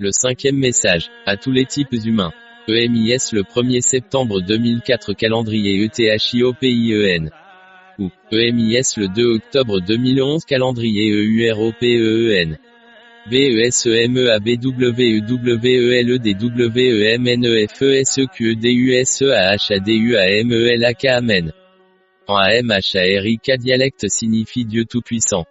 Le cinquième message, à tous les types humains. EMIS le 1er septembre 2004 calendrier ETHIOPIEN. Ou, EMIS le 2 octobre 2011 calendrier EUROPEEN. BESEMEABWEWENEFESEQEDUSEAHADUAMELAK En AMHARIK dialecte signifie Dieu Tout-Puissant.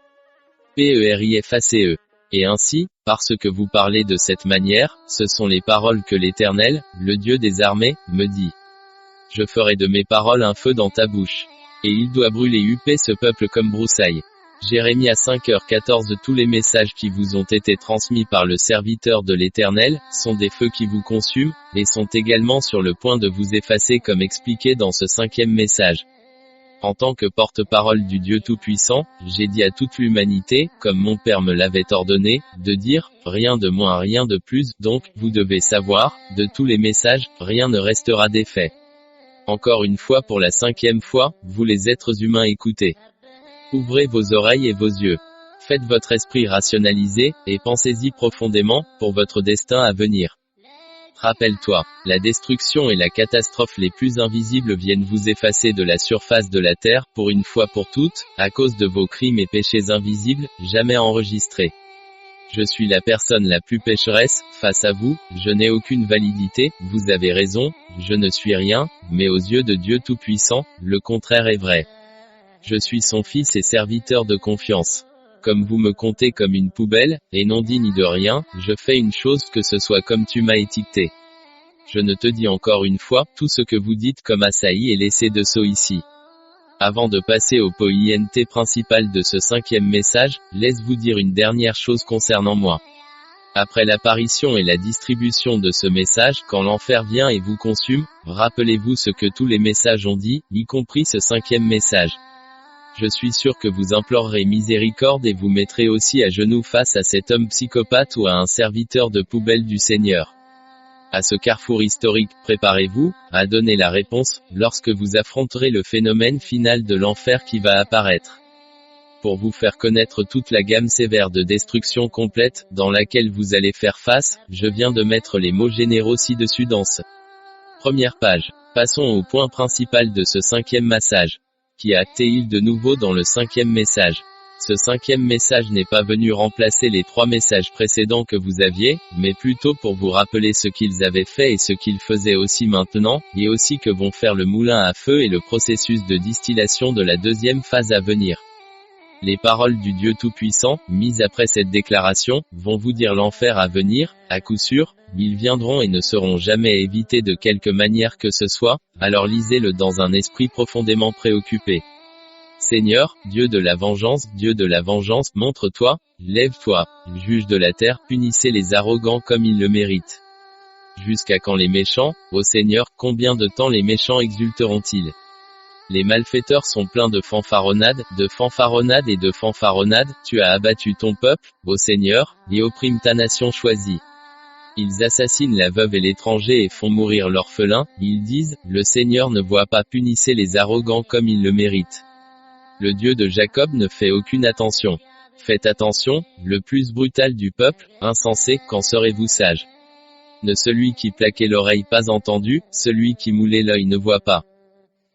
PERIFACE. Et ainsi, parce que vous parlez de cette manière, ce sont les paroles que l'Éternel, le Dieu des armées, me dit. Je ferai de mes paroles un feu dans ta bouche. Et il doit brûler ce peuple comme broussaille. Jérémie à 5h14. Tous les messages qui vous ont été transmis par le serviteur de l'Éternel, sont des feux qui vous consument, et sont également sur le point de vous effacer comme expliqué dans ce cinquième message. En tant que porte-parole du Dieu Tout-Puissant, j'ai dit à toute l'humanité, comme mon Père me l'avait ordonné, de dire, rien de moins rien de plus, donc, vous devez savoir, de tous les messages, rien ne restera défait. Encore une fois pour la 5e fois, vous les êtres humains écoutez. Ouvrez vos oreilles et vos yeux. Faites votre esprit rationaliser, et pensez-y profondément, pour votre destin à venir. Rappelle-toi, la destruction et la catastrophe les plus invisibles viennent vous effacer de la surface de la terre, pour une fois pour toutes, à cause de vos crimes et péchés invisibles, jamais enregistrés. Je suis la personne la plus pécheresse, face à vous, je n'ai aucune validité, vous avez raison, je ne suis rien, mais aux yeux de Dieu Tout-Puissant, le contraire est vrai. Je suis son fils et serviteur de confiance. Comme vous me comptez comme une poubelle, et non digne de rien, je fais une chose que ce soit comme tu m'as étiqueté. Je ne te dis encore une fois, tout ce que vous dites comme assailli est laissé de sceau ici. Avant de passer au point principal de ce cinquième message, laisse-vous dire une dernière chose concernant moi. Après l'apparition et la distribution de ce message, quand l'enfer vient et vous consume, rappelez-vous ce que tous les messages ont dit, y compris ce cinquième message. Je suis sûr que vous implorerez miséricorde et vous mettrez aussi à genoux face à cet homme psychopathe ou à un serviteur de poubelle du Seigneur. À ce carrefour historique, préparez-vous à donner la réponse, lorsque vous affronterez le phénomène final de l'enfer qui va apparaître. Pour vous faire connaître toute la gamme sévère de destruction complète, dans laquelle vous allez faire face, je viens de mettre les mots généraux ci-dessus dans ce première page. Passons au point principal de ce cinquième message. Qui a-t-il de nouveau dans le cinquième message? Ce cinquième message n'est pas venu remplacer les 3 messages précédents que vous aviez, mais plutôt pour vous rappeler ce qu'ils avaient fait et ce qu'ils faisaient aussi maintenant, et aussi que vont faire le moulin à feu et le processus de distillation de la deuxième phase à venir. Les paroles du Dieu Tout-Puissant, mises après cette déclaration, vont vous dire l'enfer à venir, à coup sûr, ils viendront et ne seront jamais évités de quelque manière que ce soit, alors lisez-le dans un esprit profondément préoccupé. Seigneur, Dieu de la vengeance, montre-toi, lève-toi, juge de la terre, punissez les arrogants comme ils le méritent. Jusqu'à quand les méchants, ô Seigneur, combien de temps les méchants exulteront-ils? Les malfaiteurs sont pleins de fanfaronnades et de fanfaronnades, tu as abattu ton peuple, ô Seigneur, et opprimes ta nation choisie. Ils assassinent la veuve et l'étranger et font mourir l'orphelin, ils disent, le Seigneur ne voit pas, punissez les arrogants comme ils le méritent. Le Dieu de Jacob ne fait aucune attention. Faites attention, le plus brutal du peuple, insensé, quand serez-vous sage? Ne celui qui plaquait l'oreille pas entendu, celui qui moulait l'œil ne voit pas.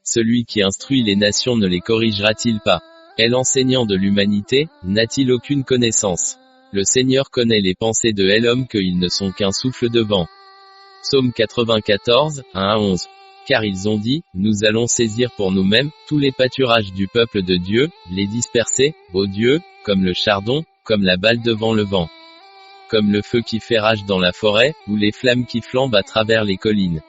Celui qui instruit les nations ne les corrigera-t-il pas? Et l'enseignant de l'humanité, n'a-t-il aucune connaissance? Le Seigneur connaît les pensées de l'homme qu'ils ne sont qu'un souffle de vent. Psaume 94, 1 à 11. Car ils ont dit, nous allons saisir pour nous-mêmes, tous les pâturages du peuple de Dieu, les disperser, ô Dieu, comme le chardon, comme la balle devant le vent. Comme le feu qui fait rage dans la forêt, ou les flammes qui flambent à travers les collines.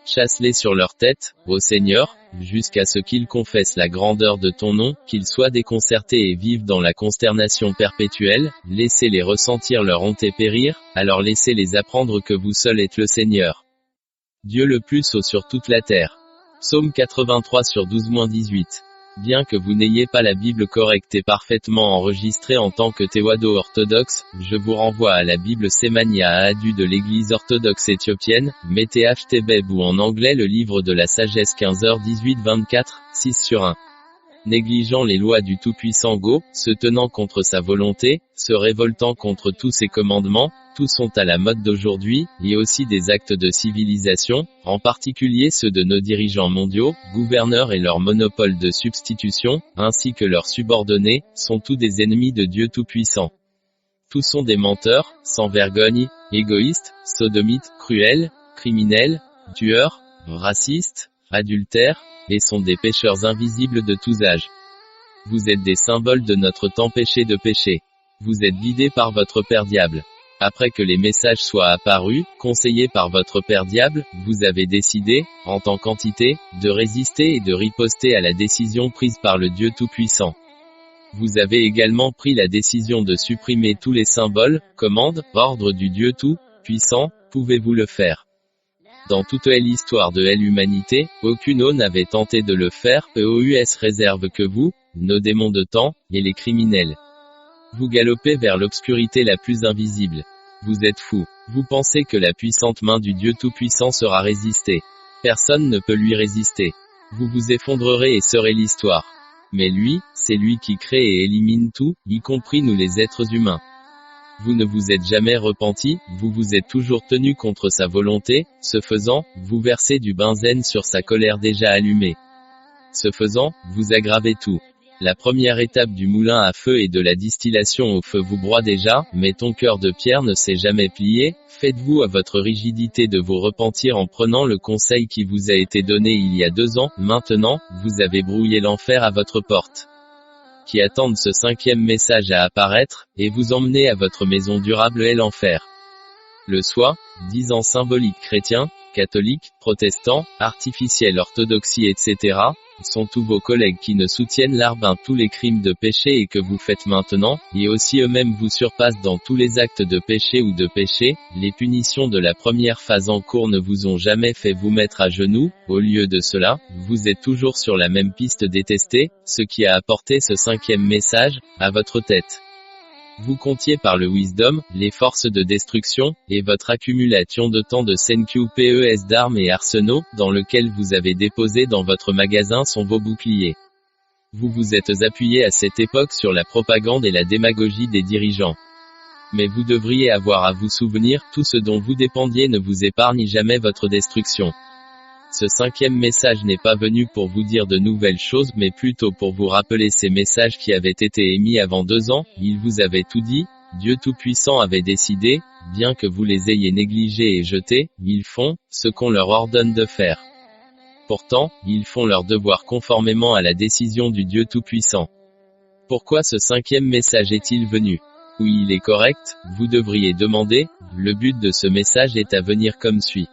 Chasse-les sur leur tête, ô Seigneur, jusqu'à ce qu'ils confessent la grandeur de ton nom, qu'ils soient déconcertés et vivent dans la consternation perpétuelle, laissez-les ressentir leur honte et périr, alors laissez-les apprendre que vous seul êtes le Seigneur. Dieu le plus haut sur toute la terre. Psaume 83 sur 12-18. Bien que vous n'ayez pas la Bible correcte et parfaitement enregistrée en tant que théwado orthodoxe, je vous renvoie à la Bible Semania Ahadu de l'Église orthodoxe éthiopienne, mettez HTBEB ou en anglais le livre de la sagesse 15h18-24, 6 sur 1. négligeant les lois du Tout-Puissant Go, se tenant contre sa volonté, se révoltant contre tous ses commandements, tous sont à la mode d'aujourd'hui, et aussi des actes de civilisation, en particulier ceux de nos dirigeants mondiaux, gouverneurs et leur monopole de substitution, ainsi que leurs subordonnés, sont tous des ennemis de Dieu Tout-Puissant. Tous sont des menteurs, sans vergogne, égoïstes, sodomites, cruels, criminels, tueurs, racistes, adultères, et sont des pécheurs invisibles de tous âges. Vous êtes des symboles de notre temps péché de péché. Vous êtes guidés par votre Père Diable. Après que les messages soient apparus, conseillés par votre Père Diable, vous avez décidé, en tant qu'entité, de résister et de riposter à la décision prise par le Dieu Tout-Puissant. Vous avez également pris la décision de supprimer tous les symboles, commandes, ordres du Dieu Tout-Puissant. Pouvez-vous le faire? Dans toute l'histoire de l'humanité, aucune eau n'avait tenté de le faire, EOUS réserve que vous, nos démons de temps, et les criminels. Vous galopez vers l'obscurité la plus invisible. Vous êtes fous. Vous pensez que la puissante main du Dieu Tout-Puissant sera résistée. Personne ne peut lui résister. Vous vous effondrerez et serez l'histoire. Mais lui, c'est lui qui crée et élimine tout, y compris nous les êtres humains. Vous ne vous êtes jamais repenti, vous vous êtes toujours tenu contre sa volonté, ce faisant, vous versez du benzène sur sa colère déjà allumée. Ce faisant, vous aggravez tout. La première étape du moulin à feu et de la distillation au feu vous broie déjà, mais ton cœur de pierre ne s'est jamais plié, faites-vous à votre rigidité de vous repentir en prenant le conseil qui vous a été donné il y a 2 ans, maintenant, vous avez brouillé l'enfer à votre porte. Qui attendent ce 5e message à apparaître, et vous emmener à votre maison durable est l'enfer. Le soi, disant symbolique chrétien, catholique, protestant, artificiel orthodoxie etc., sont tous vos collègues qui ne soutiennent l'arbin tous les crimes de péché et que vous faites maintenant, et aussi eux-mêmes vous surpassent dans tous les actes de péché ou de péché, les punitions de la première phase en cours ne vous ont jamais fait vous mettre à genoux, au lieu de cela, vous êtes toujours sur la même piste détestée, ce qui a apporté ce 5e message, à votre tête. Vous comptiez par le wisdom, les forces de destruction, et votre accumulation de temps de CNQPES d'armes et arsenaux, dans lequel vous avez déposé dans votre magasin sont vos boucliers. Vous vous êtes appuyé à cette époque sur la propagande et la démagogie des dirigeants. Mais vous devriez avoir à vous souvenir, tout ce dont vous dépendiez ne vous épargne jamais votre destruction. Ce 5e message n'est pas venu pour vous dire de nouvelles choses mais plutôt pour vous rappeler ces messages qui avaient été émis avant 2 ans, il vous avait tout dit, Dieu Tout-Puissant avait décidé, bien que vous les ayez négligés et jetés, ils font, ce qu'on leur ordonne de faire. Pourtant, ils font leur devoir conformément à la décision du Dieu Tout-Puissant. Pourquoi ce 5e message est-il venu? Oui, il est correct, vous devriez demander, le but de ce message est à venir comme suit.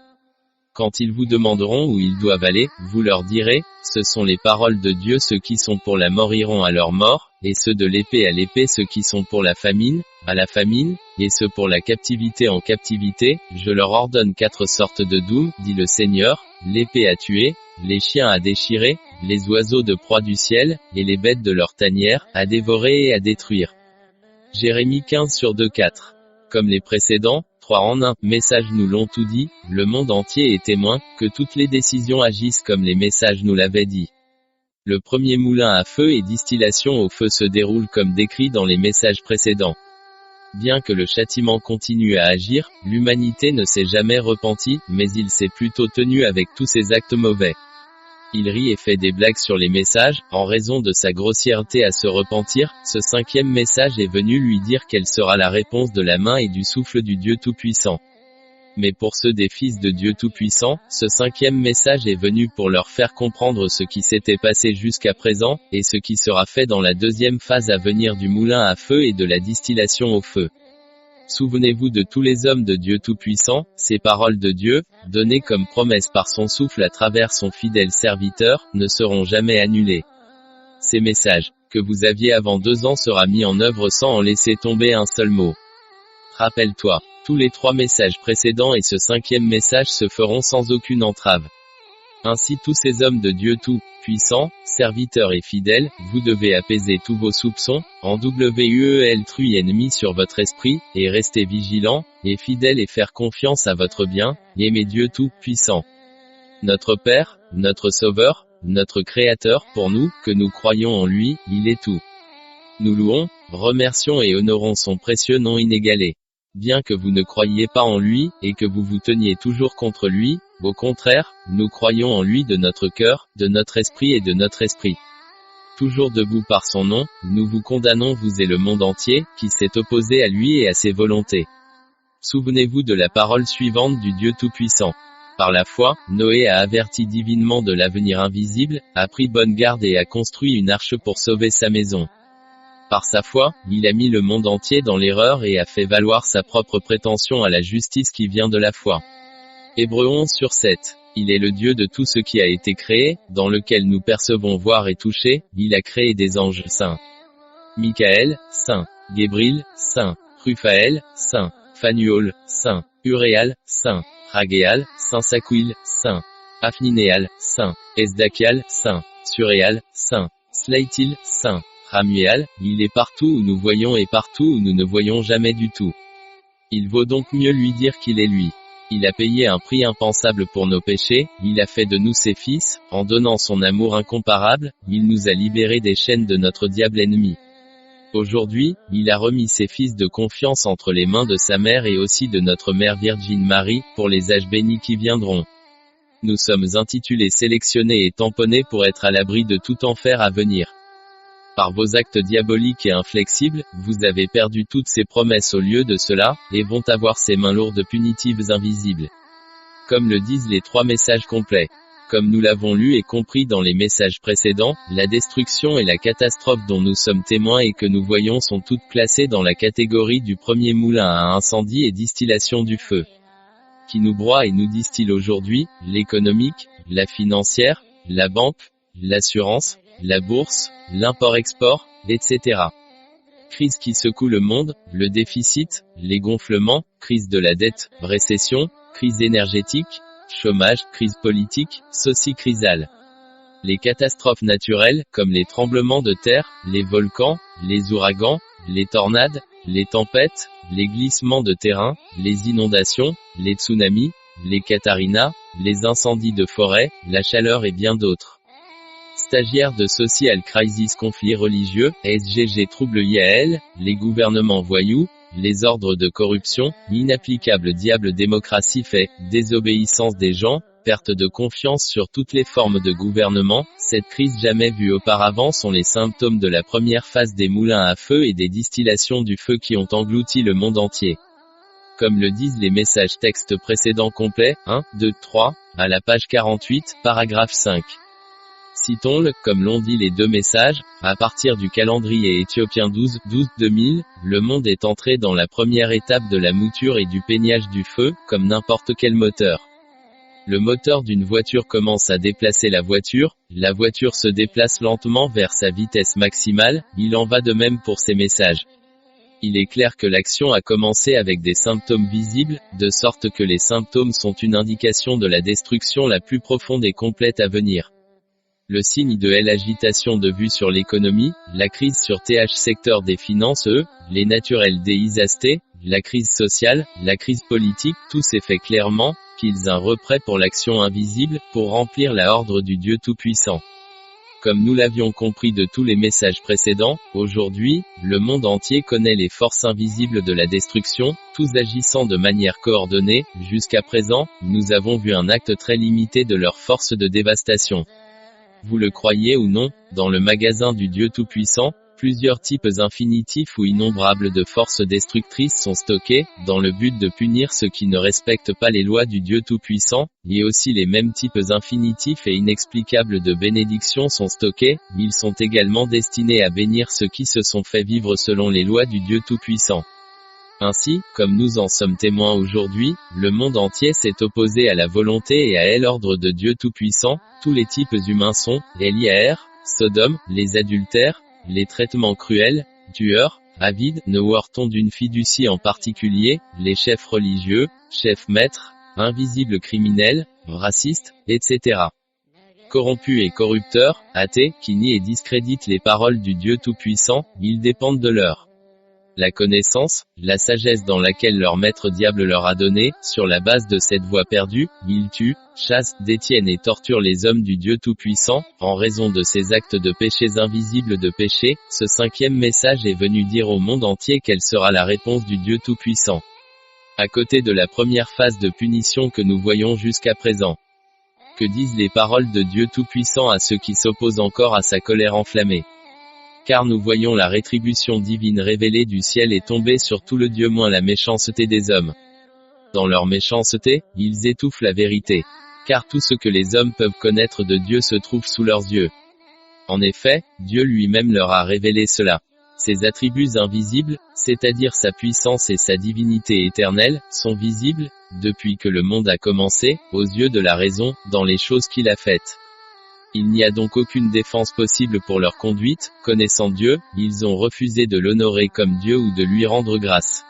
Quand ils vous demanderont où ils doivent aller, vous leur direz, ce sont les paroles de Dieu, ceux qui sont pour la mort iront à leur mort, et ceux de l'épée à l'épée, ceux qui sont pour la famine, à la famine, et ceux pour la captivité en captivité, je leur ordonne 4 sortes de doux, dit le Seigneur, l'épée à tuer, les chiens à déchirer, les oiseaux de proie du ciel, et les bêtes de leur tanière, à dévorer et à détruire. Jérémie 15/2-4. Comme les précédents, 3 en 1 messages nous l'ont tout dit, le monde entier est témoin, que toutes les décisions agissent comme les messages nous l'avaient dit. Le premier moulin à feu et distillation au feu se déroule comme décrit dans les messages précédents. Bien que le châtiment continue à agir, l'humanité ne s'est jamais repentie, mais il s'est plutôt tenu avec tous ses actes mauvais. Il rit et fait des blagues sur les messages, en raison de sa grossièreté à se repentir, ce 5e message est venu lui dire quelle sera la réponse de la main et du souffle du Dieu Tout-Puissant. Mais pour ceux des fils de Dieu Tout-Puissant, ce 5e message est venu pour leur faire comprendre ce qui s'était passé jusqu'à présent, et ce qui sera fait dans la 2e phase à venir du moulin à feu et de la distillation au feu. Souvenez-vous de tous les hommes de Dieu Tout-Puissant, ces paroles de Dieu, données comme promesse par son souffle à travers son fidèle serviteur, ne seront jamais annulées. Ces messages, que vous aviez avant 2 ans sera mis en œuvre sans en laisser tomber un seul mot. Rappelle-toi, tous les 3 messages précédents et ce 5e message se feront sans aucune entrave. Ainsi tous ces hommes de Dieu Tout-Puissant, serviteurs et fidèles, vous devez apaiser tous vos soupçons, en WUEL ennemi sur votre esprit, et rester vigilants, et fidèles et faire confiance à votre bien, aimer Dieu Tout-Puissant. Notre Père, notre Sauveur, notre Créateur, pour nous, que nous croyons en lui, il est tout. Nous louons, remercions et honorons son précieux nom inégalé. Bien que vous ne croyiez pas en lui, et que vous vous teniez toujours contre lui, au contraire, nous croyons en lui de notre cœur, de notre esprit et de notre esprit. Toujours debout par son nom, nous vous condamnons vous et le monde entier, qui s'est opposé à lui et à ses volontés. Souvenez-vous de la parole suivante du Dieu Tout-Puissant. Par la foi, Noé a averti divinement de l'avenir invisible, a pris bonne garde et a construit une arche pour sauver sa maison. Par sa foi, il a mis le monde entier dans l'erreur et a fait valoir sa propre prétention à la justice qui vient de la foi. Hébreux 11/7. Il est le Dieu de tout ce qui a été créé, dans lequel nous percevons voir et toucher, il a créé des anges saints. Michael, saint. Gébril, saint. Ruphaël, saint. Phanuel, saint. Uréal, saint. Ragéal, saint Saquil, saint. Aphninéal, saint. Esdakial, saint. Suréal, saint. Slaïtil, saint. Ramuéal, il est partout où nous voyons et partout où nous ne voyons jamais du tout. Il vaut donc mieux lui dire qu'il est lui. Il a payé un prix impensable pour nos péchés, il a fait de nous ses fils, en donnant son amour incomparable, il nous a libérés des chaînes de notre diable ennemi. Aujourd'hui, il a remis ses fils de confiance entre les mains de sa mère et aussi de notre mère Vierge Marie, pour les âges bénis qui viendront. Nous sommes intitulés sélectionnés et tamponnés pour être à l'abri de tout enfer à venir. Par vos actes diaboliques et inflexibles, vous avez perdu toutes ces promesses au lieu de cela, et vont avoir ces mains lourdes punitives invisibles. Comme le disent les 3 messages complets. Comme nous l'avons lu et compris dans les messages précédents, la destruction et la catastrophe dont nous sommes témoins et que nous voyons sont toutes classées dans la catégorie du premier moulin à incendie et distillation du feu. Qui nous broie et nous distille aujourd'hui, l'économique, la financière, la banque, l'assurance, la bourse, l'import-export, etc. Crise qui secoue le monde, le déficit, les gonflements, crise de la dette, récession, crise énergétique, chômage, crise politique, socie-crisale. Les catastrophes naturelles, comme les tremblements de terre, les volcans, les ouragans, les tornades, les tempêtes, les glissements de terrain, les inondations, les tsunamis, les Katarinas, les incendies de forêt, la chaleur et bien d'autres. Stagiaires de Social Crisis conflits religieux, SGG troubles IAL, les gouvernements voyous, les ordres de corruption, inapplicable diable démocratie fait, désobéissance des gens, perte de confiance sur toutes les formes de gouvernement, cette crise jamais vue auparavant sont les symptômes de la première phase des moulins à feu et des distillations du feu qui ont englouti le monde entier. Comme le disent les messages textes précédents complets, 1, 2, 3, à la page 48, paragraphe 5. Citons-le, comme l'ont dit les 2 messages, à partir du calendrier éthiopien 12/12/2000, le monde est entré dans la première étape de la mouture et du peignage du feu, comme n'importe quel moteur. Le moteur d'une voiture commence à déplacer la voiture se déplace lentement vers sa vitesse maximale, il en va de même pour ces messages. Il est clair que l'action a commencé avec des symptômes visibles, de sorte que les symptômes sont une indication de la destruction la plus profonde et complète à venir. Le signe de l'agitation de vue sur l'économie, la crise sur TH secteur des finances les naturels déisastés, la crise sociale, la crise politique, tout s'est fait clairement, qu'ils un reprêt pour l'action invisible, pour remplir la ordre du Dieu Tout-Puissant. Comme nous l'avions compris de tous les messages précédents, aujourd'hui, le monde entier connaît les forces invisibles de la destruction, tous agissant de manière coordonnée, jusqu'à présent, nous avons vu un acte très limité de leur force de dévastation. Vous le croyez ou non, dans le magasin du Dieu Tout-Puissant, plusieurs types infinitifs ou innombrables de forces destructrices sont stockés, dans le but de punir ceux qui ne respectent pas les lois du Dieu Tout-Puissant, et aussi les mêmes types infinitifs et inexplicables de bénédictions sont stockés, ils sont également destinés à bénir ceux qui se sont fait vivre selon les lois du Dieu Tout-Puissant. Ainsi, comme nous en sommes témoins aujourd'hui, le monde entier s'est opposé à la volonté et à l'ordre de Dieu Tout-Puissant, tous les types humains sont, Eliar, Sodome, les adultères, les traitements cruels, tueurs, avides, ne heurtons d'une fiducie en particulier, les chefs religieux, chefs maîtres, invisibles criminels, racistes, etc. Corrompus et corrupteurs, athées, qui nient et discréditent les paroles du Dieu Tout-Puissant, ils dépendent de leur La connaissance, la sagesse dans laquelle leur maître diable leur a donné, sur la base de cette voie perdue, ils tuent, chassent, détiennent et torturent les hommes du Dieu Tout-Puissant, en raison de ces actes de péchés invisibles de péché. Ce 5e message est venu dire au monde entier quelle sera la réponse du Dieu Tout-Puissant. À côté de la première phase de punition que nous voyons jusqu'à présent. Que disent les paroles de Dieu Tout-Puissant à ceux qui s'opposent encore à sa colère enflammée? Car nous voyons la rétribution divine révélée du ciel est tombée sur tout le Dieu moins la méchanceté des hommes. Dans leur méchanceté, ils étouffent la vérité. Car tout ce que les hommes peuvent connaître de Dieu se trouve sous leurs yeux. En effet, Dieu lui-même leur a révélé cela. Ses attributs invisibles, c'est-à-dire sa puissance et sa divinité éternelle, sont visibles, depuis que le monde a commencé, aux yeux de la raison, dans les choses qu'il a faites. Il n'y a donc aucune défense possible pour leur conduite. Connaissant Dieu, ils ont refusé de l'honorer comme Dieu ou de lui rendre grâce.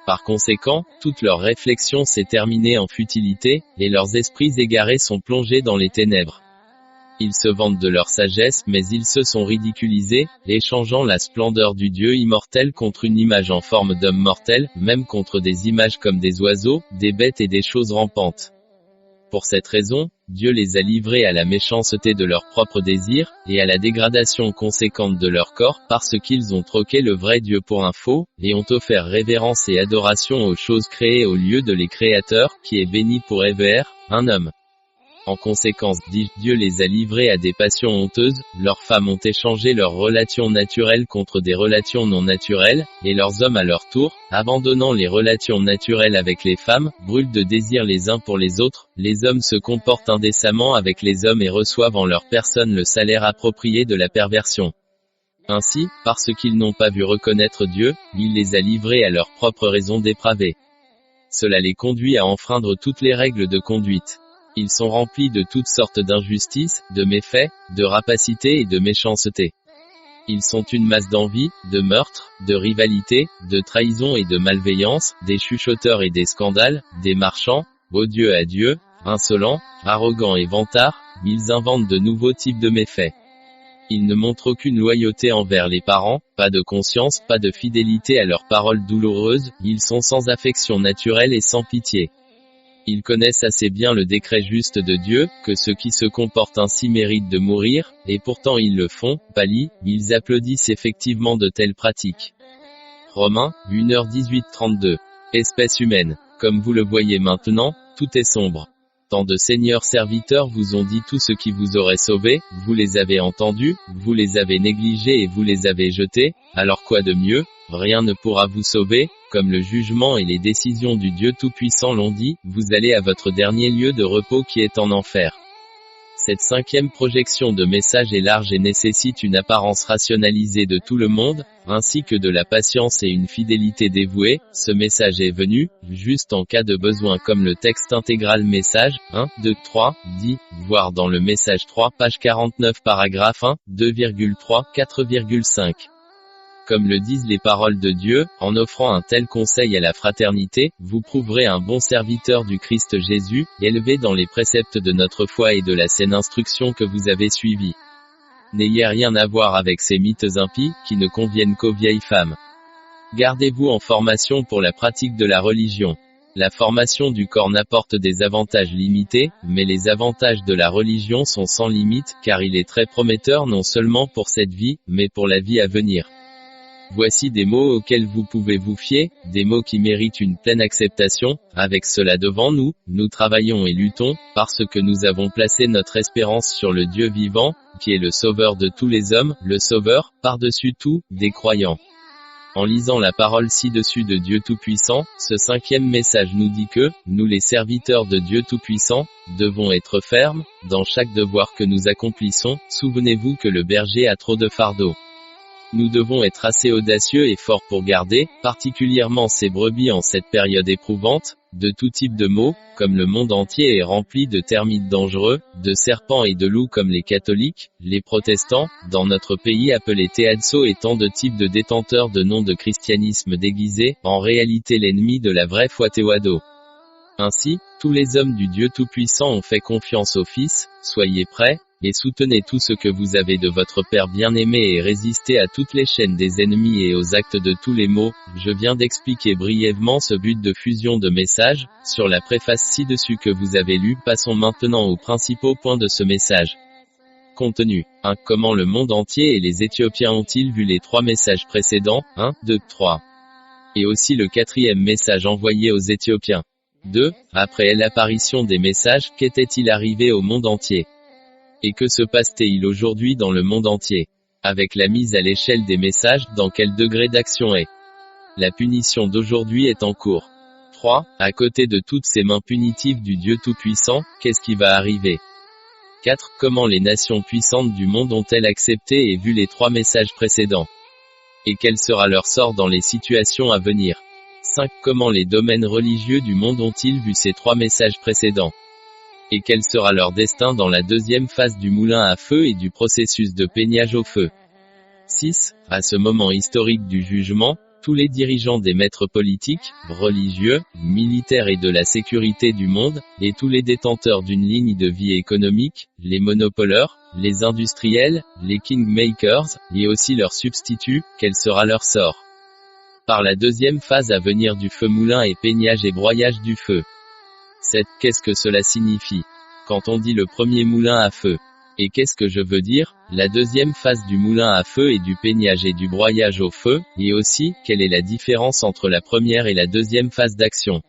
Par conséquent, toute leur réflexion s'est terminée en futilité, et leurs esprits égarés sont plongés dans les ténèbres. Ils se vantent de leur sagesse, mais ils se sont ridiculisés, échangeant la splendeur du Dieu immortel contre une image en forme d'homme mortel, même contre des images comme des oiseaux, des bêtes et des choses rampantes. Pour cette raison, Dieu les a livrés à la méchanceté de leurs propres désirs, et à la dégradation conséquente de leur corps, parce qu'ils ont troqué le vrai Dieu pour un faux, et ont offert révérence et adoration aux choses créées au lieu de les créateurs, qui est béni pour ever, un homme. En conséquence, Dieu les a livrés à des passions honteuses, leurs femmes ont échangé leurs relations naturelles contre des relations non naturelles, et leurs hommes à leur tour, abandonnant les relations naturelles avec les femmes, brûlent de désir les uns pour les autres. Les hommes se comportent indécemment avec les hommes et reçoivent en leur personne le salaire approprié de la perversion. Ainsi, parce qu'ils n'ont pas vu reconnaître Dieu, il les a livrés à leurs propres raisons dépravées. Cela les conduit à enfreindre toutes les règles de conduite. Ils sont remplis de toutes sortes d'injustices, de méfaits, de rapacité et de méchanceté. Ils sont une masse d'envie, de meurtres, de rivalité, de trahison et de malveillance, des chuchoteurs et des scandales, des marchands, odieux à Dieu, insolents, arrogants et vantards. Ils inventent de nouveaux types de méfaits. Ils ne montrent aucune loyauté envers les parents, pas de conscience, pas de fidélité à leurs paroles douloureuses. Ils sont sans affection naturelle et sans pitié. Ils connaissent assez bien le décret juste de Dieu, que ceux qui se comportent ainsi méritent de mourir, et pourtant ils le font, pâlis, ils applaudissent effectivement de telles pratiques. Romains, 1h18-32. Espèce humaine. Comme vous le voyez maintenant, tout est sombre. Tant de seigneurs serviteurs vous ont dit tout ce qui vous aurait sauvé, vous les avez entendus, vous les avez négligés et vous les avez jetés, alors quoi de mieux? Rien ne pourra vous sauver, comme le jugement et les décisions du Dieu Tout-Puissant l'ont dit, vous allez à votre dernier lieu de repos qui est en enfer. Cette 5e projection de message est large et nécessite une apparence rationalisée de tout le monde, ainsi que de la patience et une fidélité dévouée. Ce message est venu, juste en cas de besoin comme le texte intégral message, 1, 2, 3, dit, voir dans le message 3, page 49 paragraphe 1, 2,3, 4,5. Comme le disent les paroles de Dieu, en offrant un tel conseil à la fraternité, vous prouverez un bon serviteur du Christ Jésus, élevé dans les préceptes de notre foi et de la saine instruction que vous avez suivie. N'ayez rien à voir avec ces mythes impies, qui ne conviennent qu'aux vieilles femmes. Gardez-vous en formation pour la pratique de la religion. La formation du corps n'apporte des avantages limités, mais les avantages de la religion sont sans limite, car il est très prometteur non seulement pour cette vie, mais pour la vie à venir. Voici des mots auxquels vous pouvez vous fier, des mots qui méritent une pleine acceptation. Avec cela devant nous, nous travaillons et luttons, parce que nous avons placé notre espérance sur le Dieu vivant, qui est le Sauveur de tous les hommes, le Sauveur, par-dessus tout, des croyants. En lisant la parole ci-dessus de Dieu Tout-Puissant, ce 5e message nous dit que, nous les serviteurs de Dieu Tout-Puissant, devons être fermes, dans chaque devoir que nous accomplissons. Souvenez-vous que le berger a trop de fardeau. Nous devons être assez audacieux et forts pour garder, particulièrement ces brebis en cette période éprouvante, de tout type de maux, comme le monde entier est rempli de termites dangereux, de serpents et de loups comme les catholiques, les protestants, dans notre pays appelés théadso et tant de types de détenteurs de noms de christianisme déguisés, en réalité l'ennemi de la vraie foi théwado. Ainsi, tous les hommes du Dieu Tout-Puissant ont fait confiance au Fils. Soyez prêts, et soutenez tout ce que vous avez de votre Père bien-aimé et résistez à toutes les chaînes des ennemis et aux actes de tous les maux. Je viens d'expliquer brièvement ce but de fusion de messages, sur la préface ci-dessus que vous avez lue. Passons maintenant aux principaux points de ce message. Contenu. 1. Comment le monde entier et les Éthiopiens ont-ils vu les 3 messages précédents, 1, 2, 3. Et aussi le 4e message envoyé aux Éthiopiens. 2. Après l'apparition des messages, qu'était-il arrivé au monde entier? Et que se passe-t-il aujourd'hui dans le monde entier? Avec la mise à l'échelle des messages, dans quel degré d'action est la punition d'aujourd'hui est en cours? 3. À côté de toutes ces mains punitives du Dieu Tout-Puissant, qu'est-ce qui va arriver? 4. Comment les nations puissantes du monde ont-elles accepté et vu les 3 messages précédents? Et quel sera leur sort dans les situations à venir? 5. Comment les domaines religieux du monde ont-ils vu ces 3 messages précédents? Et quel sera leur destin dans la 2e phase du moulin à feu et du processus de peignage au feu? 6. À ce moment historique du jugement, tous les dirigeants des maîtres politiques, religieux, militaires et de la sécurité du monde, et tous les détenteurs d'une ligne de vie économique, les monopoleurs, les industriels, les kingmakers, et aussi leurs substituts, quel sera leur sort? Par la 2e phase à venir du feu moulin et peignage et broyage du feu. 7. Qu'est-ce que cela signifie quand on dit le premier moulin à feu? Et qu'est-ce que je veux dire, la 2e phase du moulin à feu et du peignage et du broyage au feu, et aussi, quelle est la différence entre la première et la 2e phase d'action?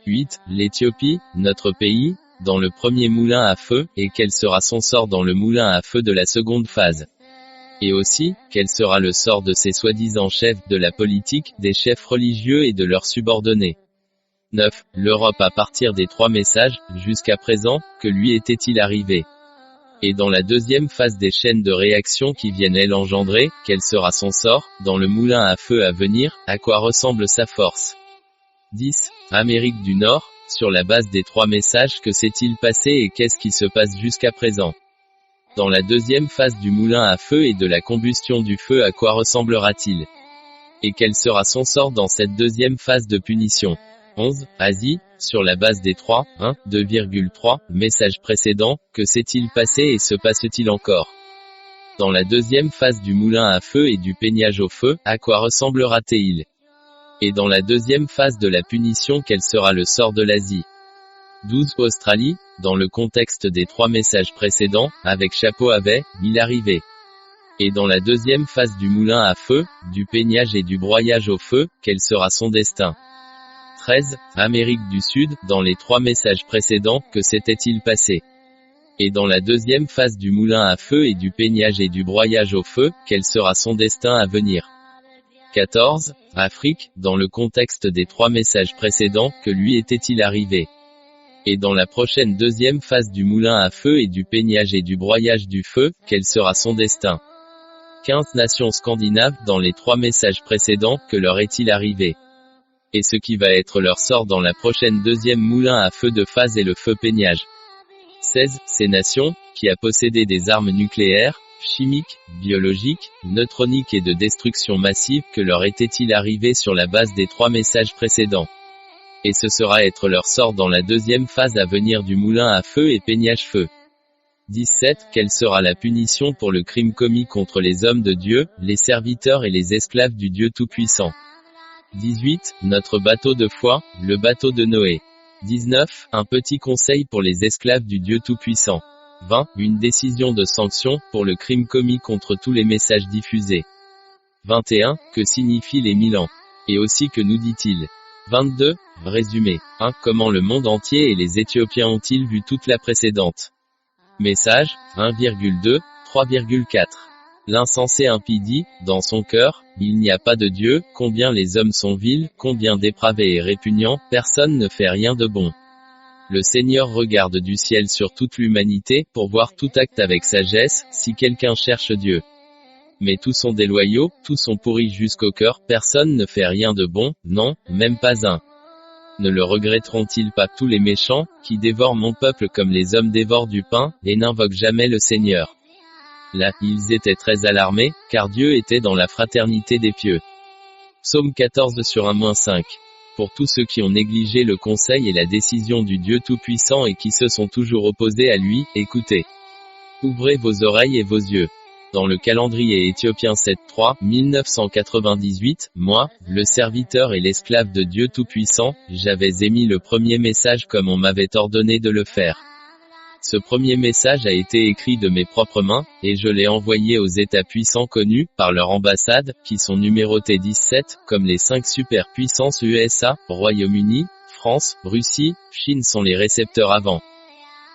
8. L'Éthiopie, notre pays, dans le premier moulin à feu, et quel sera son sort dans le moulin à feu de la 2e phase? Et aussi, quel sera le sort de ces soi-disant chefs de la politique, des chefs religieux et de leurs subordonnés? 9. L'Europe à partir des 3 messages, jusqu'à présent, que lui était-il arrivé? Et dans la 2e phase des chaînes de réaction qui viennent elles engendrer, quel sera son sort, dans le moulin à feu à venir, à quoi ressemble sa force? 10. Amérique du Nord, sur la base des 3 messages, que s'est-il passé et qu'est-ce qui se passe jusqu'à présent? Dans la 2e phase du moulin à feu et de la combustion du feu, à quoi ressemblera-t-il? Et quel sera son sort dans cette 2e phase de punition? 11. Asie, sur la base des 3, 1, 2,3, messages précédents, que s'est-il passé et se passe-t-il encore? Dans la 2e phase du moulin à feu et du peignage au feu, à quoi ressemblera-t-il? Et dans la 2e phase de la punition, quel sera le sort de l'Asie? 12. Australie, dans le contexte des 3 messages précédents, avec chapeau à baie, il arrivait. Et dans la 2e phase du moulin à feu, du peignage et du broyage au feu, quel sera son destin? 13. Amérique du Sud, dans les 3 messages précédents, que s'était-il passé? Et dans la 2e phase du moulin à feu et du peignage et du broyage au feu, quel sera son destin à venir? 14. Afrique, dans le contexte des 3 messages précédents, que lui était-il arrivé? Et dans la prochaine 2e phase du moulin à feu et du peignage et du broyage du feu, quel sera son destin? 15. Nations scandinaves, dans les 3 messages précédents, que leur est-il arrivé? Et ce qui va être leur sort dans la prochaine 2e moulin à feu de phase et le feu peignage. 16. Ces nations, qui a possédé des armes nucléaires, chimiques, biologiques, neutroniques et de destruction massive, que leur était-il arrivé sur la base des 3 messages précédents? Et ce sera être leur sort dans la 2e phase à venir du moulin à feu et peignage feu. 17. Quelle sera la punition pour le crime commis contre les hommes de Dieu, les serviteurs et les esclaves du Dieu Tout-Puissant? 18. Notre bateau de foi, le bateau de Noé. 19. Un petit conseil pour les esclaves du Dieu Tout-Puissant. 20. Une décision de sanction, pour le crime commis contre tous les messages diffusés. 21. Que signifient les 1000 ans? Et aussi que nous dit-il? 22. Résumé. 1. Comment le monde entier et les Éthiopiens ont-ils vu toute la précédente? Message, 1,2, 3,4. L'insensé impie dit, dans son cœur, il n'y a pas de Dieu, combien les hommes sont vils, combien dépravés et répugnants, personne ne fait rien de bon. Le Seigneur regarde du ciel sur toute l'humanité, pour voir tout acte avec sagesse, si quelqu'un cherche Dieu. Mais tous sont déloyaux, tous sont pourris jusqu'au cœur, personne ne fait rien de bon, non, même pas un. Ne le regretteront-ils pas tous les méchants, qui dévorent mon peuple comme les hommes dévorent du pain, et n'invoquent jamais le Seigneur? Là, ils étaient très alarmés, car Dieu était dans la fraternité des pieux. Psaume 14 sur 1-5. Pour tous ceux qui ont négligé le conseil et la décision du Dieu Tout-Puissant et qui se sont toujours opposés à lui, écoutez. Ouvrez vos oreilles et vos yeux. Dans le calendrier éthiopien 7-3, 1998, moi, le serviteur et l'esclave de Dieu Tout-Puissant, j'avais émis le premier message comme on m'avait ordonné de le faire. Ce premier message a été écrit de mes propres mains, et je l'ai envoyé aux États puissants connus, par leur ambassade, qui sont numérotés 17, comme les 5 superpuissances USA, Royaume-Uni, France, Russie, Chine sont les récepteurs avant.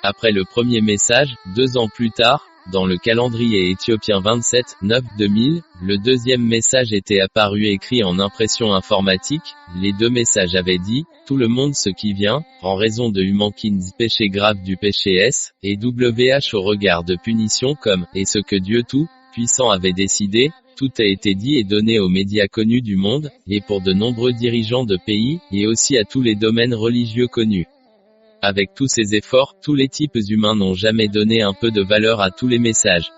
Après le premier message, 2 ans plus tard, dans le calendrier éthiopien 27-9-2000, le deuxième message était apparu écrit en impression informatique. Les 2 messages avaient dit, tout le monde ce qui vient, en raison de Humankins péché grave du péché S, et WH au regard de punition comme, et ce que Dieu Tout-Puissant avait décidé, tout a été dit et donné aux médias connus du monde, et pour de nombreux dirigeants de pays, et aussi à tous les domaines religieux connus. Avec tous ces efforts, tous les types humains n'ont jamais donné un peu de valeur à tous les messages.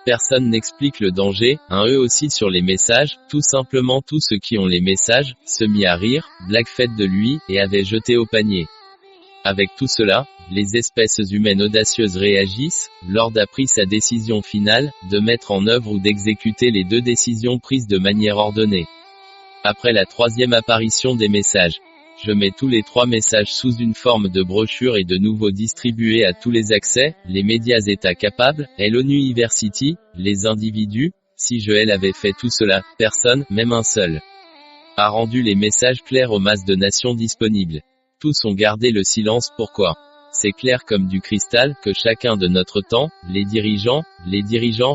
Personne n'explique le danger, eux aussi sur les messages, tout simplement tous ceux qui ont les messages, se mit à rire, blague faite de lui, et avaient jeté au panier. Avec tout cela, les espèces humaines audacieuses réagissent, Lord a pris sa décision finale, de mettre en œuvre ou d'exécuter les 2 décisions prises de manière ordonnée. Après la 3e apparition des messages. Je mets tous les 3 messages sous une forme de brochure et de nouveau distribués à tous les accès, les médias états capables, l'ONU University, les individus. Si je avait fait tout cela, personne, même un seul, a rendu les messages clairs aux masses de nations disponibles. Tous ont gardé le silence. Pourquoi? C'est clair comme du cristal que chacun de notre temps, les dirigeants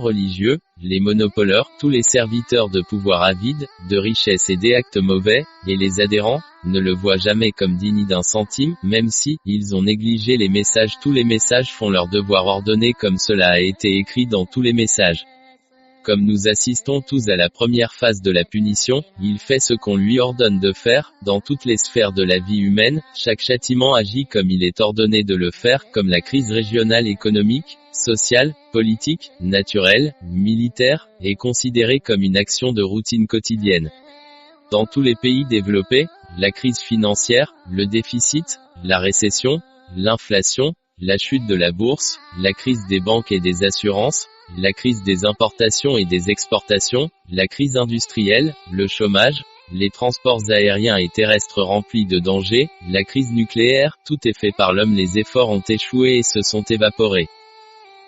religieux, les monopoleurs, tous les serviteurs de pouvoir avides, de richesse et d'actes mauvais, et les adhérents, ne le voient jamais comme digne d'un centime, même si, ils ont négligé les messages. Tous les messages font leur devoir ordonné comme cela a été écrit dans tous les messages. Comme nous assistons tous à la première phase de la punition, il fait ce qu'on lui ordonne de faire, dans toutes les sphères de la vie humaine, chaque châtiment agit comme il est ordonné de le faire, comme la crise régionale économique, sociale, politique, naturelle, militaire, est considérée comme une action de routine quotidienne. Dans tous les pays développés, la crise financière, le déficit, la récession, l'inflation, la chute de la bourse, la crise des banques et des assurances, la crise des importations et des exportations, la crise industrielle, le chômage, les transports aériens et terrestres remplis de dangers, la crise nucléaire, tout est fait par l'homme. Les efforts ont échoué et se sont évaporés.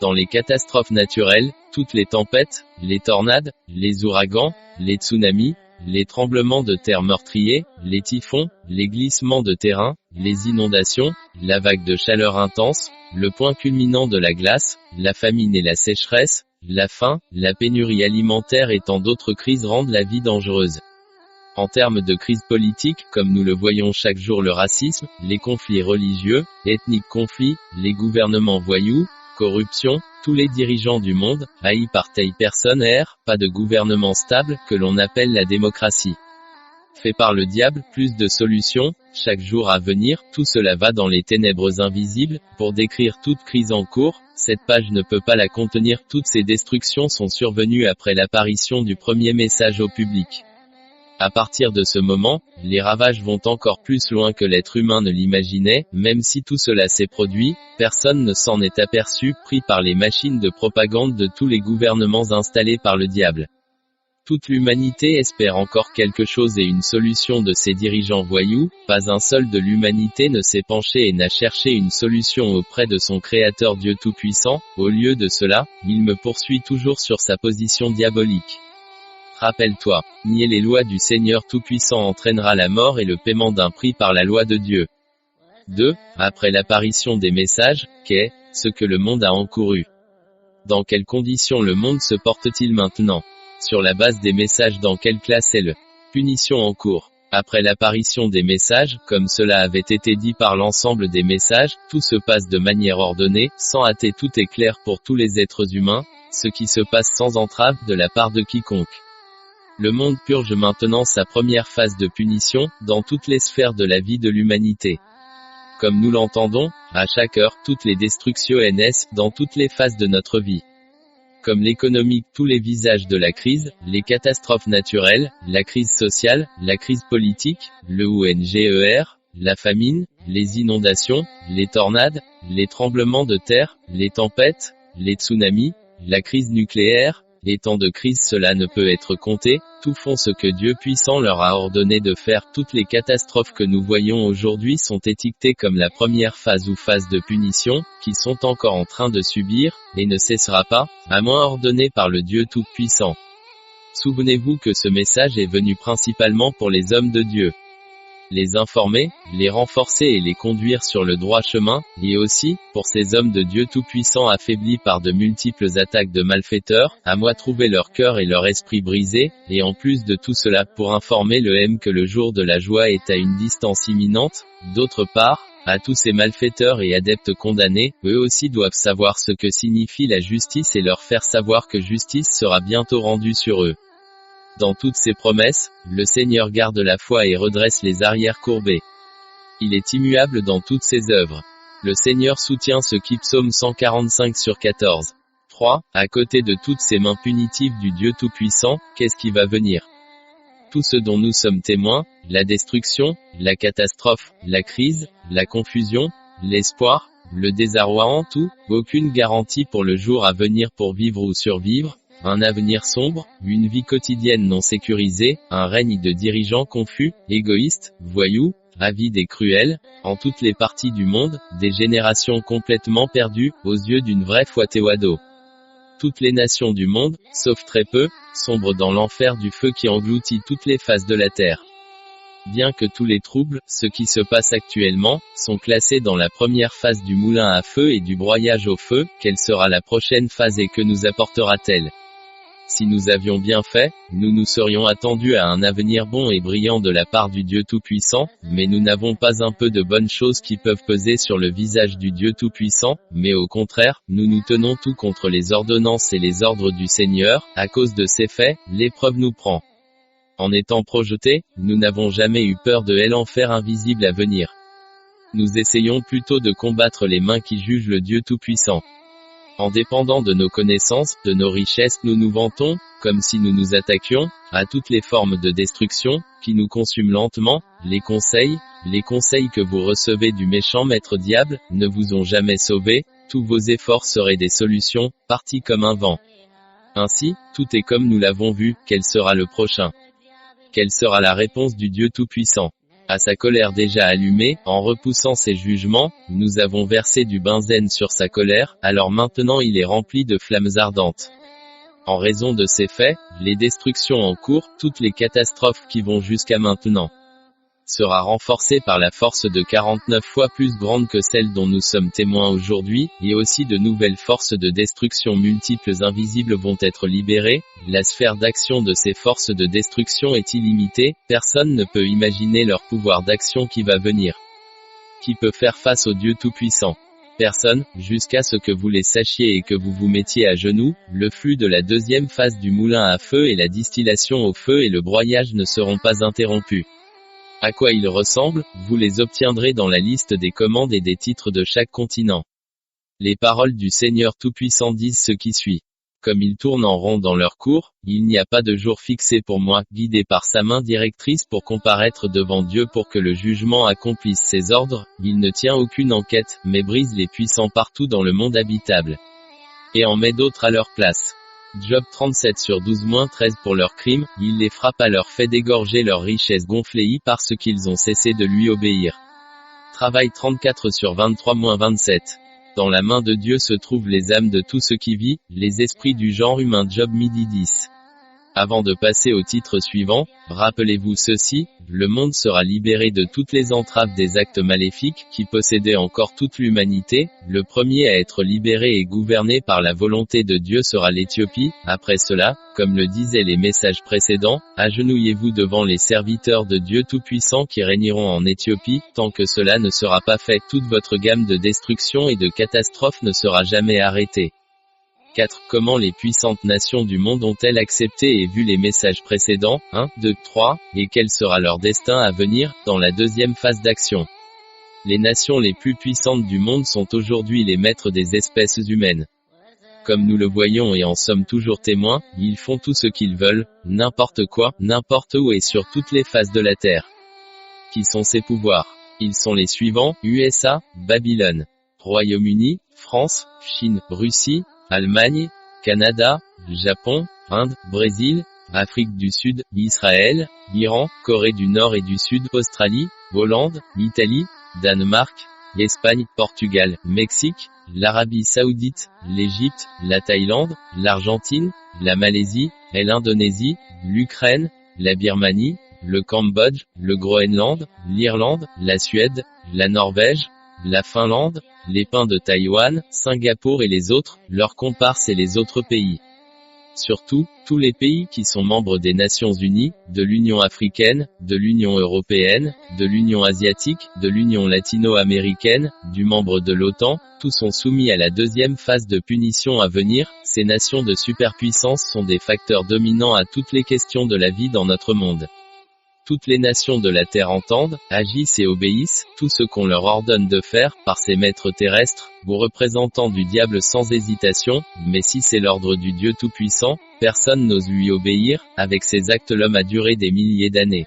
Dans les catastrophes naturelles, toutes les tempêtes, les tornades, les ouragans, les tsunamis, les tremblements de terre meurtriers, les typhons, les glissements de terrain, les inondations, la vague de chaleur intense, le point culminant de la glace, la famine et la sécheresse, la faim, la pénurie alimentaire et tant d'autres crises rendent la vie dangereuse. En termes de crise politique, comme nous le voyons chaque jour, le racisme, les conflits religieux, ethniques, conflits, les gouvernements voyous, corruption, tous les dirigeants du monde, haïs par telle personne, pas de gouvernement stable, que l'on appelle la démocratie. Fait par le diable, plus de solutions, chaque jour à venir, tout cela va dans les ténèbres invisibles. Pour décrire toute crise en cours, cette page ne peut pas la contenir. Toutes ces destructions sont survenues après l'apparition du premier message au public. À partir de ce moment, les ravages vont encore plus loin que l'être humain ne l'imaginait. Même si tout cela s'est produit, personne ne s'en est aperçu, pris par les machines de propagande de tous les gouvernements installés par le diable. Toute l'humanité espère encore quelque chose et une solution de ces dirigeants voyous. Pas un seul de l'humanité ne s'est penché et n'a cherché une solution auprès de son Créateur Dieu Tout-Puissant. Au lieu de cela, il me poursuit toujours sur sa position diabolique. Rappelle-toi, nier les lois du Seigneur Tout-Puissant entraînera la mort et le paiement d'un prix par la loi de Dieu. 2. Après l'apparition des messages, qu'est ce que le monde a encouru? Dans quelles conditions le monde se porte-t-il maintenant? Sur la base des messages, dans quelle classe est le punition en cours? Après l'apparition des messages, comme cela avait été dit par l'ensemble des messages, tout se passe de manière ordonnée, sans hâter. Tout est clair pour tous les êtres humains, ce qui se passe sans entrave de la part de quiconque. Le monde purge maintenant sa première phase de punition, dans toutes les sphères de la vie de l'humanité. Comme nous l'entendons, à chaque heure, toutes les destructions naissent, dans toutes les phases de notre vie. Comme l'économique, tous les visages de la crise, les catastrophes naturelles, la crise sociale, la crise politique, le ONGER, la famine, les inondations, les tornades, les tremblements de terre, les tempêtes, les tsunamis, la crise nucléaire, les temps de crise, cela ne peut être compté, tout font ce que Dieu puissant leur a ordonné de faire. Toutes les catastrophes que nous voyons aujourd'hui sont étiquetées comme la première phase ou phase de punition, qui sont encore en train de subir, et ne cessera pas, à moins ordonné par le Dieu Tout-Puissant. Souvenez-vous que ce message est venu principalement pour les hommes de Dieu. Les informer, les renforcer et les conduire sur le droit chemin, et aussi, pour ces hommes de Dieu Tout-Puissant affaiblis par de multiples attaques de malfaiteurs, à moi trouver leur cœur et leur esprit brisés, et en plus de tout cela, pour informer le M que le jour de la joie est à une distance imminente. D'autre part, à tous ces malfaiteurs et adeptes condamnés, eux aussi doivent savoir ce que signifie la justice et leur faire savoir que justice sera bientôt rendue sur eux. Dans toutes ses promesses, le Seigneur garde la foi et redresse les arrières courbés. Il est immuable dans toutes ses œuvres. Le Seigneur soutient ce qui Psaume 145/14. 3. À côté de toutes ces mains punitives du Dieu Tout-Puissant, qu'est-ce qui va venir? Tout ce dont nous sommes témoins, la destruction, la catastrophe, la crise, la confusion, l'espoir, le désarroi en tout, aucune garantie pour le jour à venir pour vivre ou survivre, un avenir sombre, une vie quotidienne non sécurisée, un règne de dirigeants confus, égoïstes, voyous, avides et cruels, en toutes les parties du monde, des générations complètement perdues, aux yeux d'une vraie foi Théodo. Toutes les nations du monde, sauf très peu, sombrent dans l'enfer du feu qui engloutit toutes les faces de la terre. Bien que tous les troubles, ce qui se passe actuellement, sont classés dans la première phase du moulin à feu et du broyage au feu, quelle sera la prochaine phase et que nous apportera-t-elle? Si nous avions bien fait, nous nous serions attendus à un avenir bon et brillant de la part du Dieu Tout-Puissant, mais nous n'avons pas un peu de bonnes choses qui peuvent peser sur le visage du Dieu Tout-Puissant, mais au contraire, nous nous tenons tout contre les ordonnances et les ordres du Seigneur. À cause de ces faits, l'épreuve nous prend. En étant projetés, nous n'avons jamais eu peur de l'enfer invisible à venir. Nous essayons plutôt de combattre les mains qui jugent le Dieu Tout-Puissant. En dépendant de nos connaissances, de nos richesses, nous nous vantons, comme si nous nous attaquions, à toutes les formes de destruction, qui nous consument lentement. Les conseils que vous recevez du méchant maître diable, ne vous ont jamais sauvé, tous vos efforts seraient des solutions, partis comme un vent. Ainsi, tout est comme nous l'avons vu. Quel sera le prochain? Quelle sera la réponse du Dieu Tout-Puissant? À sa colère déjà allumée, en repoussant ses jugements, nous avons versé du benzène sur sa colère, alors maintenant il est rempli de flammes ardentes. En raison de ces faits, les destructions en cours, toutes les catastrophes qui vont jusqu'à maintenant, sera renforcée par la force de 49 fois plus grande que celle dont nous sommes témoins aujourd'hui, et aussi de nouvelles forces de destruction multiples invisibles vont être libérées. La sphère d'action de ces forces de destruction est illimitée, personne ne peut imaginer leur pouvoir d'action qui va venir. Qui peut faire face au Dieu Tout-Puissant? Personne, jusqu'à ce que vous les sachiez et que vous vous mettiez à genoux. Le flux de la deuxième phase du moulin à feu et la distillation au feu et le broyage ne seront pas interrompus. À quoi ils ressemblent, vous les obtiendrez dans la liste des commandes et des titres de chaque continent. Les paroles du Seigneur Tout-Puissant disent ce qui suit. Comme ils tournent en rond dans leur cours, il n'y a pas de jour fixé pour moi, guidé par sa main directrice pour comparaître devant Dieu pour que le jugement accomplisse ses ordres. Il ne tient aucune enquête, mais brise les puissants partout dans le monde habitable. Et en met d'autres à leur place. Job 37/12-13 pour leurs crimes, il les frappe à leur fait d'égorger leurs richesses gonflées parce qu'ils ont cessé de lui obéir. Travail 34/23-27. Dans la main de Dieu se trouvent les âmes de tout ce qui vit, les esprits du genre humain. Job 10. Avant de passer au titre suivant, rappelez-vous ceci, le monde sera libéré de toutes les entraves des actes maléfiques qui possédaient encore toute l'humanité. Le premier à être libéré et gouverné par la volonté de Dieu sera l'Éthiopie. Après cela, comme le disaient les messages précédents, agenouillez-vous devant les serviteurs de Dieu Tout-Puissant qui régneront en Éthiopie. Tant que cela ne sera pas fait, toute votre gamme de destruction et de catastrophes ne sera jamais arrêtée. 4. Comment les puissantes nations du monde ont-elles accepté et vu les messages précédents? 1, 2, 3. Et quel sera leur destin à venir, dans la deuxième phase d'action? Les nations les plus puissantes du monde sont aujourd'hui les maîtres des espèces humaines. Comme nous le voyons et en sommes toujours témoins, ils font tout ce qu'ils veulent, n'importe quoi, n'importe où et sur toutes les faces de la terre. Qui sont ces pouvoirs? Ils sont les suivants: USA, Babylone, Royaume-Uni, France, Chine, Russie, Allemagne, Canada, Japon, Inde, Brésil, Afrique du Sud, Israël, Iran, Corée du Nord et du Sud, Australie, Hollande, Italie, Danemark, Espagne, Portugal, Mexique, l'Arabie Saoudite, l'Égypte, la Thaïlande, l'Argentine, la Malaisie, l'Indonésie, l'Ukraine, la Birmanie, le Cambodge, le Groenland, l'Irlande, la Suède, la Norvège, la Finlande, les pins de Taïwan, Singapour et les autres, leurs comparses et les autres pays. Surtout, tous les pays qui sont membres des Nations Unies, de l'Union africaine, de l'Union européenne, de l'Union asiatique, de l'Union latino-américaine, du membre de l'OTAN, tous sont soumis à la deuxième phase de punition à venir. Ces nations de superpuissance sont des facteurs dominants à toutes les questions de la vie dans notre monde. Toutes les nations de la Terre entendent, agissent et obéissent, tout ce qu'on leur ordonne de faire, par ces maîtres terrestres, ou représentants du diable sans hésitation, mais si c'est l'ordre du Dieu Tout-Puissant, personne n'ose lui obéir. Avec ses actes l'homme a duré des milliers d'années.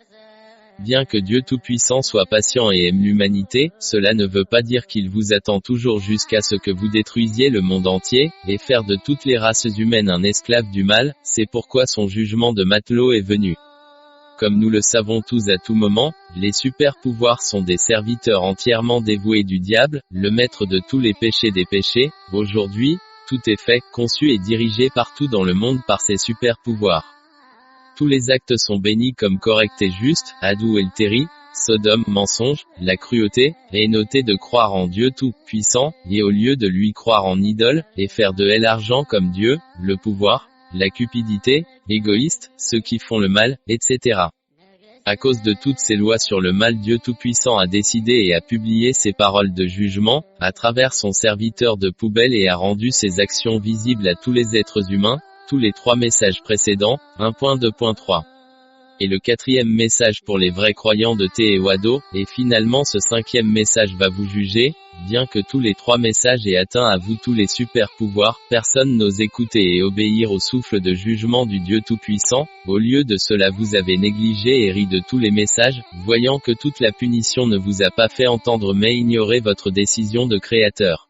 Bien que Dieu Tout-Puissant soit patient et aime l'humanité, cela ne veut pas dire qu'il vous attend toujours jusqu'à ce que vous détruisiez le monde entier, et faire de toutes les races humaines un esclave du mal. C'est pourquoi son jugement de matelot est venu. Comme nous le savons tous à tout moment, les super-pouvoirs sont des serviteurs entièrement dévoués du diable, le maître de tous les péchés des péchés. Aujourd'hui, tout est fait, conçu et dirigé partout dans le monde par ces super-pouvoirs. Tous les actes sont bénis comme corrects et justes, adultérie, Sodome, mensonge, la cruauté, est noté de croire en Dieu Tout-Puissant, et au lieu de lui croire en idole, et faire de l'argent comme Dieu, le pouvoir, la cupidité, égoïste, ceux qui font le mal, etc. À cause de toutes ces lois sur le mal, Dieu Tout-Puissant a décidé et a publié ses paroles de jugement, à travers son serviteur de poubelle et a rendu ses actions visibles à tous les êtres humains, tous les 3 messages précédents, 1.2.3. Et le 4e message pour les vrais croyants de Thé et Wado, et finalement ce 5e message va vous juger. Bien que tous les 3 messages aient atteint à vous tous les super-pouvoirs, personne n'ose écouter et obéir au souffle de jugement du Dieu Tout-Puissant. Au lieu de cela vous avez négligé et ri de tous les messages, voyant que toute la punition ne vous a pas fait entendre mais ignoré votre décision de Créateur.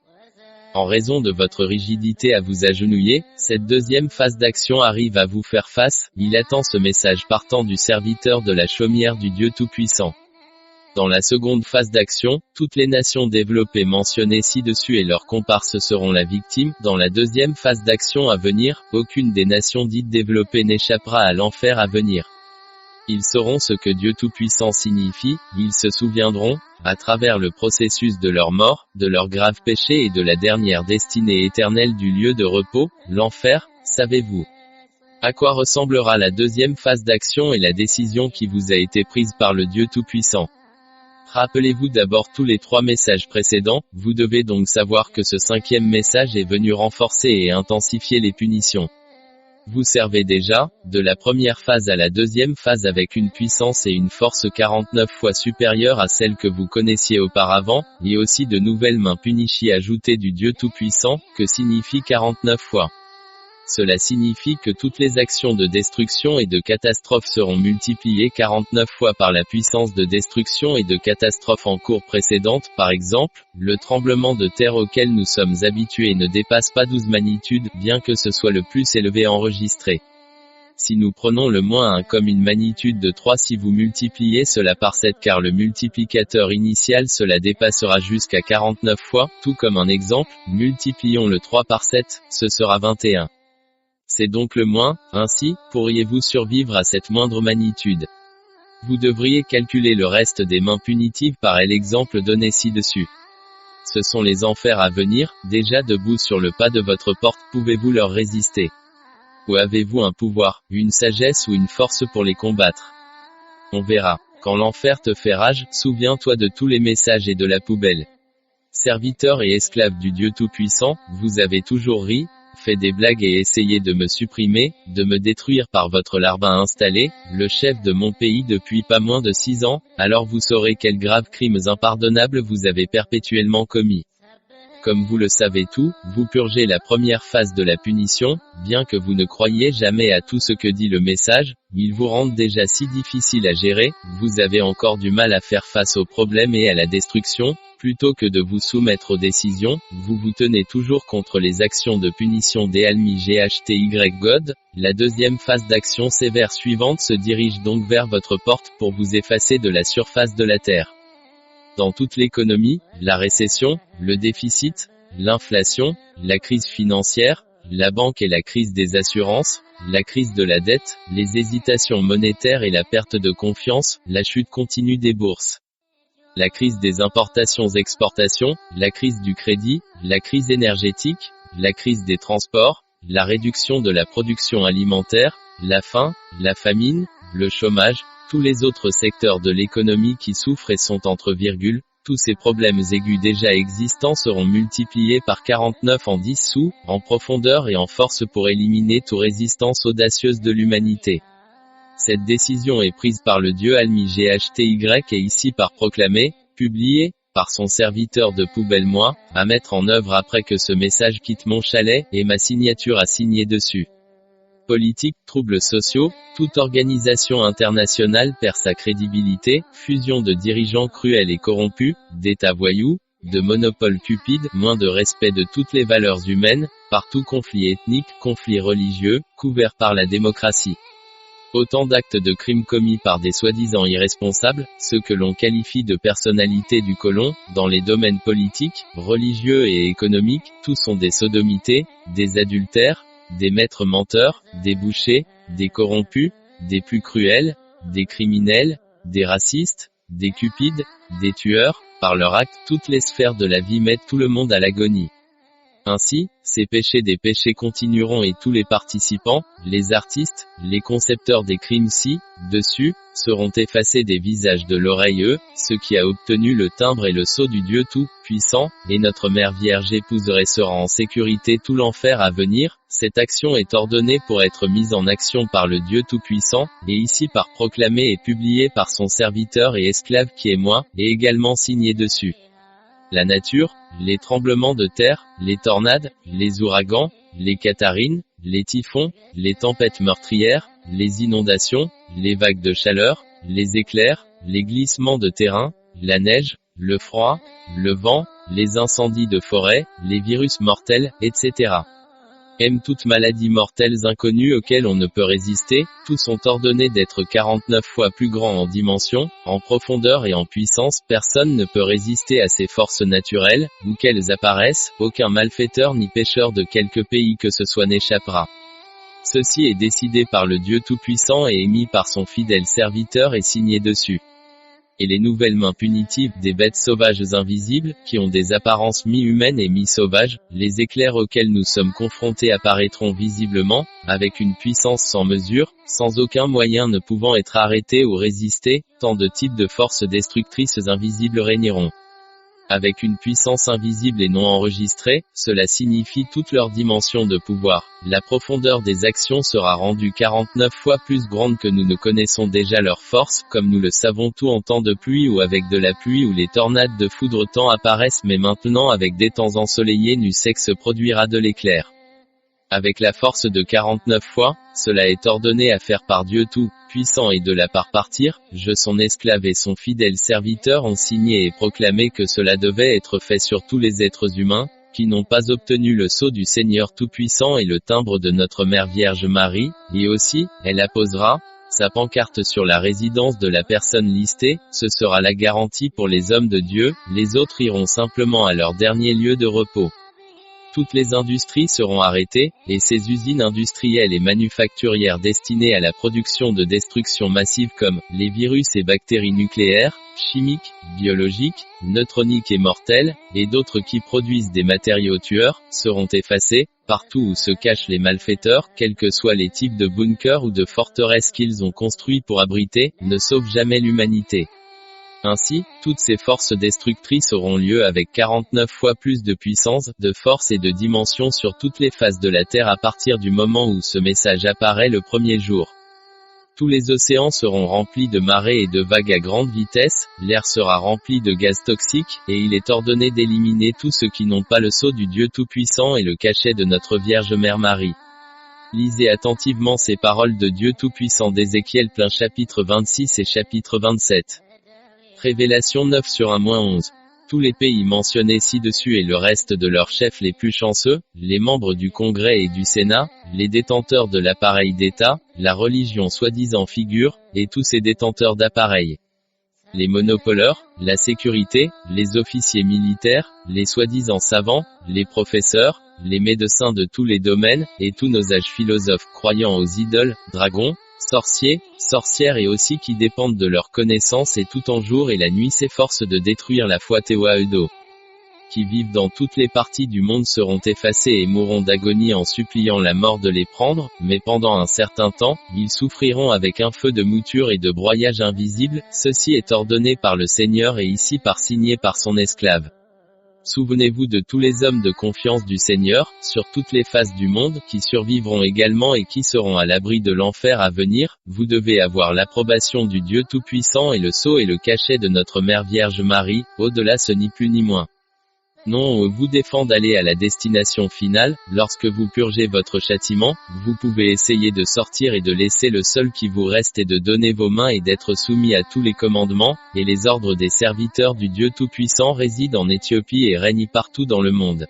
En raison de votre rigidité à vous agenouiller, cette deuxième phase d'action arrive à vous faire face. Il attend ce message partant du serviteur de la chaumière du Dieu Tout-Puissant. Dans la seconde phase d'action, toutes les nations développées mentionnées ci-dessus et leurs comparses seront la victime. Dans la deuxième phase d'action à venir, aucune des nations dites développées n'échappera à l'enfer à venir. Ils sauront ce que Dieu Tout-Puissant signifie, ils se souviendront, à travers le processus de leur mort, de leurs graves péchés et de la dernière destinée éternelle du lieu de repos, l'enfer. Savez-vous à quoi ressemblera la deuxième phase d'action et la décision qui vous a été prise par le Dieu Tout-Puissant? Rappelez-vous d'abord tous les 3 messages précédents. Vous devez donc savoir que ce 5e message est venu renforcer et intensifier les punitions. Vous servez déjà, de la première phase à la deuxième phase avec une puissance et une force 49 fois supérieures à celles que vous connaissiez auparavant, et aussi de nouvelles mains punichies ajoutées du Dieu Tout-Puissant, que signifie 49 fois. Cela signifie que toutes les actions de destruction et de catastrophe seront multipliées 49 fois par la puissance de destruction et de catastrophe en cours précédente. Par exemple, le tremblement de terre auquel nous sommes habitués ne dépasse pas 12 magnitudes, bien que ce soit le plus élevé enregistré. Si nous prenons le -1 comme une magnitude de 3, si vous multipliez cela par 7 car le multiplicateur initial cela dépassera jusqu'à 49 fois, tout comme un exemple, multiplions le 3 par 7, ce sera 21. C'est donc le -. Ainsi, pourriez-vous survivre à cette moindre magnitude? Vous devriez calculer le reste des mains punitives par l'exemple donné ci-dessus. Ce sont les enfers à venir, déjà debout sur le pas de votre porte, pouvez-vous leur résister? Ou avez-vous un pouvoir, une sagesse ou une force pour les combattre? On verra. Quand l'enfer te fait rage, souviens-toi de tous les messages et de la poubelle. Serviteur et esclave du Dieu Tout-Puissant, vous avez toujours ri, fait des blagues et essayé de me supprimer, de me détruire par votre larbin installé, le chef de mon pays depuis pas moins de 6 ans, alors vous saurez quels graves crimes impardonnables vous avez perpétuellement commis. Comme vous le savez tout, vous purgez la première phase de la punition, bien que vous ne croyiez jamais à tout ce que dit le message, ils vous rendent déjà si difficile à gérer, vous avez encore du mal à faire face aux problèmes et à la destruction, plutôt que de vous soumettre aux décisions, vous vous tenez toujours contre les actions de punition des Almi GHTY God. La deuxième phase d'action sévère suivante se dirige donc vers votre porte pour vous effacer de la surface de la Terre. Dans toute l'économie, la récession, le déficit, l'inflation, la crise financière, la banque et la crise des assurances, la crise de la dette, les hésitations monétaires et la perte de confiance, la chute continue des bourses. La crise des importations-exportations, la crise du crédit, la crise énergétique, la crise des transports, la réduction de la production alimentaire, la faim, la famine, le chômage, tous les autres secteurs de l'économie qui souffrent et sont entre virgules, tous ces problèmes aigus déjà existants seront multipliés par 49 en dissous, en profondeur et en force pour éliminer toute résistance audacieuse de l'humanité. Cette décision est prise par le Dieu Almi GHTY et ici par proclamée, publiée, par son serviteur de poubelle moi, à mettre en œuvre après que ce message quitte mon chalet, et ma signature à signer dessus. Politique, troubles sociaux, toute organisation internationale perd sa crédibilité, fusion de dirigeants cruels et corrompus, d'États voyous, de monopoles cupides, moins de respect de toutes les valeurs humaines, partout conflits ethniques, conflits religieux, couverts par la démocratie. Autant d'actes de crimes commis par des soi-disant irresponsables, ceux que l'on qualifie de personnalités du colon, dans les domaines politiques, religieux et économiques, tous sont des sodomités, des adultères, des maîtres menteurs, des bouchers, des corrompus, des plus cruels, des criminels, des racistes, des cupides, des tueurs, par leur acte toutes les sphères de la vie mettent tout le monde à l'agonie. Ainsi, ces péchés des péchés continueront et tous les participants, les artistes, les concepteurs des crimes ci-dessus, seront effacés des visages de l'oreille ce qui a obtenu le timbre et le sceau du Dieu Tout-Puissant, et notre Mère Vierge épouserait sera en sécurité tout l'enfer à venir. Cette action est ordonnée pour être mise en action par le Dieu Tout-Puissant, et ici par proclamée et publiée par son serviteur et esclave qui est moi, et également signé dessus. La nature, les tremblements de terre, les tornades, les ouragans, les catharines, les typhons, les tempêtes meurtrières, les inondations, les vagues de chaleur, les éclairs, les glissements de terrain, la neige, le froid, le vent, les incendies de forêt, les virus mortels, etc. Même toutes maladies mortelles inconnues auxquelles on ne peut résister, tous sont ordonnés d'être 49 fois plus grands en dimension, en profondeur et en puissance, personne ne peut résister à ces forces naturelles, où qu'elles apparaissent, aucun malfaiteur ni pécheur de quelque pays que ce soit n'échappera. Ceci est décidé par le Dieu Tout-Puissant et émis par son fidèle serviteur et signé dessus. Et les nouvelles mains punitives des bêtes sauvages invisibles, qui ont des apparences mi-humaines et mi-sauvages, les éclairs auxquels nous sommes confrontés apparaîtront visiblement, avec une puissance sans mesure, sans aucun moyen ne pouvant être arrêté ou résisté, tant de types de forces destructrices invisibles régneront. Avec une puissance invisible et non enregistrée, cela signifie toute leur dimension de pouvoir. La profondeur des actions sera rendue 49 fois plus grande que nous ne connaissons déjà leur force, comme nous le savons tout en temps de pluie ou avec de la pluie où les tornades de foudre temps apparaissent mais maintenant avec des temps ensoleillés nu sexe produira de l'éclair. Avec la force de 49 fois, cela est ordonné à faire par Dieu Tout-Puissant et de la part partir, je son esclave et son fidèle serviteur ont signé et proclamé que cela devait être fait sur tous les êtres humains, qui n'ont pas obtenu le sceau du Seigneur Tout-Puissant et le timbre de notre Mère Vierge Marie, et aussi, elle apposera sa pancarte sur la résidence de la personne listée, ce sera la garantie pour les hommes de Dieu, les autres iront simplement à leur dernier lieu de repos. Toutes les industries seront arrêtées, et ces usines industrielles et manufacturières destinées à la production de destruction massive comme les virus et bactéries nucléaires, chimiques, biologiques, neutroniques et mortelles, et d'autres qui produisent des matériaux tueurs, seront effacées. Partout où se cachent les malfaiteurs, quels que soient les types de bunkers ou de forteresses qu'ils ont construits pour abriter, ne sauvent jamais l'humanité. Ainsi, toutes ces forces destructrices auront lieu avec 49 fois plus de puissance, de force et de dimension sur toutes les faces de la Terre à partir du moment où ce message apparaît le premier jour. Tous les océans seront remplis de marées et de vagues à grande vitesse, l'air sera rempli de gaz toxiques, et il est ordonné d'éliminer tous ceux qui n'ont pas le sceau du Dieu Tout-Puissant et le cachet de notre Vierge Mère Marie. Lisez attentivement ces paroles de Dieu Tout-Puissant d'Ézéchiel plein chapitre 26 et chapitre 27. Révélation 9/1-11. Tous les pays mentionnés ci-dessus et le reste de leurs chefs les plus chanceux, les membres du Congrès et du Sénat, les détenteurs de l'appareil d'État, la religion soi-disant figure, et tous ces détenteurs d'appareils. Les monopoleurs, la sécurité, les officiers militaires, les soi-disant savants, les professeurs, les médecins de tous les domaines, et tous nos âges philosophes croyant aux idoles, dragons, sorciers, sorcières et aussi qui dépendent de leur connaissance et tout en jour et la nuit s'efforcent de détruire la foi Tewahedo. Qui vivent dans toutes les parties du monde seront effacés et mourront d'agonie en suppliant la mort de les prendre, mais pendant un certain temps, ils souffriront avec un feu de mouture et de broyage invisible, ceci est ordonné par le Seigneur et ici par signé par son esclave. Souvenez-vous de tous les hommes de confiance du Seigneur, sur toutes les faces du monde, qui survivront également et qui seront à l'abri de l'enfer à venir, vous devez avoir l'approbation du Dieu Tout-Puissant et le sceau et le cachet de notre Mère Vierge Marie, au-delà ce ni plus ni moins. Non, vous défend d'aller à la destination finale, lorsque vous purgez votre châtiment, vous pouvez essayer de sortir et de laisser le seul qui vous reste et de donner vos mains et d'être soumis à tous les commandements, et les ordres des serviteurs du Dieu Tout-Puissant résident en Éthiopie et règnent partout dans le monde.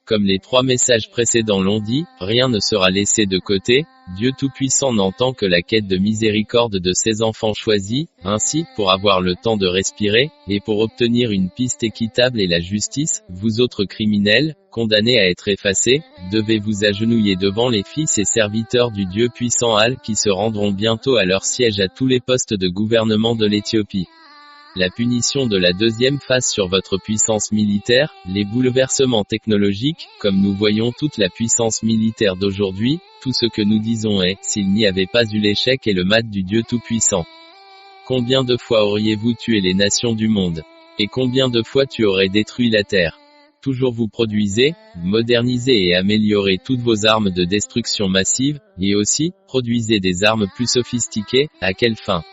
Comme les 3 messages précédents l'ont dit, rien ne sera laissé de côté, Dieu Tout-Puissant n'entend que la quête de miséricorde de ses enfants choisis, ainsi, pour avoir le temps de respirer, et pour obtenir une piste équitable et la justice, vous autres criminels, condamnés à être effacés, devez vous agenouiller devant les fils et serviteurs du Dieu puissant Al qui se rendront bientôt à leur siège à tous les postes de gouvernement de l'Éthiopie. La punition de la deuxième phase sur votre puissance militaire, les bouleversements technologiques, comme nous voyons toute la puissance militaire d'aujourd'hui, tout ce que nous disons est, s'il n'y avait pas eu l'échec et le mat du Dieu Tout-Puissant. Combien de fois auriez-vous tué les nations du monde? Et combien de fois tu aurais détruit la terre? Toujours vous produisez, modernisez et améliorez toutes vos armes de destruction massive, et aussi, produisez des armes plus sophistiquées, à quelle fin?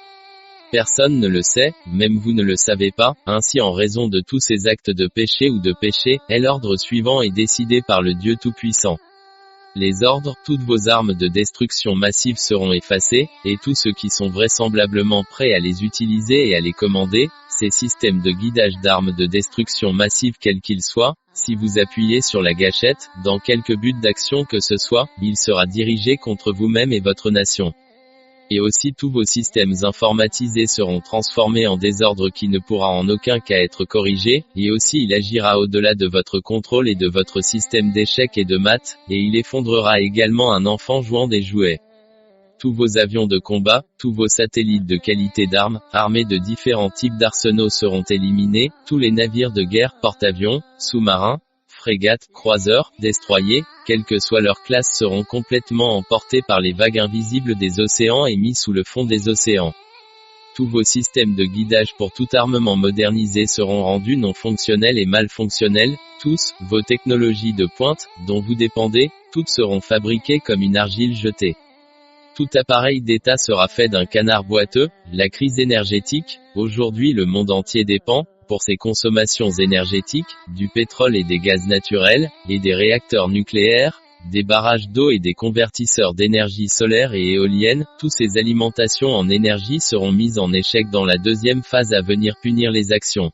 Personne ne le sait, même vous ne le savez pas, ainsi en raison de tous ces actes de péché ou de péché, l'ordre suivant est décidé par le Dieu Tout-Puissant. Les ordres, toutes vos armes de destruction massive seront effacées, et tous ceux qui sont vraisemblablement prêts à les utiliser et à les commander, ces systèmes de guidage d'armes de destruction massive quels qu'ils soient, si vous appuyez sur la gâchette, dans quelque but d'action que ce soit, il sera dirigé contre vous-même et votre nation. Et aussi tous vos systèmes informatisés seront transformés en désordre qui ne pourra en aucun cas être corrigé, et aussi il agira au-delà de votre contrôle et de votre système d'échecs et de maths, et il effondrera également un enfant jouant des jouets. Tous vos avions de combat, tous vos satellites de qualité d'armes, armés de différents types d'arsenaux seront éliminés, tous les navires de guerre, porte-avions, sous-marins, frégates, croiseurs, destroyers, quelle que soit leur classe seront complètement emportés par les vagues invisibles des océans et mis sous le fond des océans. Tous vos systèmes de guidage pour tout armement modernisé seront rendus non fonctionnels et mal fonctionnels, tous, vos technologies de pointe, dont vous dépendez, toutes seront fabriquées comme une argile jetée. Tout appareil d'État sera fait d'un canard boiteux, la crise énergétique, aujourd'hui le monde entier dépend, pour ses consommations énergétiques, du pétrole et des gaz naturels, et des réacteurs nucléaires, des barrages d'eau et des convertisseurs d'énergie solaire et éolienne, toutes ces alimentations en énergie seront mises en échec dans la deuxième phase à venir punir les actions.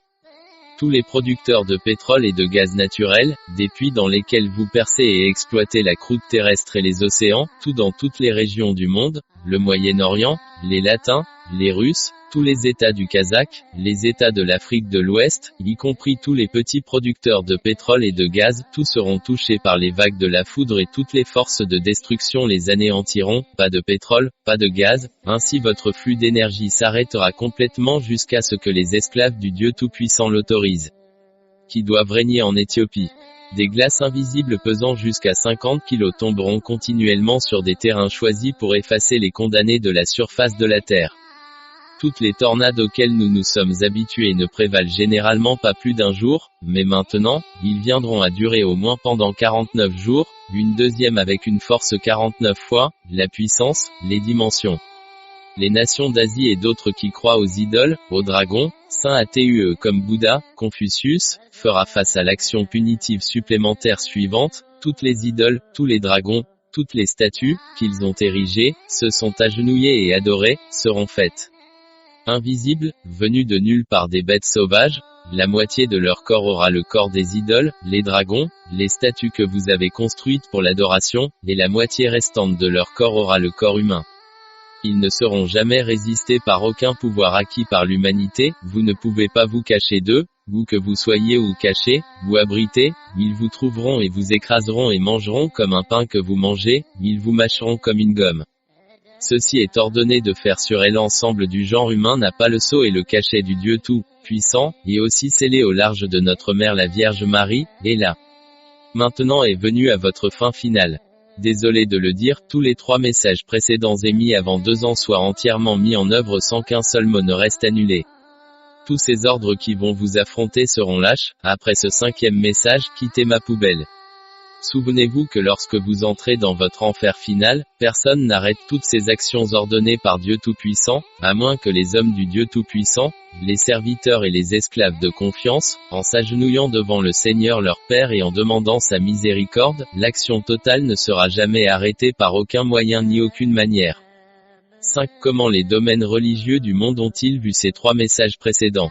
Tous les producteurs de pétrole et de gaz naturel, des puits dans lesquels vous percez et exploitez la croûte terrestre et les océans, tout dans toutes les régions du monde, le Moyen-Orient, les Latins, les Russes, tous les États du Kazakh, les États de l'Afrique de l'Ouest, y compris tous les petits producteurs de pétrole et de gaz, tous seront touchés par les vagues de la foudre et toutes les forces de destruction les anéantiront, pas de pétrole, pas de gaz, ainsi votre flux d'énergie s'arrêtera complètement jusqu'à ce que les esclaves du Dieu Tout-Puissant l'autorisent. Qui doivent régner en Éthiopie. Des glaces invisibles pesant jusqu'à 50 kg tomberont continuellement sur des terrains choisis pour effacer les condamnés de la surface de la terre. Toutes les tornades auxquelles nous nous sommes habitués ne prévalent généralement pas plus d'un jour, mais maintenant, ils viendront à durer au moins pendant 49 jours, une deuxième avec une force 49 fois, la puissance, les dimensions. Les nations d'Asie et d'autres qui croient aux idoles, aux dragons, saint athée comme Bouddha, Confucius, fera face à l'action punitive supplémentaire suivante, toutes les idoles, tous les dragons, toutes les statues, qu'ils ont érigées, se sont agenouillées et adorées, seront faites invisibles, venues de nulle part des bêtes sauvages, la moitié de leur corps aura le corps des idoles, les dragons, les statues que vous avez construites pour l'adoration, et la moitié restante de leur corps aura le corps humain. Ils ne seront jamais résistés par aucun pouvoir acquis par l'humanité, vous ne pouvez pas vous cacher d'eux, où que vous soyez ou cachés, ou abrités, ils vous trouveront et vous écraseront et mangeront comme un pain que vous mangez, ils vous mâcheront comme une gomme. Ceci est ordonné de faire sur elle. L'ensemble du genre humain n'a pas le sceau et le cachet du Dieu tout-puissant, et aussi scellé au large de notre mère la Vierge Marie, et là. Maintenant est venu à votre fin finale. Désolé de le dire, tous les 3 messages précédents émis avant 2 ans soient entièrement mis en œuvre sans qu'un seul mot ne reste annulé. Tous ces ordres qui vont vous affronter seront lâches, après ce 5e message, quittez ma poubelle. Souvenez-vous que lorsque vous entrez dans votre enfer final, personne n'arrête toutes ces actions ordonnées par Dieu Tout-Puissant, à moins que les hommes du Dieu Tout-Puissant, les serviteurs et les esclaves de confiance, en s'agenouillant devant le Seigneur leur Père et en demandant sa miséricorde, l'action totale ne sera jamais arrêtée par aucun moyen ni aucune manière. 5. Comment les domaines religieux du monde ont-ils vu ces 3 messages précédents?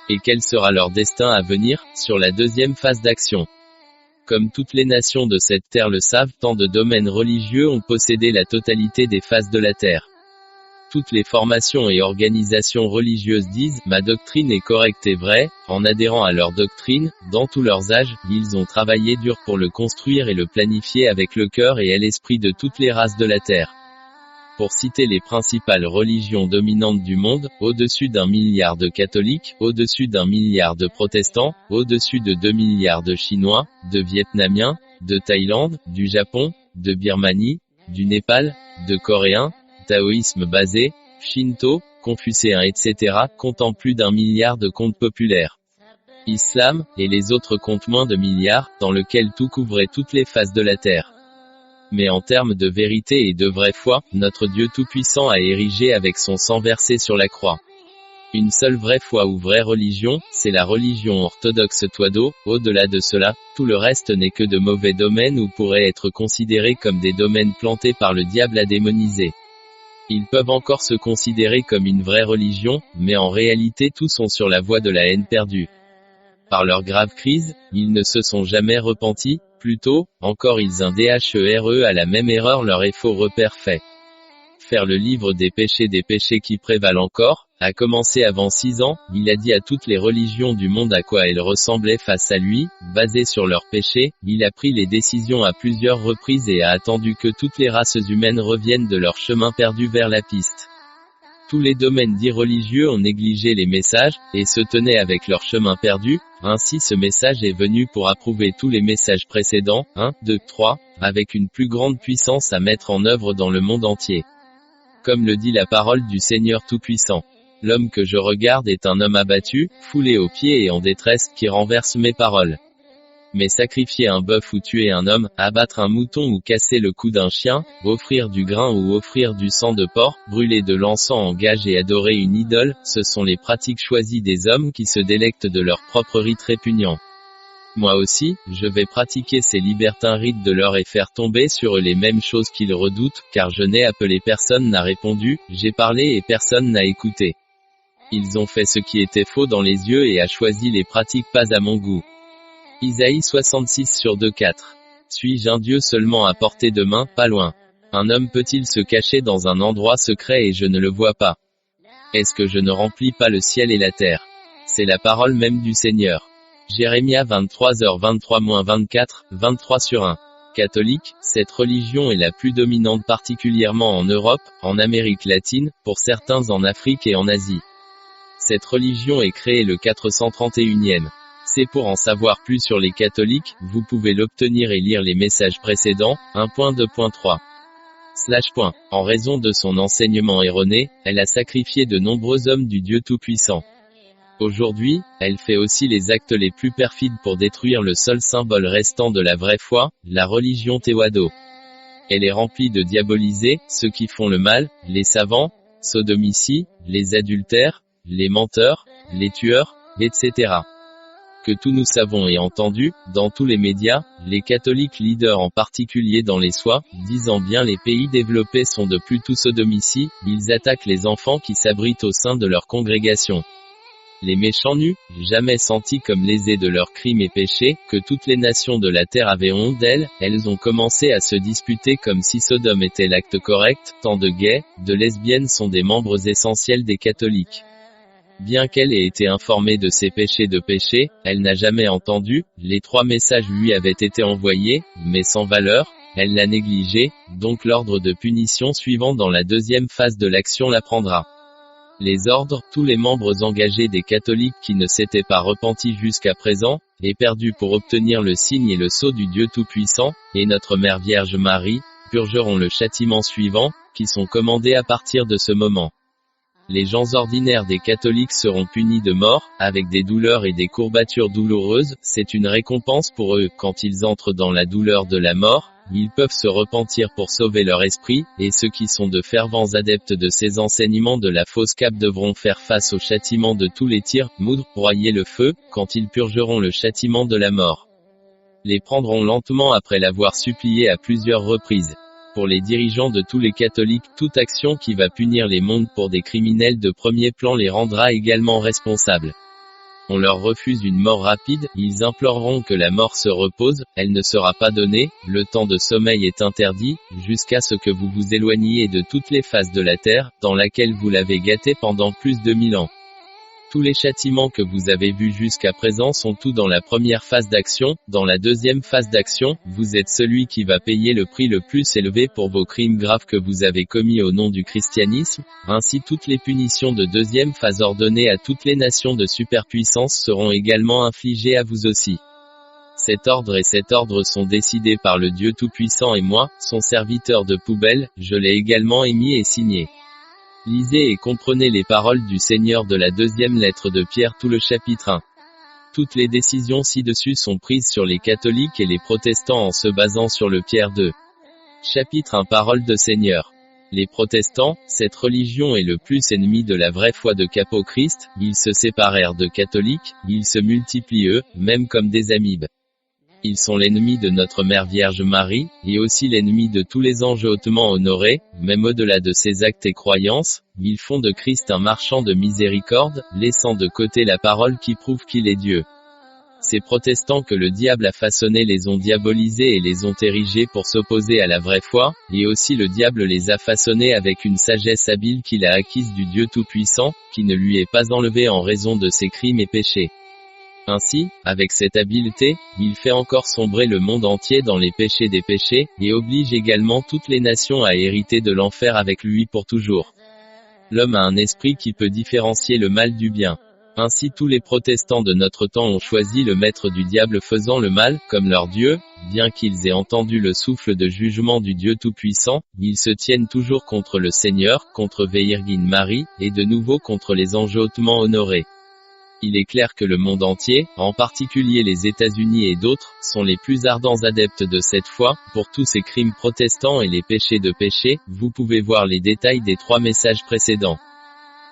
Et quel sera leur destin à venir, sur la 2e phase d'action? Comme toutes les nations de cette terre le savent, tant de domaines religieux ont possédé la totalité des phases de la terre. Toutes les formations et organisations religieuses disent « Ma doctrine est correcte et vraie », en adhérant à leur doctrine, dans tous leurs âges, ils ont travaillé dur pour le construire et le planifier avec le cœur et l'esprit de toutes les races de la terre. Pour citer les principales religions dominantes du monde, au-dessus d'1 milliard de catholiques, au-dessus d'1 milliard de protestants, au-dessus de 2 milliards de Chinois, de Vietnamiens, de Thaïlande, du Japon, de Birmanie, du Népal, de Coréens, taoïsme basé, Shinto, confucéen etc. comptant plus d'1 milliard de contes populaires. Islam, et les autres comptent moins de milliards, dans lequel tout couvrait toutes les faces de la terre. Mais en termes de vérité et de vraie foi, notre Dieu Tout-Puissant a érigé avec son sang versé sur la croix une seule vraie foi ou vraie religion, c'est la religion orthodoxe Toido. Au-delà de cela, tout le reste n'est que de mauvais domaines ou pourrait être considérés comme des domaines plantés par le diable à démoniser. Ils peuvent encore se considérer comme une vraie religion, mais en réalité tous sont sur la voie de la haine perdue. Par leur grave crise, ils ne se sont jamais repentis, plutôt, encore ils indhre à la même erreur leur est faux repère fait. Faire le livre des péchés qui prévalent encore, a commencé avant 6 ans, il a dit à toutes les religions du monde à quoi elles ressemblaient face à lui, basées sur leurs péchés, il a pris les décisions à plusieurs reprises et a attendu que toutes les races humaines reviennent de leur chemin perdu vers la piste. Tous les domaines dits religieux ont négligé les messages, et se tenaient avec leur chemin perdu, ainsi ce message est venu pour approuver tous les messages précédents, 1, 2, 3, avec une plus grande puissance à mettre en œuvre dans le monde entier. Comme le dit la parole du Seigneur Tout-Puissant. L'homme que je regarde est un homme abattu, foulé aux pieds et en détresse, qui renverse mes paroles. Mais sacrifier un bœuf ou tuer un homme, abattre un mouton ou casser le cou d'un chien, offrir du grain ou offrir du sang de porc, brûler de l'encens en gage et adorer une idole, ce sont les pratiques choisies des hommes qui se délectent de leurs propres rites répugnants. Moi aussi, je vais pratiquer ces libertins rites de leur et faire tomber sur eux les mêmes choses qu'ils redoutent, car je n'ai appelé personne n'a répondu, j'ai parlé et personne n'a écouté. Ils ont fait ce qui était faux dans les yeux et a choisi les pratiques pas à mon goût. Isaïe 66/2-4. Suis-je un Dieu seulement à portée de main, pas loin? Un homme peut-il se cacher dans un endroit secret et je ne le vois pas? Est-ce que je ne remplis pas le ciel et la terre? C'est la parole même du Seigneur. Jérémia 23h23-24, 23/1. Catholique, cette religion est la plus dominante particulièrement en Europe, en Amérique latine, pour certains en Afrique et en Asie. Cette religion est créée le 431e. C'est pour en savoir plus sur les catholiques, vous pouvez l'obtenir et lire les messages précédents, 1.2.3. En raison de son enseignement erroné, elle a sacrifié de nombreux hommes du Dieu Tout-Puissant. Aujourd'hui, elle fait aussi les actes les plus perfides pour détruire le seul symbole restant de la vraie foi, la religion Théwado. Elle est remplie de diaboliser, ceux qui font le mal, les savants, sodomie, les adultères, les menteurs, les tueurs, etc. Que tous nous savons et entendu, dans tous les médias, les catholiques leaders en particulier dans les soi-disant bien les pays développés sont de plus tout sodomicie, ils attaquent les enfants qui s'abritent au sein de leur congrégation. Les méchants nus, jamais sentis comme lésés de leurs crimes et péchés, que toutes les nations de la terre avaient honte d'elles, elles ont commencé à se disputer comme si Sodome était l'acte correct, tant de gays, de lesbiennes sont des membres essentiels des catholiques. Bien qu'elle ait été informée de ses péchés de péché, elle n'a jamais entendu, les 3 messages lui avaient été envoyés, mais sans valeur, elle l'a négligé, donc l'ordre de punition suivant dans la deuxième phase de l'action la prendra. Les ordres, tous les membres engagés des catholiques qui ne s'étaient pas repentis jusqu'à présent, et perdus pour obtenir le signe et le sceau du Dieu Tout-Puissant, et notre Mère Vierge Marie, purgeront le châtiment suivant, qui sont commandés à partir de ce moment. Les gens ordinaires des catholiques seront punis de mort, avec des douleurs et des courbatures douloureuses, c'est une récompense pour eux, quand ils entrent dans la douleur de la mort, ils peuvent se repentir pour sauver leur esprit, et ceux qui sont de fervents adeptes de ces enseignements de la fausse cape devront faire face au châtiment de tous les tirs, moudre, broyer le feu, quand ils purgeront le châtiment de la mort. Les prendront lentement après l'avoir supplié à plusieurs reprises. Pour les dirigeants de tous les catholiques, toute action qui va punir les mondes pour des criminels de premier plan les rendra également responsables. On leur refuse une mort rapide, ils imploreront que la mort se repose, elle ne sera pas donnée, le temps de sommeil est interdit, jusqu'à ce que vous vous éloigniez de toutes les faces de la terre, dans laquelle vous l'avez gâté pendant plus de 1000 ans. Tous les châtiments que vous avez vus jusqu'à présent sont tous dans la première phase d'action, dans la deuxième phase d'action, vous êtes celui qui va payer le prix le plus élevé pour vos crimes graves que vous avez commis au nom du christianisme, ainsi toutes les punitions de deuxième phase ordonnées à toutes les nations de superpuissance seront également infligées à vous aussi. Cet ordre et cet ordre sont décidés par le Dieu Tout-Puissant et moi, son serviteur de poubelle, je l'ai également émis et signé. Lisez et comprenez les paroles du Seigneur de la deuxième lettre de Pierre tout le chapitre 1. Toutes les décisions ci-dessus sont prises sur les catholiques et les protestants en se basant sur le Pierre 2. Chapitre 1 Parole de Seigneur. Les protestants, cette religion est le plus ennemi de la vraie foi de Capo-Christ, ils se séparèrent de catholiques, ils se multiplient eux, même comme des amibes. Ils sont l'ennemi de notre Mère Vierge Marie, et aussi l'ennemi de tous les anges hautement honorés, même au-delà de ses actes et croyances, ils font de Christ un marchand de miséricorde, laissant de côté la parole qui prouve qu'il est Dieu. Ces protestants que le diable a façonnés les ont diabolisés et les ont érigés pour s'opposer à la vraie foi, et aussi le diable les a façonnés avec une sagesse habile qu'il a acquise du Dieu Tout-Puissant, qui ne lui est pas enlevée en raison de ses crimes et péchés. Ainsi, avec cette habileté, il fait encore sombrer le monde entier dans les péchés des péchés, et oblige également toutes les nations à hériter de l'enfer avec lui pour toujours. L'homme a un esprit qui peut différencier le mal du bien. Ainsi tous les protestants de notre temps ont choisi le maître du diable faisant le mal, comme leur Dieu, bien qu'ils aient entendu le souffle de jugement du Dieu Tout-Puissant, ils se tiennent toujours contre le Seigneur, contre Viergine Marie, et de nouveau contre les anges hautement honorés. Il est clair que le monde entier, en particulier les États-Unis et d'autres, sont les plus ardents adeptes de cette foi, pour tous ces crimes protestants et les péchés de péché, vous pouvez voir les détails des 3 messages précédents.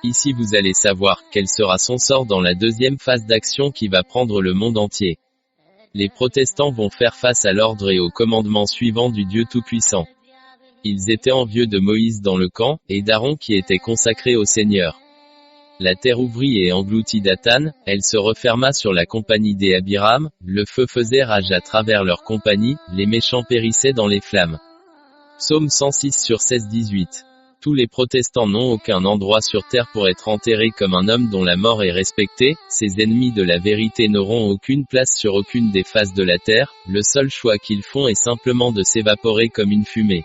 Ici vous allez savoir, quel sera son sort dans la deuxième phase d'action qui va prendre le monde entier. Les protestants vont faire face à l'ordre et au commandement suivant du Dieu Tout-Puissant. Ils étaient envieux de Moïse dans le camp, et d'Aaron qui était consacré au Seigneur. La terre ouvrit et engloutit Dathan, elle se referma sur la compagnie des Abiram, le feu faisait rage à travers leur compagnie, les méchants périssaient dans les flammes. Psaume 106 sur 16-18. Tous les protestants n'ont aucun endroit sur terre pour être enterrés comme un homme dont la mort est respectée, ces ennemis de la vérité n'auront aucune place sur aucune des faces de la terre, le seul choix qu'ils font est simplement de s'évaporer comme une fumée.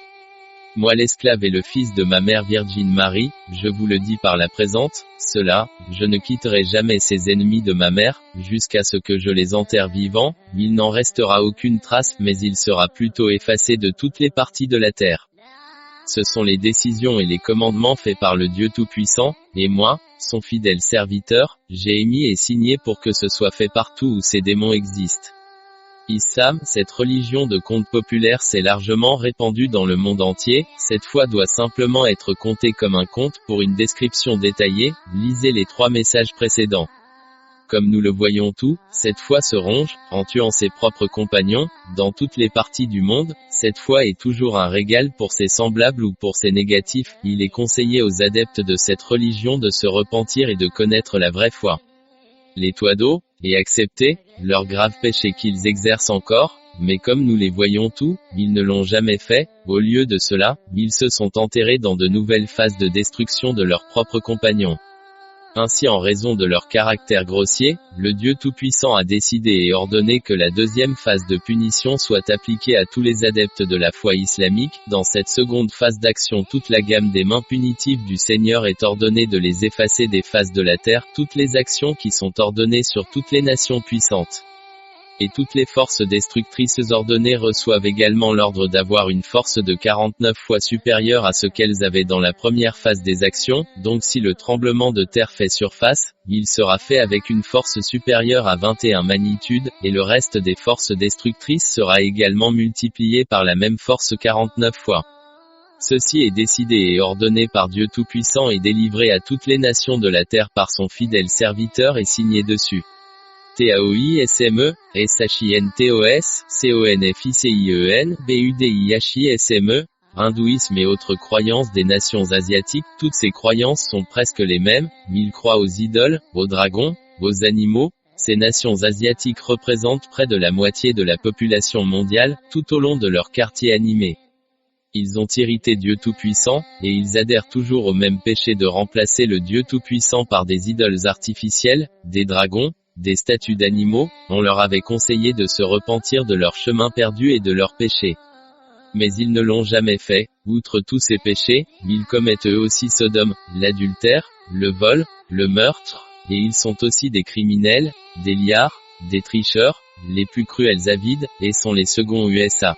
Moi l'esclave et le fils de ma mère Viergine Marie, je vous le dis par la présente, cela, je ne quitterai jamais ces ennemis de ma mère, jusqu'à ce que je les enterre vivants, il n'en restera aucune trace, mais il sera plutôt effacé de toutes les parties de la terre. Ce sont les décisions et les commandements faits par le Dieu Tout-Puissant, et moi, son fidèle serviteur, j'ai émis et signé pour que ce soit fait partout où ces démons existent. Islam, cette religion de conte populaire s'est largement répandue dans le monde entier, cette foi doit simplement être comptée comme un conte. Pour une description détaillée, lisez les 3 messages précédents. Comme nous le voyons tout, cette foi se ronge, en tuant ses propres compagnons, dans toutes les parties du monde. Cette foi est toujours un régal pour ses semblables ou pour ses négatifs. Il est conseillé aux adeptes de cette religion de se repentir et de connaître la vraie foi. Les toideaux, et accepter, leurs graves péchés qu'ils exercent encore, mais comme nous les voyons tous, ils ne l'ont jamais fait. Au lieu de cela, ils se sont enterrés dans de nouvelles phases de destruction de leurs propres compagnons. Ainsi, en raison de leur caractère grossier, le Dieu Tout-Puissant a décidé et ordonné que la 2e phase de punition soit appliquée à tous les adeptes de la foi islamique. Dans cette seconde phase d'action, toute la gamme des mains punitives du Seigneur est ordonnée de les effacer des faces de la terre, toutes les actions qui sont ordonnées sur toutes les nations puissantes. Et toutes les forces destructrices ordonnées reçoivent également l'ordre d'avoir une force de 49 fois supérieure à ce qu'elles avaient dans la première phase des actions. Donc si le tremblement de terre fait surface, il sera fait avec une force supérieure à 21 magnitudes, et le reste des forces destructrices sera également multiplié par la même force 49 fois. Ceci est décidé et ordonné par Dieu Tout-Puissant et délivré à toutes les nations de la terre par son fidèle serviteur et signé dessus. TAOISME, SHINTOS, CONFICIEN, BUDIHISME, hindouisme et autres croyances des nations asiatiques. Toutes ces croyances sont presque les mêmes. Ils croient aux idoles, aux dragons, aux animaux. Ces nations asiatiques représentent près de la moitié de la population mondiale, tout au long de leur quartier animé. Ils ont irrité Dieu Tout-Puissant, et ils adhèrent toujours au même péché de remplacer le Dieu Tout-Puissant par des idoles artificielles, des dragons, des statues d'animaux. On leur avait conseillé de se repentir de leur chemin perdu et de leurs péchés. Mais ils ne l'ont jamais fait. Outre tous ces péchés, ils commettent eux aussi Sodome, l'adultère, le vol, le meurtre, et ils sont aussi des criminels, des liards, des tricheurs, les plus cruels avides, et sont les seconds USA.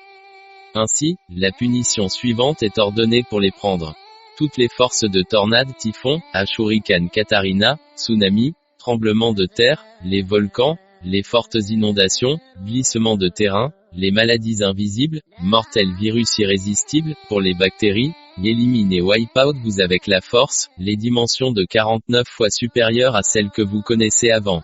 Ainsi, la punition suivante est ordonnée pour les prendre. Toutes les forces de tornades, typhons, Ashurikan Katarina, tsunami, tremblements de terre, les volcans, les fortes inondations, glissements de terrain, les maladies invisibles, mortels virus irrésistibles, pour les bactéries, élimine et wipe out vous avec la force, les dimensions de 49 fois supérieures à celles que vous connaissez avant.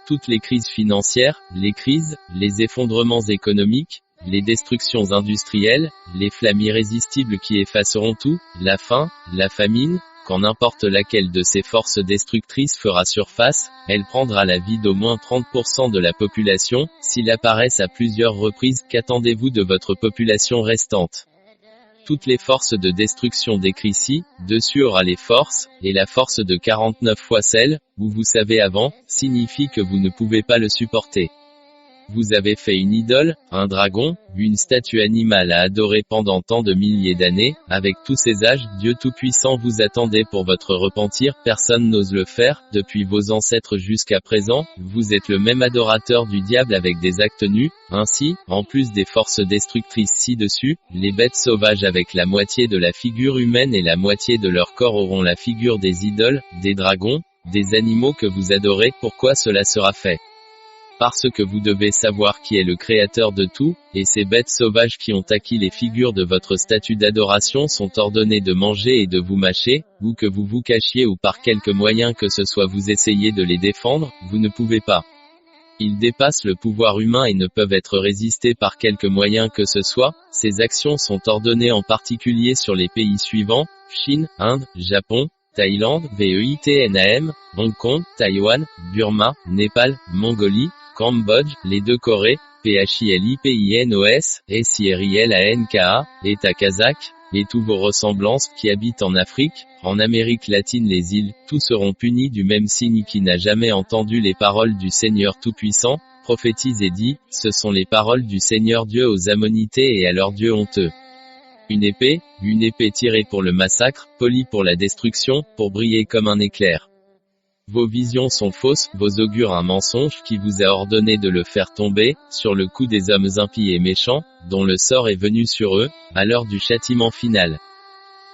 Toutes les crises financières, les crises, les effondrements économiques, les destructions industrielles, les flammes irrésistibles qui effaceront tout, la faim, la famine, quand n'importe laquelle de ces forces destructrices fera surface, elle prendra la vie d'au moins 30% de la population. S'ils apparaissent à plusieurs reprises, qu'attendez-vous de votre population restante? Toutes les forces de destruction décrites ici, dessus aura les forces, et la force de 49 fois celle, où vous savez avant, signifie que vous ne pouvez pas le supporter. Vous avez fait une idole, un dragon, une statue animale à adorer pendant tant de milliers d'années. Avec tous ces âges, Dieu Tout-Puissant vous attendait pour votre repentir. Personne n'ose le faire, depuis vos ancêtres jusqu'à présent. Vous êtes le même adorateur du diable avec des actes nus. Ainsi, en plus des forces destructrices ci-dessus, les bêtes sauvages avec la moitié de la figure humaine et la moitié de leur corps auront la figure des idoles, des dragons, des animaux que vous adorez. Pourquoi cela sera fait? Parce que vous devez savoir qui est le créateur de tout, et ces bêtes sauvages qui ont acquis les figures de votre statue d'adoration sont ordonnées de manger et de vous mâcher, ou que vous vous cachiez ou par quelque moyen que ce soit vous essayez de les défendre, vous ne pouvez pas. Ils dépassent le pouvoir humain et ne peuvent être résistés par quelque moyen que ce soit. Ces actions sont ordonnées en particulier sur les pays suivants, Chine, Inde, Japon, Thaïlande, Vietnam, Hong Kong, Taïwan, Burma, Népal, Mongolie, Cambodge, les deux Corées, PHILIPINOS, SIRILANKA, État kazakh, et tous vos ressemblances qui habitent en Afrique, en Amérique latine les îles, tous seront punis du même signe. Qui n'a jamais entendu les paroles du Seigneur Tout-Puissant, prophétise et dit, ce sont les paroles du Seigneur Dieu aux Ammonités et à leurs dieux honteux. Une épée tirée pour le massacre, polie pour la destruction, pour briller comme un éclair. Vos visions sont fausses, vos augures un mensonge qui vous a ordonné de le faire tomber, sur le coup des hommes impies et méchants, dont le sort est venu sur eux, à l'heure du châtiment final.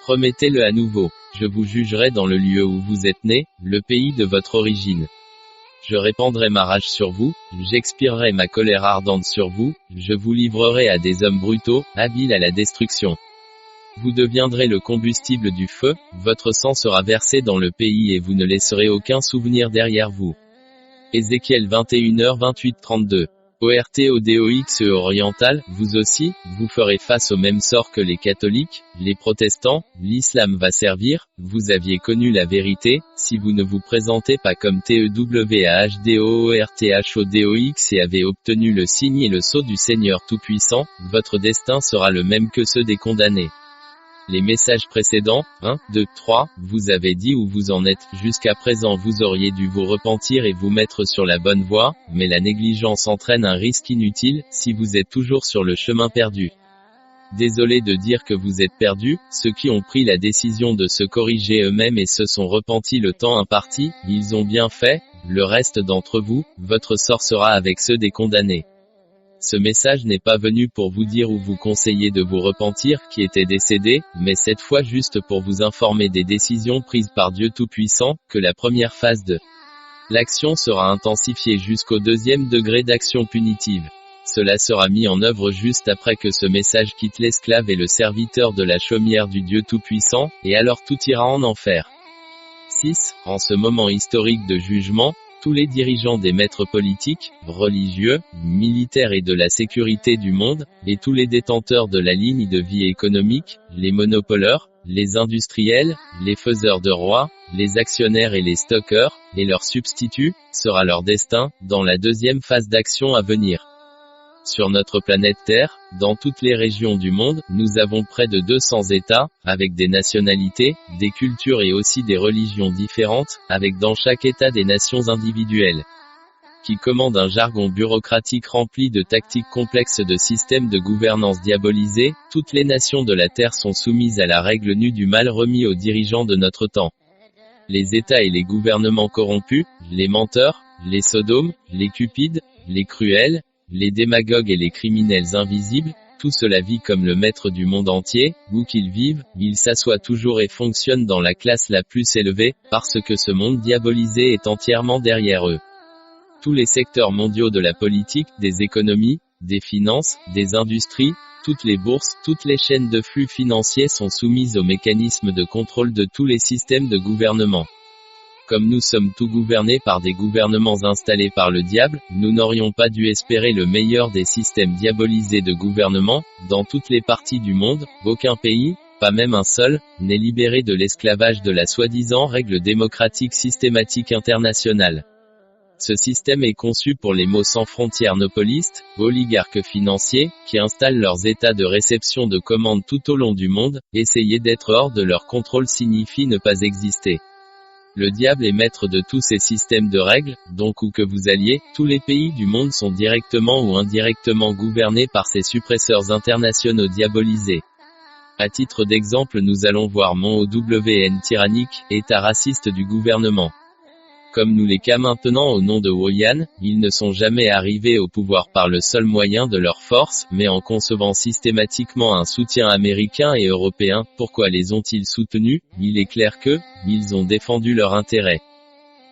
Remettez-le à nouveau, je vous jugerai dans le lieu où vous êtes né, le pays de votre origine. Je répandrai ma rage sur vous, j'expirerai ma colère ardente sur vous, je vous livrerai à des hommes brutaux, habiles à la destruction. Vous deviendrez le combustible du feu, votre sang sera versé dans le pays et vous ne laisserez aucun souvenir derrière vous. Ézéchiel 21h28-32. ORTODOXE oriental, vous aussi, vous ferez face au même sort que les catholiques, les protestants, l'islam va servir, vous aviez connu la vérité, si vous ne vous présentez pas comme TEWAHDOORTHODOX et avez obtenu le signe et le sceau du Seigneur Tout-Puissant, votre destin sera le même que ceux des condamnés. Les messages précédents, 1, 2, 3, vous avez dit où vous en êtes, jusqu'à présent vous auriez dû vous repentir et vous mettre sur la bonne voie, mais la négligence entraîne un risque inutile, si vous êtes toujours sur le chemin perdu. Désolé de dire que vous êtes perdu, ceux qui ont pris la décision de se corriger eux-mêmes et se sont repentis le temps imparti, ils ont bien fait, le reste d'entre vous, votre sort sera avec ceux des condamnés. Ce message n'est pas venu pour vous dire ou vous conseiller de vous repentir, qui était décédé, mais cette fois juste pour vous informer des décisions prises par Dieu Tout-Puissant, que la première phase de l'action sera intensifiée jusqu'au deuxième degré d'action punitive. Cela sera mis en œuvre juste après que ce message quitte l'esclave et le serviteur de la chaumière du Dieu Tout-Puissant, et alors tout ira en enfer. 6. En ce moment historique de jugement, tous les dirigeants des maîtres politiques, religieux, militaires et de la sécurité du monde, et tous les détenteurs de la ligne de vie économique, les monopoleurs, les industriels, les faiseurs de rois, les actionnaires et les stockeurs, et leurs substituts, sera leur destin, dans la deuxième phase d'action à venir. Sur notre planète Terre, dans toutes les régions du monde, nous avons près de 200 États, avec des nationalités, des cultures et aussi des religions différentes, avec dans chaque État des nations individuelles, qui commandent un jargon bureaucratique rempli de tactiques complexes de systèmes de gouvernance diabolisés. Toutes les nations de la Terre sont soumises à la règle nue du mal remis aux dirigeants de notre temps. Les États et les gouvernements corrompus, les menteurs, les sodomes, les cupides, les cruels, les démagogues et les criminels invisibles, tout cela vit comme le maître du monde entier, où qu'ils vivent, ils s'assoient toujours et fonctionnent dans la classe la plus élevée, parce que ce monde diabolisé est entièrement derrière eux. Tous les secteurs mondiaux de la politique, des économies, des finances, des industries, toutes les bourses, toutes les chaînes de flux financiers sont soumises aux mécanismes de contrôle de tous les systèmes de gouvernement. Comme nous sommes tous gouvernés par des gouvernements installés par le diable, nous n'aurions pas dû espérer le meilleur des systèmes diabolisés de gouvernement. Dans toutes les parties du monde, aucun pays, pas même un seul, n'est libéré de l'esclavage de la soi-disant règle démocratique systématique internationale. Ce système est conçu pour les mots sans frontières monopolistes, oligarques financiers, qui installent leurs états de réception de commandes tout au long du monde. Essayer d'être hors de leur contrôle signifie ne pas exister. Le diable est maître de tous ces systèmes de règles, donc où que vous alliez, tous les pays du monde sont directement ou indirectement gouvernés par ces suppresseurs internationaux diabolisés. À titre d'exemple, nous allons voir MON-OWN tyrannique, état raciste du gouvernement. Comme nous les cas maintenant au nom de Woyan, ils ne sont jamais arrivés au pouvoir par le seul moyen de leur force, mais en concevant systématiquement un soutien américain et européen. Pourquoi les ont-ils soutenus? Il est clair que, ils ont défendu leurs intérêts.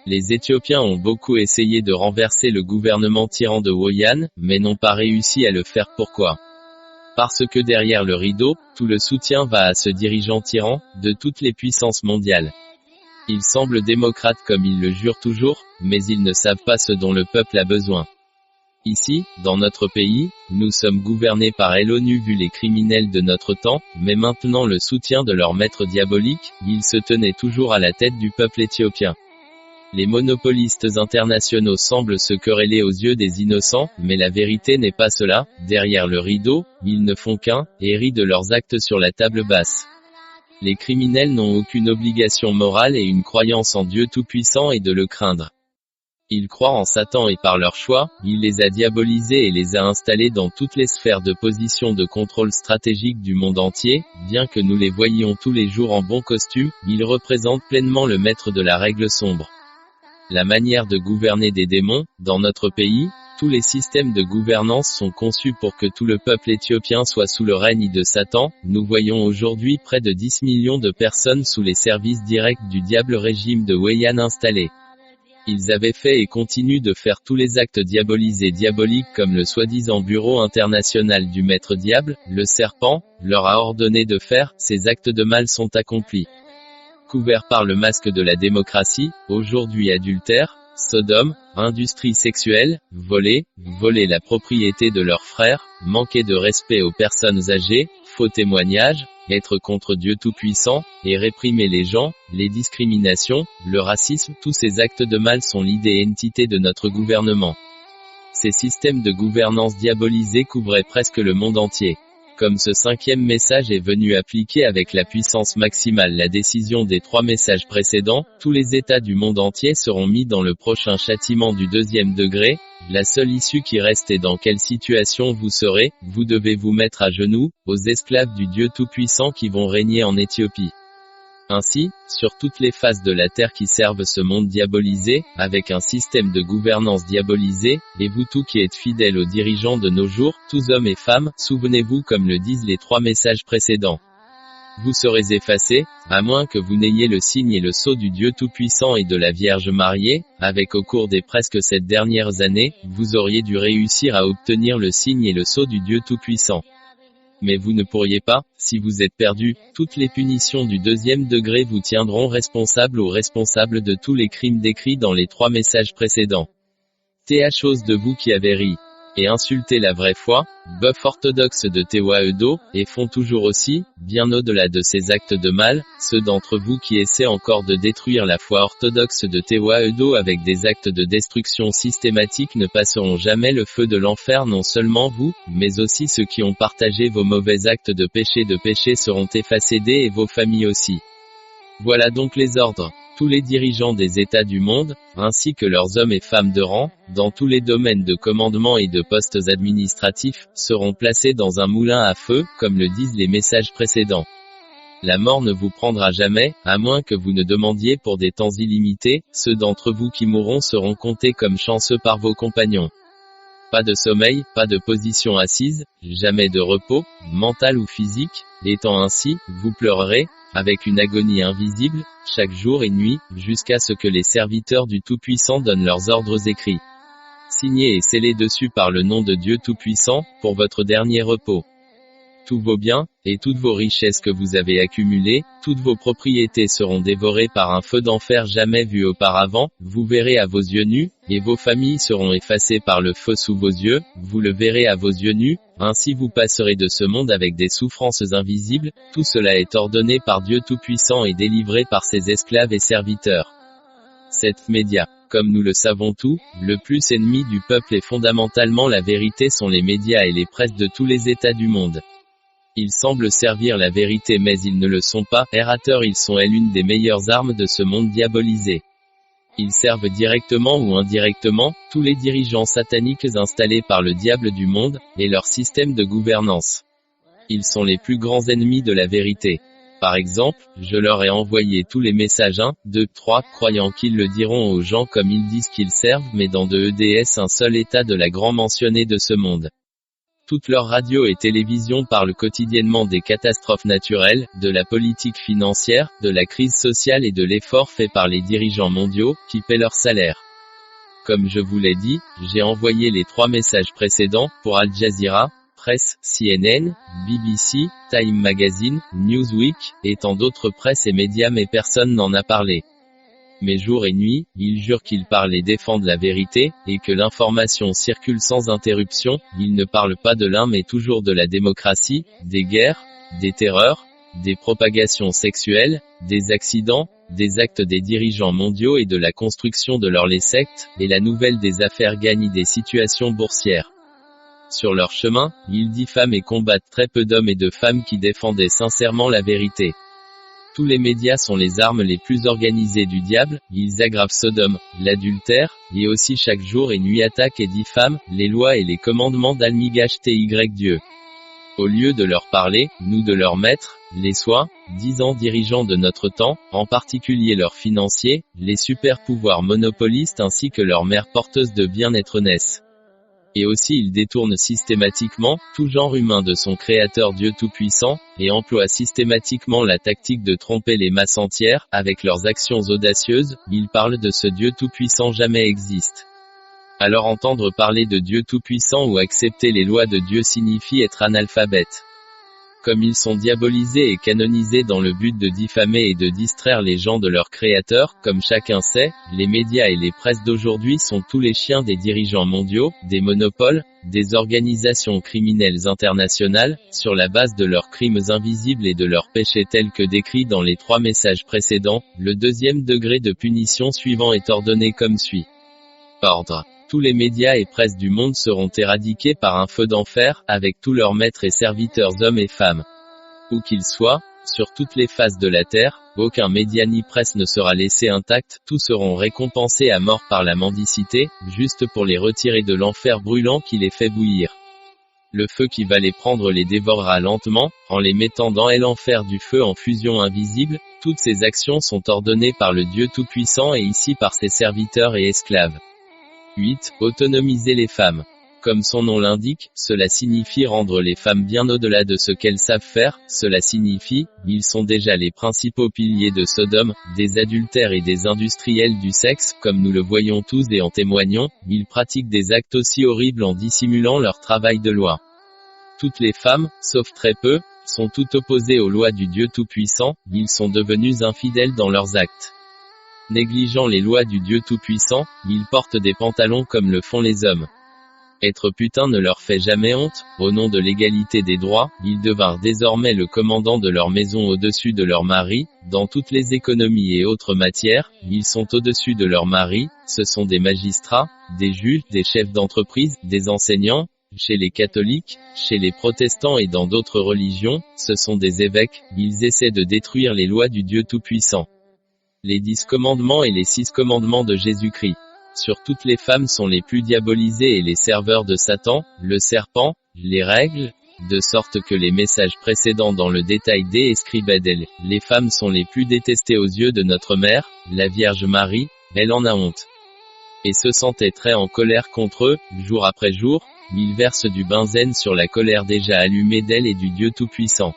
Les Éthiopiens ont beaucoup essayé de renverser le gouvernement tyran de Woyan, mais n'ont pas réussi à le faire. Pourquoi? Parce que derrière le rideau, tout le soutien va à ce dirigeant tyran, de toutes les puissances mondiales. Ils semblent démocrates comme ils le jurent toujours, mais ils ne savent pas ce dont le peuple a besoin. Ici, dans notre pays, nous sommes gouvernés par l'ONU vu les criminels de notre temps, mais maintenant le soutien de leur maître diabolique, ils se tenaient toujours à la tête du peuple éthiopien. Les monopolistes internationaux semblent se quereller aux yeux des innocents, mais la vérité n'est pas cela. Derrière le rideau, ils ne font qu'un, et rient de leurs actes sur la table basse. Les criminels n'ont aucune obligation morale et une croyance en Dieu Tout-Puissant et de le craindre. Ils croient en Satan et par leur choix, il les a diabolisés et les a installés dans toutes les sphères de position de contrôle stratégique du monde entier. Bien que nous les voyions tous les jours en bon costume, ils représentent pleinement le maître de la règle sombre. La manière de gouverner des démons, dans notre pays, tous les systèmes de gouvernance sont conçus pour que tout le peuple éthiopien soit sous le règne de Satan. Nous voyons aujourd'hui près de 10 millions de personnes sous les services directs du diable régime de Woyan installés. Ils avaient fait et continuent de faire tous les actes diabolisés diaboliques comme le soi-disant Bureau international du Maître Diable, le serpent, leur a ordonné de faire, ces actes de mal sont accomplis. Couverts par le masque de la démocratie, aujourd'hui adultère, Sodome, industrie sexuelle, voler la propriété de leurs frères, manquer de respect aux personnes âgées, faux témoignages, être contre Dieu Tout-Puissant, et réprimer les gens, les discriminations, le racisme, tous ces actes de mal sont l'identité de notre gouvernement. Ces systèmes de gouvernance diabolisés couvraient presque le monde entier. Comme ce 5e message est venu appliquer avec la puissance maximale la décision des 3 messages précédents, tous les États du monde entier seront mis dans le prochain châtiment du 2e degré. La seule issue qui reste est dans quelle situation vous serez, vous devez vous mettre à genoux, aux esclaves du Dieu Tout-Puissant qui vont régner en Éthiopie. Ainsi, sur toutes les faces de la terre qui servent ce monde diabolisé, avec un système de gouvernance diabolisé, et vous tous qui êtes fidèles aux dirigeants de nos jours, tous hommes et femmes, souvenez-vous comme le disent les 3 messages précédents. Vous serez effacés, à moins que vous n'ayez le signe et le sceau du Dieu Tout-Puissant et de la Vierge mariée, avec au cours des presque 7 dernières années, vous auriez dû réussir à obtenir le signe et le sceau du Dieu Tout-Puissant. Mais vous ne pourriez pas, si vous êtes perdu, toutes les punitions du 2e degré vous tiendront responsable ou responsable de tous les crimes décrits dans les 3 messages précédents. Chose de vous qui avez ri et insulté la vraie foi, bœuf orthodoxe de Tewahedo, et font toujours aussi, bien au-delà de ces actes de mal, ceux d'entre vous qui essaient encore de détruire la foi orthodoxe de Tewahedo avec des actes de destruction systématique ne passeront jamais le feu de l'enfer. Non seulement vous, mais aussi ceux qui ont partagé vos mauvais actes de péché seront effacés et vos familles aussi. Voilà donc les ordres. Tous les dirigeants des États du monde, ainsi que leurs hommes et femmes de rang, dans tous les domaines de commandement et de postes administratifs, seront placés dans un moulin à feu, comme le disent les messages précédents. La mort ne vous prendra jamais, à moins que vous ne demandiez pour des temps illimités, ceux d'entre vous qui mourront seront comptés comme chanceux par vos compagnons. Pas de sommeil, pas de position assise, jamais de repos, mental ou physique, étant ainsi, vous pleurerez, avec une agonie invisible, chaque jour et nuit, jusqu'à ce que les serviteurs du Tout-Puissant donnent leurs ordres écrits. Signés et scellés dessus par le nom de Dieu Tout-Puissant, pour votre dernier repos. Tous vos biens, et toutes vos richesses que vous avez accumulées, toutes vos propriétés seront dévorées par un feu d'enfer jamais vu auparavant, vous verrez à vos yeux nus, et vos familles seront effacées par le feu sous vos yeux, vous le verrez à vos yeux nus, ainsi vous passerez de ce monde avec des souffrances invisibles, tout cela est ordonné par Dieu Tout-Puissant et délivré par ses esclaves et serviteurs. 7 médias. Comme nous le savons tous, le plus ennemi du peuple et fondamentalement la vérité sont les médias et les presses de tous les États du monde. Ils semblent servir la vérité mais ils ne le sont pas, errateurs ils sont l'une des meilleures armes de ce monde diabolisé. Ils servent directement ou indirectement, tous les dirigeants sataniques installés par le diable du monde, et leur système de gouvernance. Ils sont les plus grands ennemis de la vérité. Par exemple, je leur ai envoyé tous les messages 1, 2, 3, croyant qu'ils le diront aux gens comme ils disent qu'ils servent mais dans de EDS un seul état de la grand mentionné de ce monde. Toutes leurs radios et télévisions parlent quotidiennement des catastrophes naturelles, de la politique financière, de la crise sociale et de l'effort fait par les dirigeants mondiaux, qui paient leur salaire. Comme je vous l'ai dit, j'ai envoyé les 3 messages précédents, pour Al Jazeera, Presse, CNN, BBC, Time Magazine, Newsweek, et tant d'autres presses et médias mais personne n'en a parlé. Mais jour et nuit, ils jurent qu'ils parlent et défendent la vérité, et que l'information circule sans interruption, ils ne parlent pas de l'un mais toujours de la démocratie, des guerres, des terreurs, des propagations sexuelles, des accidents, des actes des dirigeants mondiaux et de la construction de les sectes, et la nouvelle des affaires gagnent des situations boursières. Sur leur chemin, ils diffament et combattent très peu d'hommes et de femmes qui défendaient sincèrement la vérité. Tous les médias sont les armes les plus organisées du diable, ils aggravent Sodome, l'adultère, et aussi chaque jour et nuit attaquent et diffament les lois et les commandements d'Almigash Ty Dieu. Au lieu de leur parler, nous de leur maître, les soi-disant dirigeants de notre temps, en particulier leurs financiers, les super pouvoirs monopolistes ainsi que leurs mères porteuses de bien-être naissent. Et aussi il détourne systématiquement tout genre humain de son Créateur Dieu Tout-Puissant, et emploie systématiquement la tactique de tromper les masses entières, avec leurs actions audacieuses. Il parle de ce Dieu Tout-Puissant jamais existe. Alors entendre parler de Dieu Tout-Puissant ou accepter les lois de Dieu signifie être analphabète. Comme ils sont diabolisés et canonisés dans le but de diffamer et de distraire les gens de leur Créateur, comme chacun sait, les médias et les presses d'aujourd'hui sont tous les chiens des dirigeants mondiaux, des monopoles, des organisations criminelles internationales, sur la base de leurs crimes invisibles et de leurs péchés tels que décrits dans les 3 messages précédents. Le 2e degré de punition suivant est ordonné comme suit. Ordre. Tous les médias et presses du monde seront éradiqués par un feu d'enfer, avec tous leurs maîtres et serviteurs hommes et femmes. Où qu'ils soient, sur toutes les faces de la terre, aucun média ni presse ne sera laissé intact, tous seront récompensés à mort par la mendicité, juste pour les retirer de l'enfer brûlant qui les fait bouillir. Le feu qui va les prendre les dévorera lentement, en les mettant dans l'enfer du feu en fusion invisible. Toutes ces actions sont ordonnées par le Dieu Tout-Puissant et ici par ses serviteurs et esclaves. 8. Autonomiser les femmes. Comme son nom l'indique, cela signifie rendre les femmes bien au-delà de ce qu'elles savent faire. Cela signifie, ils sont déjà les principaux piliers de Sodome, des adultères et des industriels du sexe, comme nous le voyons tous et en témoignons. Ils pratiquent des actes aussi horribles en dissimulant leur travail de loi. Toutes les femmes, sauf très peu, sont toutes opposées aux lois du Dieu Tout-Puissant. Ils sont devenus infidèles dans leurs actes. Négligeant les lois du Dieu Tout-Puissant, ils portent des pantalons comme le font les hommes. Être putain ne leur fait jamais honte. Au nom de l'égalité des droits, ils devinrent désormais le commandant de leur maison au-dessus de leur mari. Dans toutes les économies et autres matières, ils sont au-dessus de leur mari. Ce sont des magistrats, des juges, des chefs d'entreprise, des enseignants. Chez les catholiques, chez les protestants et dans d'autres religions, ce sont des évêques. Ils essaient de détruire les lois du Dieu Tout-Puissant. Les 10 commandements et les 6 commandements de Jésus-Christ. Sur toutes les femmes sont les plus diabolisés et les serveurs de Satan, le serpent, les règles, de sorte que les messages précédents dans le détail déescribaient d'elles. Les femmes sont les plus détestées aux yeux de notre mère, la Vierge Marie. Elle en a honte. Et se sentait très en colère contre eux. Jour après jour, ils versent du benzène sur la colère déjà allumée d'elle et du Dieu Tout-Puissant.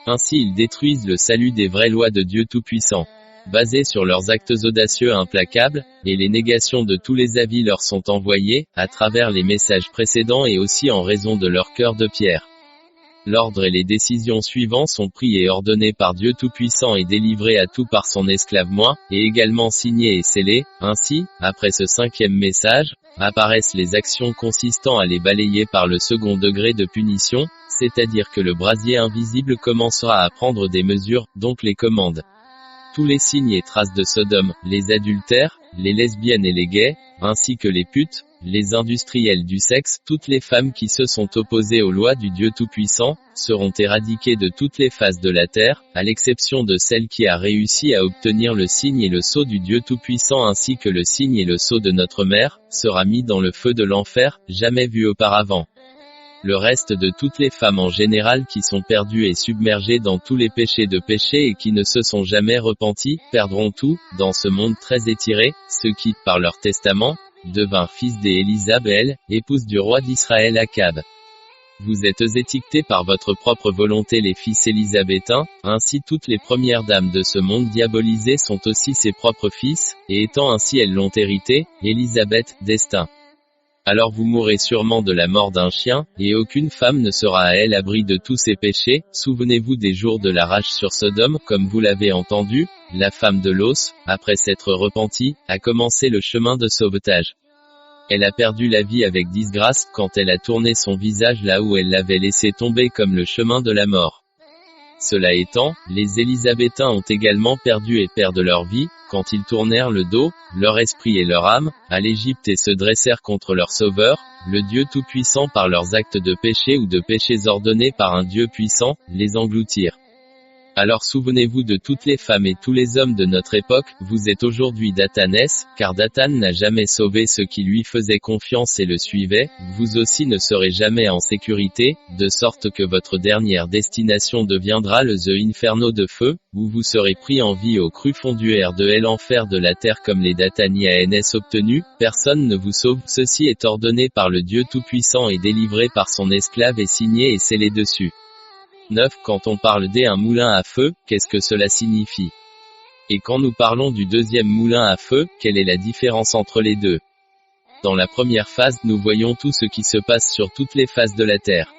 Ainsi ils détruisent le salut des vraies lois de Dieu Tout-Puissant. Basés sur leurs actes audacieux implacables, et les négations de tous les avis leur sont envoyées, à travers les messages précédents et aussi en raison de leur cœur de pierre. L'ordre et les décisions suivants sont pris et ordonnés par Dieu Tout-Puissant et délivrés à tout par son esclave moi, et également signés et scellés. Ainsi, après ce 5e message, apparaissent les actions consistant à les balayer par le 2nd degré de punition, c'est-à-dire que le brasier invisible commencera à prendre des mesures, donc les commandes. Tous les signes et traces de Sodome, les adultères, les lesbiennes et les gays, ainsi que les putes, les industriels du sexe, toutes les femmes qui se sont opposées aux lois du Dieu Tout-Puissant, seront éradiquées de toutes les faces de la terre, à l'exception de celle qui a réussi à obtenir le signe et le sceau du Dieu Tout-Puissant ainsi que le signe et le sceau de notre mère, sera mis dans le feu de l'enfer, jamais vu auparavant. Le reste de toutes les femmes en général qui sont perdues et submergées dans tous les péchés de péché et qui ne se sont jamais repenties, perdront tout, dans ce monde très étiré, ceux qui, par leur testament, devinrent fils d'Élisabeth, épouse du roi d'Israël Akab. Vous êtes étiquetés par votre propre volonté les fils élisabétains, ainsi toutes les premières dames de ce monde diabolisé sont aussi ses propres fils, et étant ainsi elles l'ont hérité, Élisabeth, destin. Alors vous mourrez sûrement de la mort d'un chien, et aucune femme ne sera à elle abri de tous ses péchés. Souvenez-vous des jours de la rage sur Sodome, comme vous l'avez entendu, la femme de Lot, après s'être repentie, a commencé le chemin de sauvetage. Elle a perdu la vie avec disgrâce, quand elle a tourné son visage là où elle l'avait laissé tomber comme le chemin de la mort. Cela étant, les Élisabétains ont également perdu et perdent leur vie, quand ils tournèrent le dos, leur esprit et leur âme, à l'Égypte et se dressèrent contre leur Sauveur, le Dieu Tout-Puissant par leurs actes de péché ou de péchés ordonnés par un Dieu puissant, les engloutirent. Alors souvenez-vous de toutes les femmes et tous les hommes de notre époque, vous êtes aujourd'hui Datanès, car Datan n'a jamais sauvé ceux qui lui faisaient confiance et le suivaient, vous aussi ne serez jamais en sécurité, de sorte que votre dernière destination deviendra le The Inferno de feu, où vous serez pris en vie au cru fonduaire de l'enfer de la terre comme les Datanians obtenus, personne ne vous sauve, ceci est ordonné par le Dieu Tout-Puissant et délivré par son esclave et signé et scellé dessus. 9. Quand on parle d'un moulin à feu, qu'est-ce que cela signifie? Et quand nous parlons du deuxième moulin à feu, quelle est la différence entre les deux? Dans la première phase, nous voyons tout ce qui se passe sur toutes les phases de la Terre.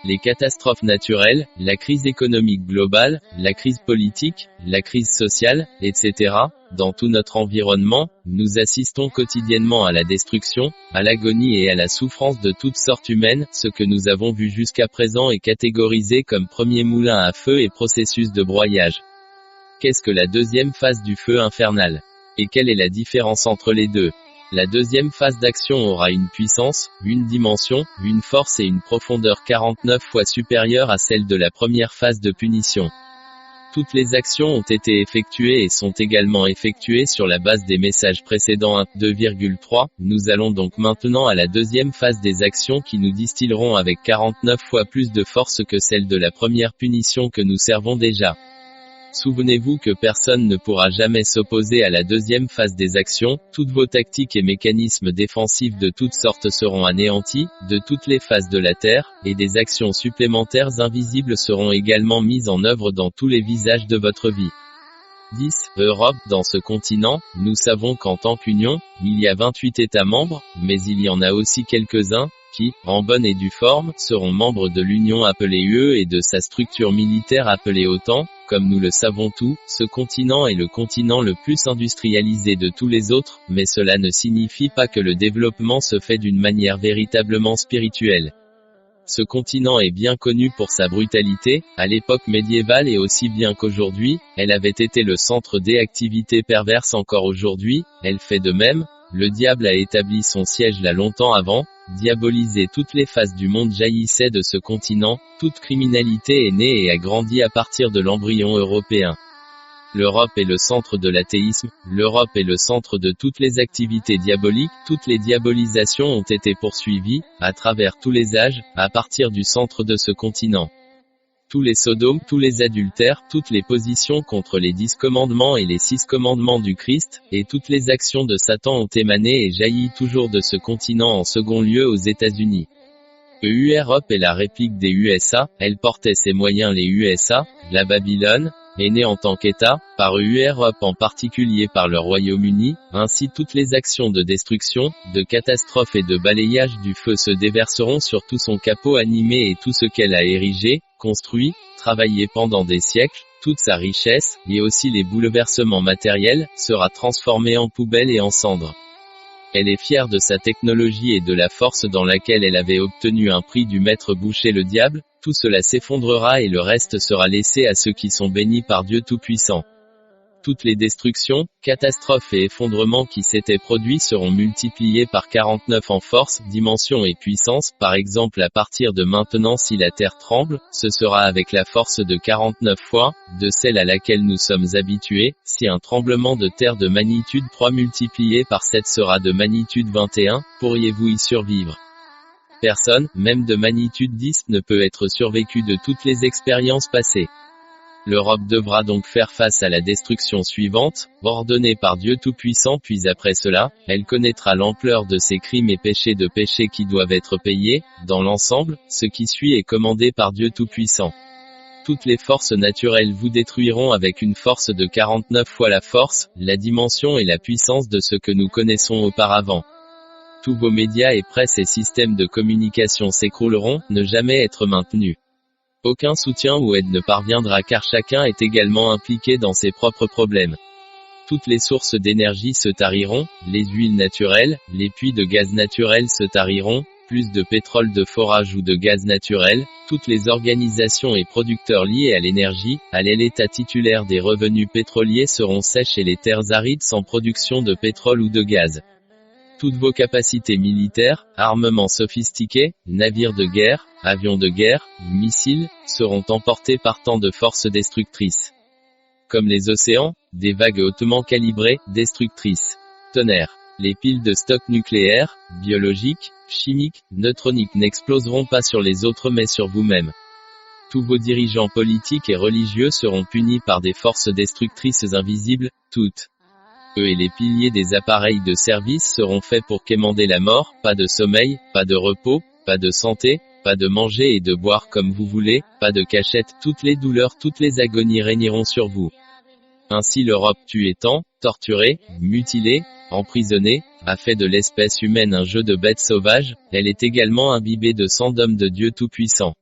Les catastrophes naturelles, la crise économique globale, la crise politique, la crise sociale, etc. Dans tout notre environnement, nous assistons quotidiennement à la destruction, à l'agonie et à la souffrance de toutes sortes humaines. Ce que nous avons vu jusqu'à présent est catégorisé comme premier moulin à feu et processus de broyage. Qu'est-ce que la deuxième phase du feu infernal? Et quelle est la différence entre les deux? La deuxième phase d'action aura une puissance, une dimension, une force et une profondeur 49 fois supérieure à celle de la première phase de punition. Toutes les actions ont été effectuées et sont également effectuées sur la base des messages précédents 1.2,3. Nous allons donc maintenant à la deuxième phase des actions qui nous distilleront avec 49 fois plus de force que celle de la première punition que nous servons déjà. Souvenez-vous que personne ne pourra jamais s'opposer à la deuxième phase des actions, toutes vos tactiques et mécanismes défensifs de toutes sortes seront anéantis, de toutes les phases de la Terre, et des actions supplémentaires invisibles seront également mises en œuvre dans tous les visages de votre vie. 10. Europe. Dans ce continent, nous savons qu'en tant qu'Union, il y a 28 États membres, mais il y en a aussi quelques-uns, qui, en bonne et due forme, seront membres de l'Union appelée UE et de sa structure militaire appelée OTAN. Comme nous le savons tous, ce continent est le continent le plus industrialisé de tous les autres, mais cela ne signifie pas que le développement se fait d'une manière véritablement spirituelle. Ce continent est bien connu pour sa brutalité, à l'époque médiévale et aussi bien qu'aujourd'hui, elle avait été le centre des activités perverses encore aujourd'hui, elle fait de même, le diable a établi son siège là longtemps avant, diaboliser toutes les faces du monde jaillissait de ce continent, toute criminalité est née et a grandi à partir de l'embryon européen. L'Europe est le centre de l'athéisme, l'Europe est le centre de toutes les activités diaboliques, toutes les diabolisations ont été poursuivies, à travers tous les âges, à partir du centre de ce continent. Tous les sodomes, tous les adultères, toutes les positions contre les 10 commandements et les 6 commandements du Christ, et toutes les actions de Satan ont émané et jailli toujours de ce continent en second lieu aux États-Unis. Europe est la réplique des USA, elle portait ses moyens les USA, la Babylone, est née en tant qu'État, par Europe en particulier par le Royaume-Uni, ainsi toutes les actions de destruction, de catastrophe et de balayage du feu se déverseront sur tout son capot animé et tout ce qu'elle a érigé, construit, travaillé pendant des siècles, toute sa richesse, et aussi les bouleversements matériels, sera transformé en poubelle et en cendres. Elle est fière de sa technologie et de la force dans laquelle elle avait obtenu un prix du maître boucher le diable, tout cela s'effondrera et le reste sera laissé à ceux qui sont bénis par Dieu Tout-Puissant. Toutes les destructions, catastrophes et effondrements qui s'étaient produits seront multipliés par 49 en force, dimension et puissance, par exemple à partir de maintenant si la terre tremble, ce sera avec la force de 49 fois, de celle à laquelle nous sommes habitués, si un tremblement de terre de magnitude 3 multiplié par 7 sera de magnitude 21, pourriez-vous y survivre? Personne, même de magnitude 10, ne peut être survécu de toutes les expériences passées. L'Europe devra donc faire face à la destruction suivante, ordonnée par Dieu Tout-Puissant puis après cela, elle connaîtra l'ampleur de ses crimes et péchés qui doivent être payés, dans l'ensemble, ce qui suit est commandé par Dieu Tout-Puissant. Toutes les forces naturelles vous détruiront avec une force de 49 fois la force, la dimension et la puissance de ce que nous connaissons auparavant. Tous vos médias et presse et systèmes de communication s'écrouleront, ne jamais être maintenus. Aucun soutien ou aide ne parviendra car chacun est également impliqué dans ses propres problèmes. Toutes les sources d'énergie se tariront, les huiles naturelles, les puits de gaz naturel se tariront, plus de pétrole de forage ou de gaz naturel, toutes les organisations et producteurs liés à l'énergie, à l'état titulaire des revenus pétroliers seront sèches et les terres arides sans production de pétrole ou de gaz. Toutes vos capacités militaires, armements sophistiqués, navires de guerre, avions de guerre, missiles, seront emportés par tant de forces destructrices. Comme les océans, des vagues hautement calibrées, destructrices. Tonnerre. Les piles de stock nucléaires, biologiques, chimiques, neutroniques n'exploseront pas sur les autres mais sur vous-même. Tous vos dirigeants politiques et religieux seront punis par des forces destructrices invisibles, toutes. Eux et les piliers des appareils de service seront faits pour quémander la mort, pas de sommeil, pas de repos, pas de santé, pas de manger et de boire comme vous voulez, pas de cachette, toutes les douleurs, toutes les agonies régneront sur vous. Ainsi l'Europe tuée tant, torturée, mutilée, emprisonnée, a fait de l'espèce humaine un jeu de bêtes sauvages, elle est également imbibée de sang d'hommes de Dieu Tout-Puissant.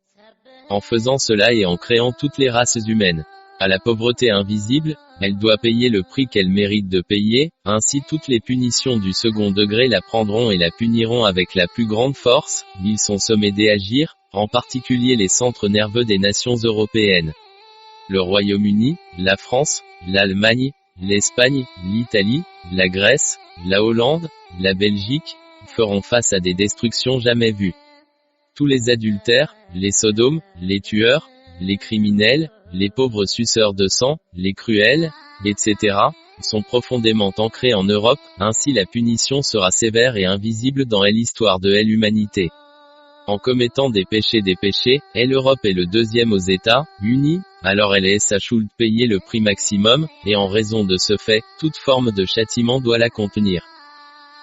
En faisant cela et en créant toutes les races humaines. À la pauvreté invisible, elle doit payer le prix qu'elle mérite de payer, ainsi toutes les punitions du second degré la prendront et la puniront avec la plus grande force, ils sont sommés d'agir, en particulier les centres nerveux des nations européennes. Le Royaume-Uni, la France, l'Allemagne, l'Espagne, l'Italie, la Grèce, la Hollande, la Belgique, feront face à des destructions jamais vues. Tous les adultères, les sodomes, les tueurs, les criminels, les pauvres suceurs de sang, les cruels, etc., sont profondément ancrés en Europe, ainsi la punition sera sévère et invisible dans l'histoire de l'humanité. En commettant des péchés, l'Europe est le deuxième aux États-Unis, alors elle est sa schuld payer le prix maximum, et en raison de ce fait, toute forme de châtiment doit la contenir.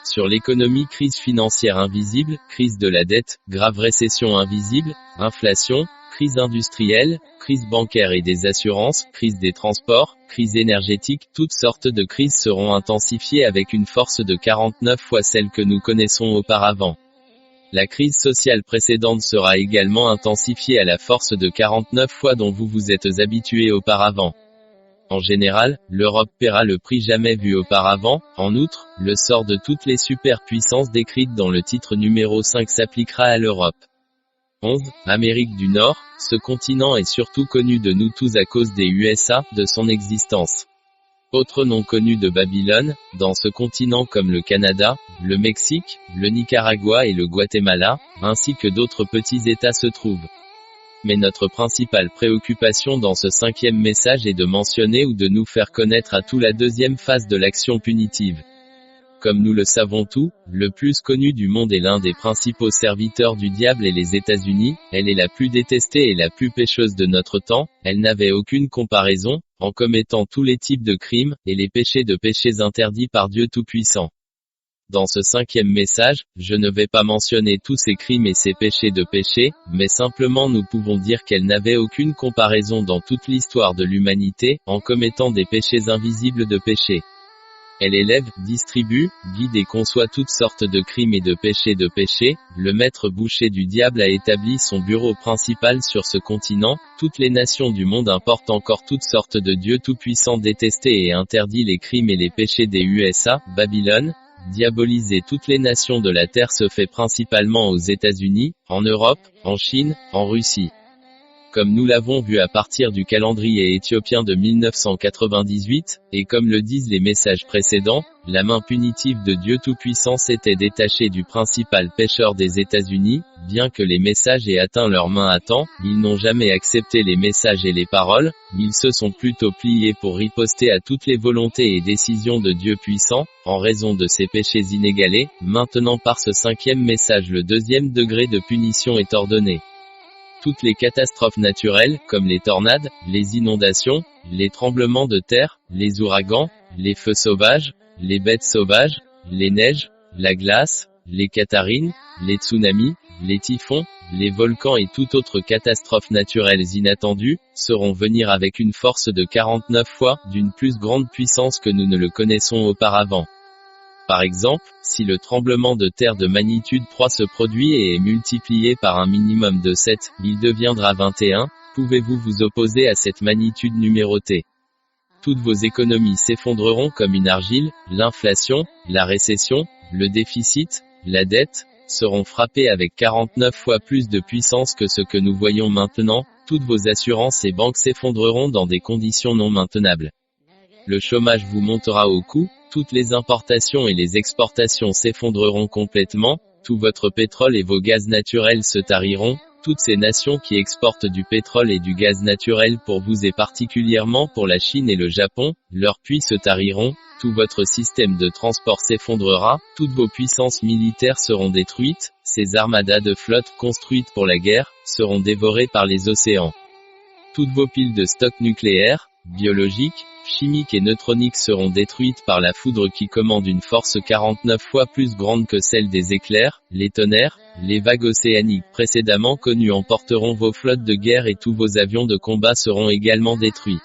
Sur l'économie, crise financière invisible, crise de la dette, grave récession invisible, inflation, crise industrielle, crise bancaire et des assurances, crise des transports, crise énergétique, toutes sortes de crises seront intensifiées avec une force de 49 fois celle que nous connaissons auparavant. La crise sociale précédente sera également intensifiée à la force de 49 fois dont vous vous êtes habitués auparavant. En général, l'Europe paiera le prix jamais vu auparavant. En outre, le sort de toutes les superpuissances décrites dans le titre numéro 5 s'appliquera à l'Europe. 11. Amérique du Nord, ce continent est surtout connu de nous tous à cause des USA, de son existence. Autre nom connu de Babylone, dans ce continent comme le Canada, le Mexique, le Nicaragua et le Guatemala, ainsi que d'autres petits États se trouvent. Mais notre principale préoccupation dans ce 5e message est de mentionner ou de nous faire connaître à tout la deuxième phase de l'action punitive. Comme nous le savons tous, le plus connu du monde est l'un des principaux serviteurs du diable et les États-Unis, elle est la plus détestée et la plus pécheuse de notre temps, elle n'avait aucune comparaison, en commettant tous les types de crimes, et les péchés interdits par Dieu Tout-Puissant. Dans ce 5e message, je ne vais pas mentionner tous ces crimes et ces péchés, mais simplement nous pouvons dire qu'elle n'avait aucune comparaison dans toute l'histoire de l'humanité, en commettant des péchés invisibles de péchés. Elle élève, distribue, guide et conçoit toutes sortes de crimes et de péchés, le maître boucher du diable a établi son bureau principal sur ce continent, toutes les nations du monde importent encore toutes sortes de dieux tout-puissants détestés et interdit les crimes et les péchés des USA, Babylone, diaboliser toutes les nations de la terre se fait principalement aux États-Unis, en Europe, en Chine, en Russie. Comme nous l'avons vu à partir du calendrier éthiopien de 1998, et comme le disent les messages précédents, la main punitive de Dieu Tout-Puissant s'était détachée du principal pécheur des États-Unis, bien que les messages aient atteint leurs mains à temps, ils n'ont jamais accepté les messages et les paroles, ils se sont plutôt pliés pour riposter à toutes les volontés et décisions de Dieu puissant, en raison de ces péchés inégalés, maintenant par ce 5e message le 2e degré de punition est ordonné. Toutes les catastrophes naturelles, comme les tornades, les inondations, les tremblements de terre, les ouragans, les feux sauvages, les bêtes sauvages, les neiges, la glace, les catharines, les tsunamis, les typhons, les volcans et toute autre catastrophe naturelle inattendue, seront venir avec une force de 49 fois, d'une plus grande puissance que nous ne le connaissons auparavant. Par exemple, si le tremblement de terre de magnitude 3 se produit et est multiplié par un minimum de 7, il deviendra 21, pouvez-vous vous opposer à cette magnitude numérotée? Toutes vos économies s'effondreront comme une argile, l'inflation, la récession, le déficit, la dette, seront frappés avec 49 fois plus de puissance que ce que nous voyons maintenant, toutes vos assurances et banques s'effondreront dans des conditions non maintenables. Le chômage vous montera au cou, Toutes les importations et les exportations s'effondreront complètement, tout votre pétrole et vos gaz naturels se tariront, toutes ces nations qui exportent du pétrole et du gaz naturel pour vous et particulièrement pour la Chine et le Japon, leurs puits se tariront, tout votre système de transport s'effondrera, toutes vos puissances militaires seront détruites, ces armadas de flotte construites pour la guerre, seront dévorées par les océans. Toutes vos piles de stock nucléaires, biologiques, chimiques et neutroniques seront détruites par la foudre qui commande une force 49 fois plus grande que celle des éclairs, les tonnerres, les vagues océaniques précédemment connues emporteront vos flottes de guerre et tous vos avions de combat seront également détruits.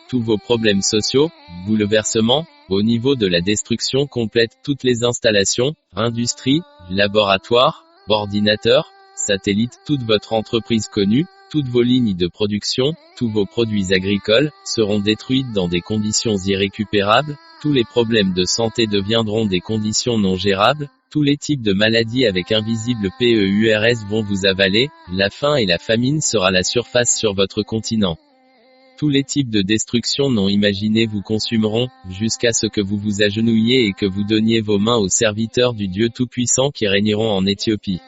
Tous vos problèmes sociaux, bouleversements, au niveau de la destruction complète toutes les installations, industries, laboratoires, ordinateurs, satellites, toute votre entreprise connue, toutes vos lignes de production, tous vos produits agricoles, seront détruites dans des conditions irrécupérables, tous les problèmes de santé deviendront des conditions non gérables, tous les types de maladies avec invisible PEURS vont vous avaler, la faim et la famine sera la surface sur votre continent. Tous les types de destruction non imaginées vous consumeront, jusqu'à ce que vous vous agenouilliez et que vous donniez vos mains aux serviteurs du Dieu Tout-Puissant qui régneront en Éthiopie.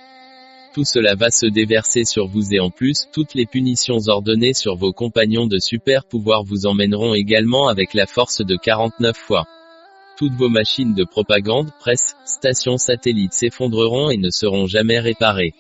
Tout cela va se déverser sur vous et en plus, toutes les punitions ordonnées sur vos compagnons de super pouvoir vous emmèneront également avec la force de 49 fois. Toutes vos machines de propagande, presse, stations satellites s'effondreront et ne seront jamais réparées.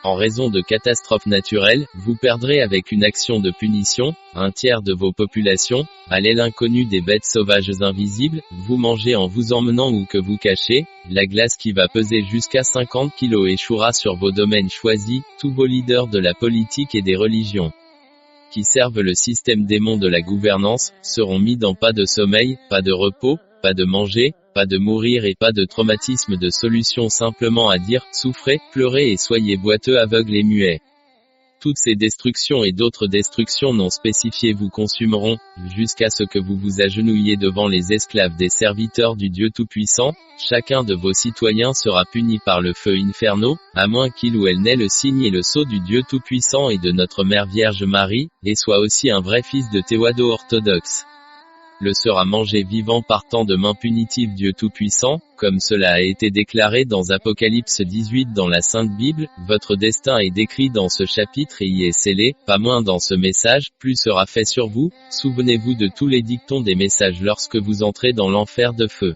En raison de catastrophes naturelles, vous perdrez avec une action de punition, un tiers de vos populations, à l'aile inconnue des bêtes sauvages invisibles, vous mangez en vous emmenant ou que vous cachez, la glace qui va peser jusqu'à 50 kg échouera sur vos domaines choisis, tous vos leaders de la politique et des religions qui servent le système démon de la gouvernance, seront mis dans pas de sommeil, pas de repos, pas de manger, pas de mourir et pas de traumatisme de solution simplement à dire, souffrez, pleurez et soyez boiteux aveugles et muets. Toutes ces destructions et d'autres destructions non spécifiées vous consumeront, jusqu'à ce que vous vous agenouilliez devant les esclaves des serviteurs du Dieu Tout-Puissant, chacun de vos citoyens sera puni par le feu inferno, à moins qu'il ou elle n'ait le signe et le sceau du Dieu Tout-Puissant et de notre Mère Vierge Marie, et soit aussi un vrai fils de Théodo orthodoxe. Le sera mangé vivant par tant de mains punitives Dieu Tout-Puissant, comme cela a été déclaré dans Apocalypse 18 dans la Sainte Bible, votre destin est décrit dans ce chapitre et y est scellé, pas moins dans ce message, plus sera fait sur vous, souvenez-vous de tous les dictons des messages lorsque vous entrez dans l'enfer de feu.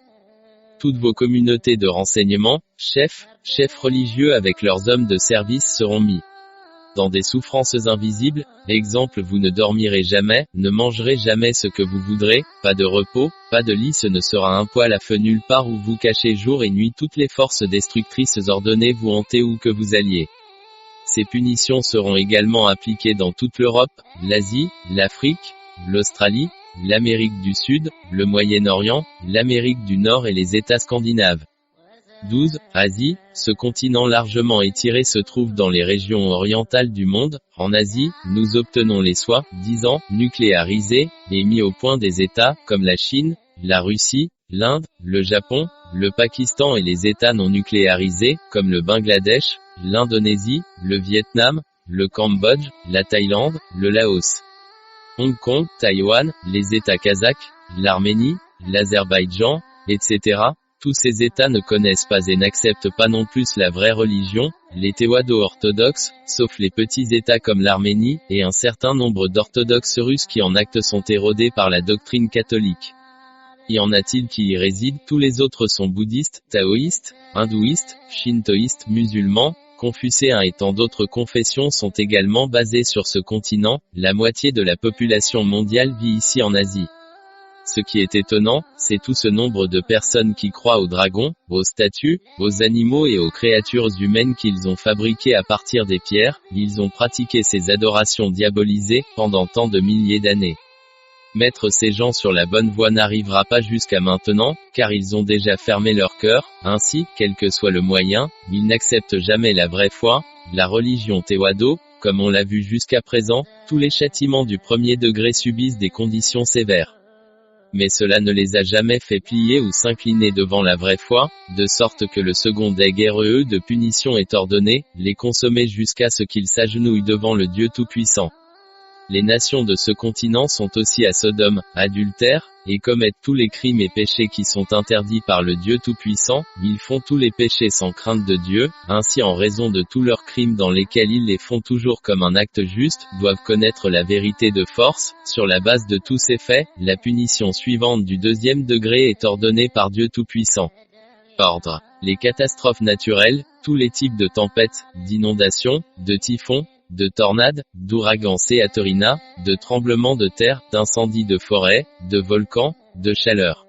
Toutes vos communautés de renseignement, chefs religieux avec leurs hommes de service seront mis dans des souffrances invisibles, exemple vous ne dormirez jamais, ne mangerez jamais ce que vous voudrez, pas de repos, pas de lit ce ne sera un poil à feu nulle part où vous cachez jour et nuit toutes les forces destructrices ordonnées vous hanter où que vous alliez. Ces punitions seront également appliquées dans toute l'Europe, l'Asie, l'Afrique, l'Australie, l'Amérique du Sud, le Moyen-Orient, l'Amérique du Nord et les États scandinaves. 12. Asie, ce continent largement étiré se trouve dans les régions orientales du monde. En Asie, nous obtenons les soi-disant nucléarisés, et mis au point des États, comme la Chine, la Russie, l'Inde, le Japon, le Pakistan et les États non nucléarisés, comme le Bangladesh, l'Indonésie, le Vietnam, le Cambodge, la Thaïlande, le Laos, Hong Kong, Taïwan, les États kazakhs, l'Arménie, l'Azerbaïdjan, etc. Tous ces États ne connaissent pas et n'acceptent pas non plus la vraie religion, les théodo-orthodoxes, sauf les petits États comme l'Arménie, et un certain nombre d'orthodoxes russes qui en acte sont érodés par la doctrine catholique. Y en a-t-il qui y résident? Tous les autres sont bouddhistes, taoïstes, hindouistes, shintoïstes, musulmans, confucéens et tant d'autres confessions sont également basées sur ce continent, la moitié de la population mondiale vit ici en Asie. Ce qui est étonnant, c'est tout ce nombre de personnes qui croient aux dragons, aux statues, aux animaux et aux créatures humaines qu'ils ont fabriquées à partir des pierres, ils ont pratiqué ces adorations diabolisées, pendant tant de milliers d'années. Mettre ces gens sur la bonne voie n'arrivera pas jusqu'à maintenant, car ils ont déjà fermé leur cœur, ainsi, quel que soit le moyen, ils n'acceptent jamais la vraie foi, la religion théwado, comme on l'a vu jusqu'à présent, tous les châtiments du premier degré subissent des conditions sévères. Mais cela ne les a jamais fait plier ou s'incliner devant la vraie foi, de sorte que le second degré de punition est ordonné, les consommer jusqu'à ce qu'ils s'agenouillent devant le Dieu Tout-Puissant. Les nations de ce continent sont aussi à Sodome, adultères, et commettent tous les crimes et péchés qui sont interdits par le Dieu Tout-Puissant, ils font tous les péchés sans crainte de Dieu, ainsi en raison de tous leurs crimes dans lesquels ils les font toujours comme un acte juste, doivent connaître la vérité de force, sur la base de tous ces faits, la punition suivante du 2e degré est ordonnée par Dieu Tout-Puissant. Ordre. Les catastrophes naturelles, tous les types de tempêtes, d'inondations, de typhons, de tornades, d'ouragans Katrina, de tremblements de terre, d'incendies de forêt, de volcans, de chaleur,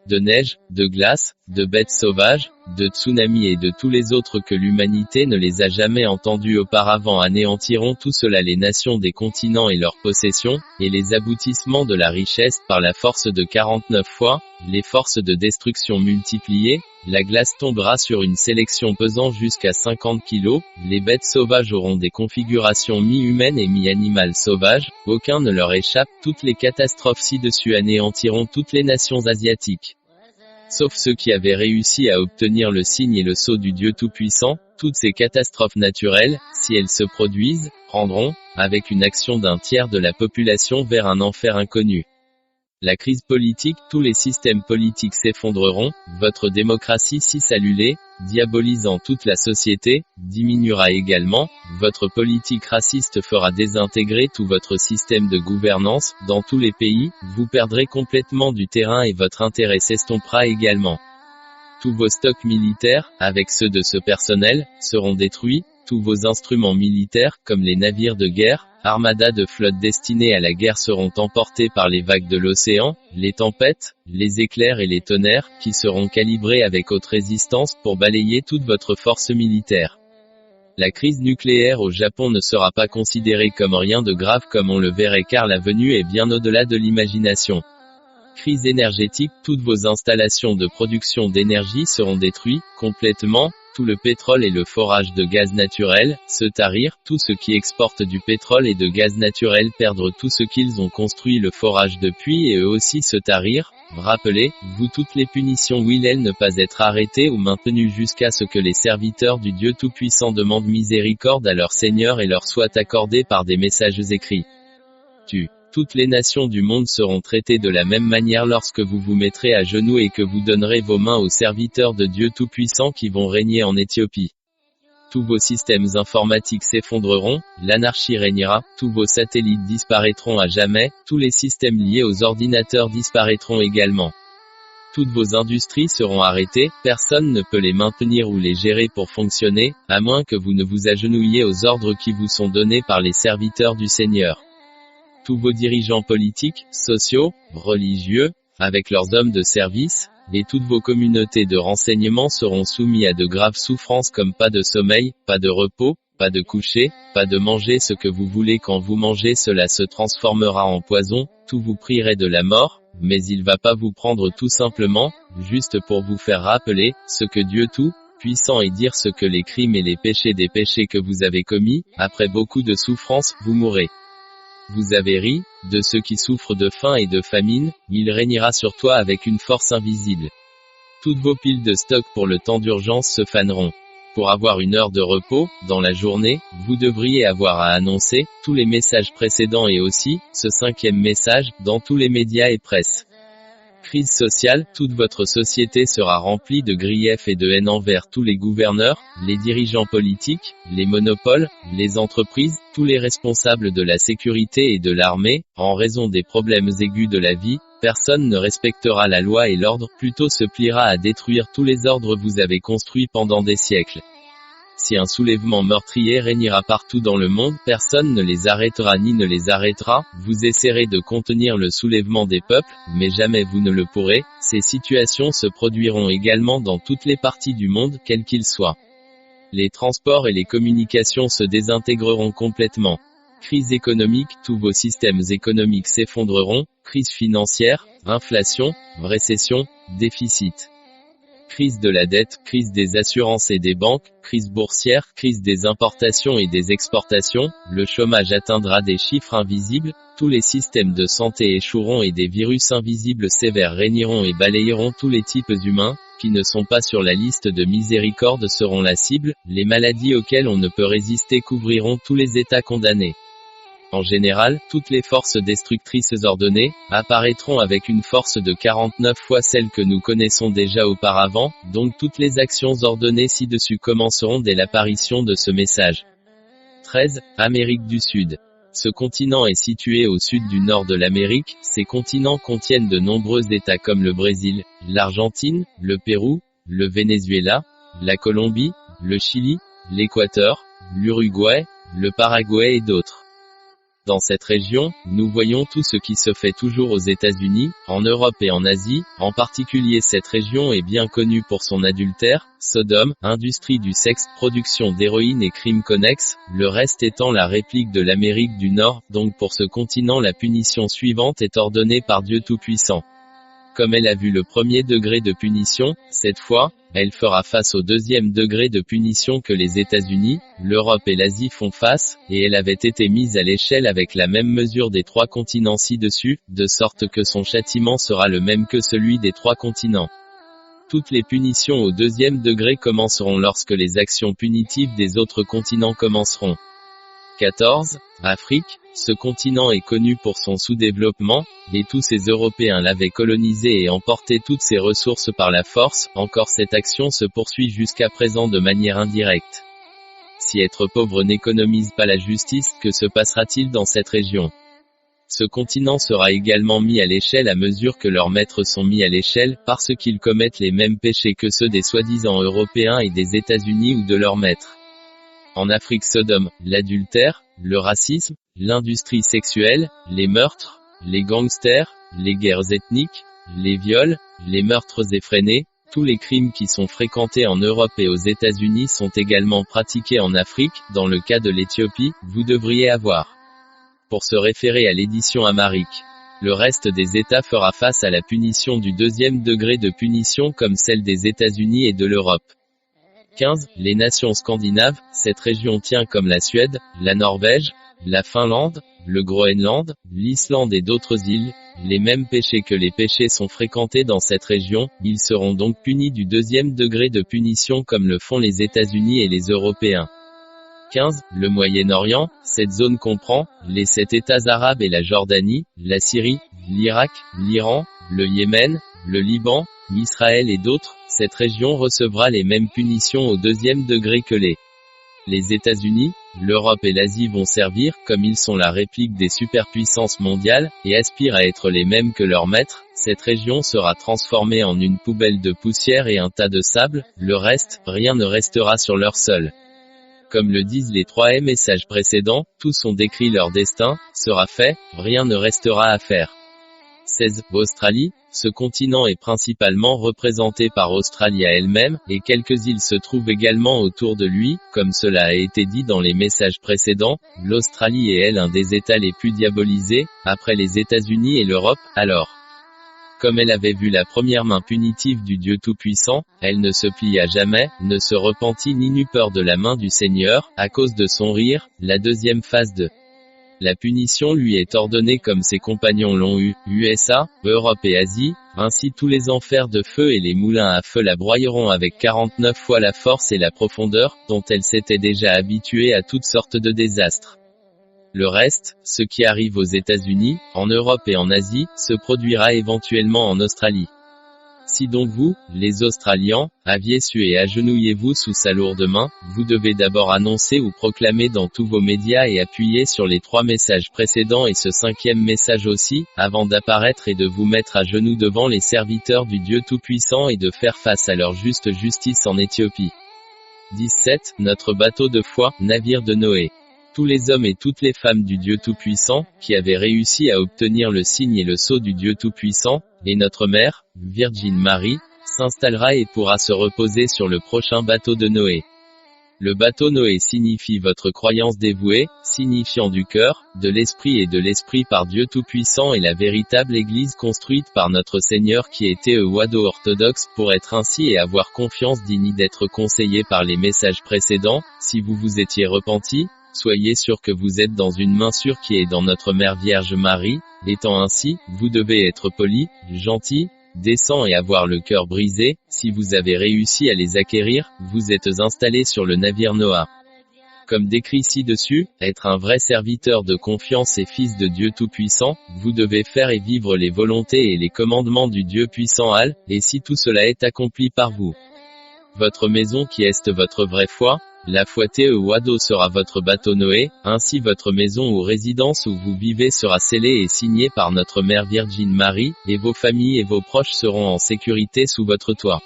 de neige, de glace, de bêtes sauvages, de tsunamis et de tous les autres que l'humanité ne les a jamais entendus auparavant anéantiront tout cela les nations des continents et leurs possessions, et les aboutissements de la richesse par la force de 49 fois, les forces de destruction multipliées, la glace tombera sur une sélection pesant jusqu'à 50 kg, les bêtes sauvages auront des configurations mi-humaines et mi-animales sauvages, aucun ne leur échappe, toutes les catastrophes ci-dessus anéantiront toutes les nations asiatiques. Sauf ceux qui avaient réussi à obtenir le signe et le sceau du Dieu Tout-Puissant, toutes ces catastrophes naturelles, si elles se produisent, prendront, avec une action d'un tiers de la population vers un enfer inconnu. La crise politique, tous les systèmes politiques s'effondreront, votre démocratie si cellulée, diabolisant toute la société, diminuera également, votre politique raciste fera désintégrer tout votre système de gouvernance, dans tous les pays, vous perdrez complètement du terrain et votre intérêt s'estompera également. Tous vos stocks militaires, avec ceux de ce personnel, seront détruits, tous vos instruments militaires, comme les navires de guerre, armadas de flottes destinées à la guerre seront emportés par les vagues de l'océan, les tempêtes, les éclairs et les tonnerres, qui seront calibrés avec haute résistance pour balayer toute votre force militaire. La crise nucléaire au Japon ne sera pas considérée comme rien de grave comme on le verrait car la venue est bien au-delà de l'imagination. Crise énergétique, toutes vos installations de production d'énergie seront détruites, complètement, tout le pétrole et le forage de gaz naturel, se tarir, tout ce qui exporte du pétrole et de gaz naturel perdre tout ce qu'ils ont construit le forage depuis et eux aussi se tarir, rappelez, vous toutes les punitions will elles ne pas être arrêtées ou maintenues jusqu'à ce que les serviteurs du Dieu Tout-Puissant demandent miséricorde à leur Seigneur et leur soit accordée par des messages écrits. Toutes les nations du monde seront traitées de la même manière lorsque vous vous mettrez à genoux et que vous donnerez vos mains aux serviteurs de Dieu Tout-Puissant qui vont régner en Éthiopie. Tous vos systèmes informatiques s'effondreront, l'anarchie régnera, tous vos satellites disparaîtront à jamais, tous les systèmes liés aux ordinateurs disparaîtront également. Toutes vos industries seront arrêtées, personne ne peut les maintenir ou les gérer pour fonctionner, à moins que vous ne vous agenouilliez aux ordres qui vous sont donnés par les serviteurs du Seigneur. Tous vos dirigeants politiques, sociaux, religieux, avec leurs hommes de service, et toutes vos communautés de renseignement seront soumis à de graves souffrances comme pas de sommeil, pas de repos, pas de coucher, pas de manger ce que vous voulez quand vous mangez cela se transformera en poison, tout vous prierait de la mort, mais il va pas vous prendre tout simplement, juste pour vous faire rappeler, ce que Dieu Tout-Puissant et dire ce que les crimes et les péchés des péchés que vous avez commis, après beaucoup de souffrances, vous mourrez. Vous avez ri, de ceux qui souffrent de faim et de famine, il régnera sur toi avec une force invisible. Toutes vos piles de stock pour le temps d'urgence se faneront. Pour avoir une heure de repos, dans la journée, vous devriez avoir à annoncer, tous les messages précédents et aussi, ce 5e message, dans tous les médias et presse. Crise sociale, toute votre société sera remplie de griefs et de haine envers tous les gouverneurs, les dirigeants politiques, les monopoles, les entreprises, tous les responsables de la sécurité et de l'armée, en raison des problèmes aigus de la vie, personne ne respectera la loi et l'ordre, plutôt se pliera à détruire tous les ordres que vous avez construits pendant des siècles. Si un soulèvement meurtrier régnera partout dans le monde, personne ne les arrêtera ni ne les arrêtera, vous essaierez de contenir le soulèvement des peuples, mais jamais vous ne le pourrez, ces situations se produiront également dans toutes les parties du monde, quels qu'ils soient. Les transports et les communications se désintégreront complètement. Crise économique, tous vos systèmes économiques s'effondreront, crise financière, inflation, récession, déficit. Crise de la dette, crise des assurances et des banques, crise boursière, crise des importations et des exportations, le chômage atteindra des chiffres invisibles, tous les systèmes de santé échoueront et des virus invisibles sévères régneront et balayeront tous les types humains, qui ne sont pas sur la liste de miséricorde seront la cible, les maladies auxquelles on ne peut résister couvriront tous les États condamnés. En général, toutes les forces destructrices ordonnées apparaîtront avec une force de 49 fois celle que nous connaissons déjà auparavant, donc toutes les actions ordonnées ci-dessus commenceront dès l'apparition de ce message. 13. Amérique du Sud. Ce continent est situé au sud du nord de l'Amérique. Ces continents contiennent de nombreux États comme le Brésil, l'Argentine, le Pérou, le Venezuela, la Colombie, le Chili, l'Équateur, l'Uruguay, le Paraguay et d'autres. Dans cette région, nous voyons tout ce qui se fait toujours aux États-Unis, en Europe et en Asie. En particulier, cette région est bien connue pour son adultère, Sodome, industrie du sexe, production d'héroïne et crimes connexes, le reste étant la réplique de l'Amérique du Nord. Donc pour ce continent, la punition suivante est ordonnée par Dieu Tout-Puissant. Comme elle a vu le premier degré de punition, cette fois, elle fera face au deuxième degré de punition que les États-Unis, l'Europe et l'Asie font face, et elle avait été mise à l'échelle avec la même mesure des trois continents ci-dessus, de sorte que son châtiment sera le même que celui des trois continents. Toutes les punitions au deuxième degré commenceront lorsque les actions punitives des autres continents commenceront. 14. Afrique. Ce continent est connu pour son sous-développement, et tous ces Européens l'avaient colonisé et emporté toutes ses ressources par la force. Encore cette action se poursuit jusqu'à présent de manière indirecte. Si être pauvre n'économise pas la justice, que se passera-t-il dans cette région? Ce continent sera également mis à l'échelle à mesure que leurs maîtres sont mis à l'échelle, parce qu'ils commettent les mêmes péchés que ceux des soi-disant Européens et des États-Unis ou de leurs maîtres. En Afrique, Sodome, l'adultère, le racisme, l'industrie sexuelle, les meurtres, les gangsters, les guerres ethniques, les viols, les meurtres effrénés, tous les crimes qui sont fréquentés en Europe et aux États-Unis sont également pratiqués en Afrique. Dans le cas de l'Éthiopie, vous devriez avoir. Pour se référer à l'édition Amharique. Le reste des États fera face à la punition du deuxième degré de punition comme celle des États-Unis et de l'Europe. 15. Les nations scandinaves. Cette région tient comme la Suède, la Norvège, la Finlande, le Groenland, l'Islande et d'autres îles, les mêmes péchés que les péchés sont fréquentés dans cette région. Ils seront donc punis du deuxième degré de punition comme le font les États-Unis et les Européens. 15. Le Moyen-Orient. Cette zone comprend les 7 États arabes et la Jordanie, la Syrie, l'Irak, l'Iran, le Yémen, le Liban, Israël et d'autres. Cette région recevra les mêmes punitions au deuxième degré que les États-Unis, l'Europe et l'Asie vont servir, comme ils sont la réplique des superpuissances mondiales, et aspirent à être les mêmes que leurs maîtres. Cette région sera transformée en une poubelle de poussière et un tas de sable. Le reste, rien ne restera sur leur sol. Comme le disent les 3 messages précédents, tous ont décrit leur destin, sera fait, rien ne restera à faire. 16. Australie. Ce continent est principalement représenté par Australie à elle-même, et quelques îles se trouvent également autour de lui. Comme cela a été dit dans les messages précédents, l'Australie est elle un des États les plus diabolisés, après les États-Unis et l'Europe. Alors, comme elle avait vu la première main punitive du Dieu Tout-Puissant, elle ne se plia jamais, ne se repentit ni n'eut peur de la main du Seigneur, à cause de son rire. La deuxième phase de la punition lui est ordonnée comme ses compagnons l'ont eu, USA, Europe et Asie. Ainsi tous les enfers de feu et les moulins à feu la broyeront avec 49 fois la force et la profondeur, dont elle s'était déjà habituée à toutes sortes de désastres. Le reste, ce qui arrive aux États-Unis, en Europe et en Asie, se produira éventuellement en Australie. Si donc vous, les Australiens, aviez su et agenouillez-vous sous sa lourde main, vous devez d'abord annoncer ou proclamer dans tous vos médias et appuyer sur les 3 messages précédents et ce 5e message aussi, avant d'apparaître et de vous mettre à genoux devant les serviteurs du Dieu Tout-Puissant et de faire face à leur juste justice en Éthiopie. 17. Notre bateau de foi, navire de Noé. Tous les hommes et toutes les femmes du Dieu Tout-Puissant, qui avaient réussi à obtenir le signe et le sceau du Dieu Tout-Puissant, et notre mère, Virgin Marie, s'installera et pourra se reposer sur le prochain bateau de Noé. Le bateau Noé signifie votre croyance dévouée, signifiant du cœur, de l'esprit et de l'esprit par Dieu Tout-Puissant et la véritable Église construite par notre Seigneur qui était Wado orthodoxe pour être ainsi et avoir confiance digne d'être conseillé par les messages précédents. Si vous vous étiez repenti, soyez sûr que vous êtes dans une main sûre qui est dans notre Mère Vierge Marie. Étant ainsi, vous devez être poli, gentil, décent et avoir le cœur brisé. Si vous avez réussi à les acquérir, vous êtes installé sur le navire Noah. Comme décrit ci-dessus, être un vrai serviteur de confiance et fils de Dieu Tout-Puissant, vous devez faire et vivre les volontés et les commandements du Dieu puissant Al, et si tout cela est accompli par vous. Votre maison qui est votre vraie foi, la foi Tewado sera votre bateau Noé, ainsi votre maison ou résidence où vous vivez sera scellée et signée par notre Mère Vierge Marie, et vos familles et vos proches seront en sécurité sous votre toit.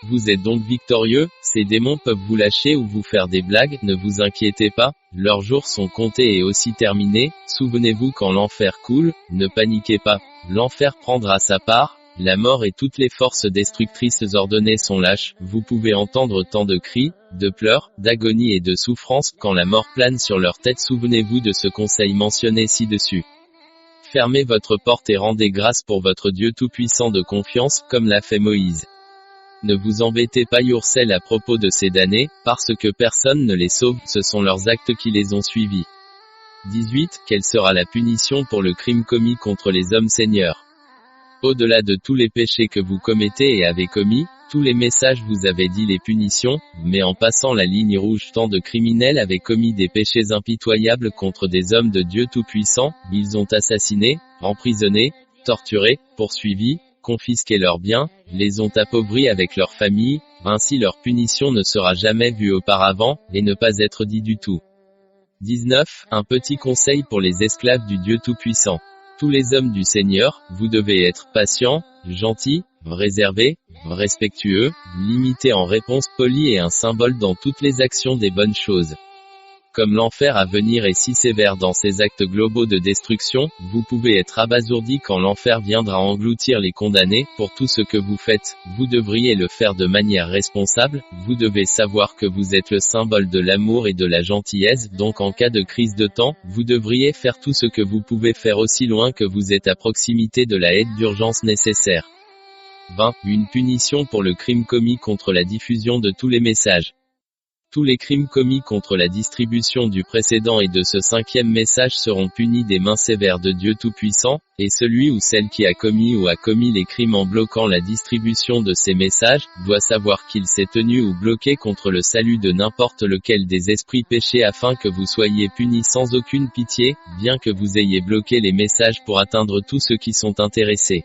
Vous êtes donc victorieux, ces démons peuvent vous lâcher ou vous faire des blagues, ne vous inquiétez pas, leurs jours sont comptés et aussi terminés, souvenez-vous quand l'enfer coule, ne paniquez pas, l'enfer prendra sa part, la mort et toutes les forces destructrices ordonnées sont lâches, vous pouvez entendre tant de cris, de pleurs, d'agonie et de souffrance, quand la mort plane sur leur tête souvenez-vous de ce conseil mentionné ci-dessus. Fermez votre porte et rendez grâce pour votre Dieu tout-puissant de confiance, comme l'a fait Moïse. Ne vous embêtez pas yourself à propos de ces damnés, parce que personne ne les sauve, ce sont leurs actes qui les ont suivis. 18. Quelle sera la punition pour le crime commis contre les hommes seigneurs? Au-delà de tous les péchés que vous commettez et avez commis, tous les messages vous avaient dit les punitions, mais en passant la ligne rouge tant de criminels avaient commis des péchés impitoyables contre des hommes de Dieu Tout-Puissant, ils ont assassiné, emprisonné, torturé, poursuivi, confisqué leurs biens, les ont appauvris avec leurs familles, ainsi leur punition ne sera jamais vue auparavant, et ne pas être dit du tout. 19. Un petit conseil pour les esclaves du Dieu Tout-Puissant. Tous les hommes du Seigneur, vous devez être patients, gentils, réservés, respectueux, limités en réponse polie et un symbole dans toutes les actions des bonnes choses. Comme l'enfer à venir est si sévère dans ses actes globaux de destruction, vous pouvez être abasourdi quand l'enfer viendra engloutir les condamnés, pour tout ce que vous faites, vous devriez le faire de manière responsable, vous devez savoir que vous êtes le symbole de l'amour et de la gentillesse, donc en cas de crise de temps, vous devriez faire tout ce que vous pouvez faire aussi loin que vous êtes à proximité de la aide d'urgence nécessaire. 20. Une punition pour le crime commis contre la diffusion de tous les messages. Tous les crimes commis contre la distribution du précédent et de ce 5e message seront punis des mains sévères de Dieu Tout-Puissant, et celui ou celle qui a commis les crimes en bloquant la distribution de ces messages, doit savoir qu'il s'est tenu ou bloqué contre le salut de n'importe lequel des esprits péchés afin que vous soyez punis sans aucune pitié, bien que vous ayez bloqué les messages pour atteindre tous ceux qui sont intéressés.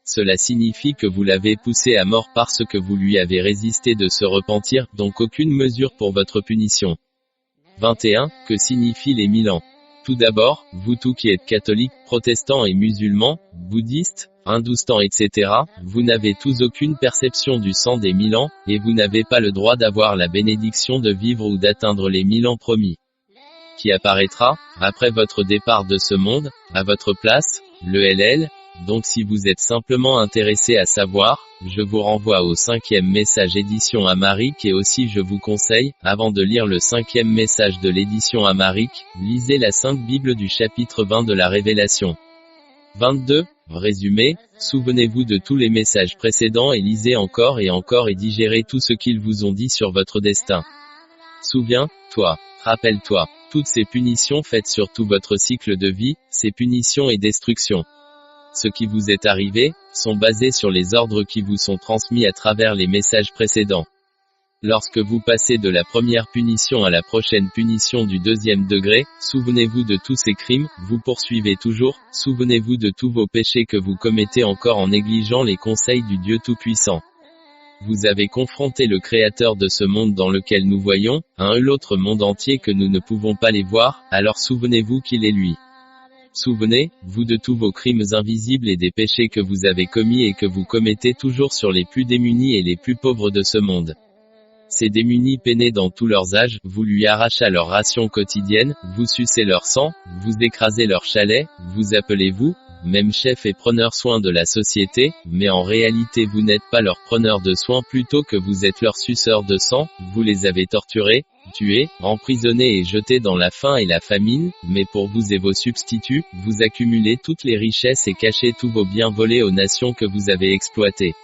Cela signifie que vous l'avez poussé à mort parce que vous lui avez résisté de se repentir, donc aucune mesure pour votre punition. 21. Que signifient les 1000 ans? Tout d'abord, vous tous qui êtes catholiques, protestants et musulmans, bouddhistes, hindoustans etc., vous n'avez tous aucune perception du sang des 1000 ans, et vous n'avez pas le droit d'avoir la bénédiction de vivre ou d'atteindre les 1000 ans promis. Qui apparaîtra, après votre départ de ce monde, à votre place, le LL. Donc si vous êtes simplement intéressé à savoir, je vous renvoie au 5e message édition Amharique et aussi je vous conseille, avant de lire le 5e message de l'édition Amharique, lisez la Sainte Bible du chapitre 20 de la Révélation. 22. Résumé, souvenez-vous de tous les messages précédents et lisez encore et digérez tout ce qu'ils vous ont dit sur votre destin. Souviens-toi, rappelle-toi, toutes ces punitions faites sur tout votre cycle de vie, ces punitions et destructions. Ce qui vous est arrivé, sont basés sur les ordres qui vous sont transmis à travers les messages précédents. Lorsque vous passez de la première punition à la prochaine punition du 2e degré, souvenez-vous de tous ces crimes, vous poursuivez toujours, souvenez-vous de tous vos péchés que vous commettez encore en négligeant les conseils du Dieu Tout-Puissant. Vous avez confronté le Créateur de ce monde dans lequel nous voyons, l'autre monde entier que nous ne pouvons pas les voir, alors souvenez-vous qu'il est lui. Souvenez-vous de tous vos crimes invisibles et des péchés que vous avez commis et que vous commettez toujours sur les plus démunis et les plus pauvres de ce monde. Ces démunis peinés dans tous leurs âges, vous lui arrachez leur ration quotidienne, vous sucez leur sang, vous écrasez leur chalet, vous appelez-vous, même chef et preneur soin de la société, mais en réalité vous n'êtes pas leur preneur de soin plutôt que vous êtes leur suceur de sang, vous les avez torturés, tués, emprisonnés et jetés dans la faim et la famine, mais pour vous et vos substituts, vous accumulez toutes les richesses et cachez tous vos biens volés aux nations que vous avez exploitées.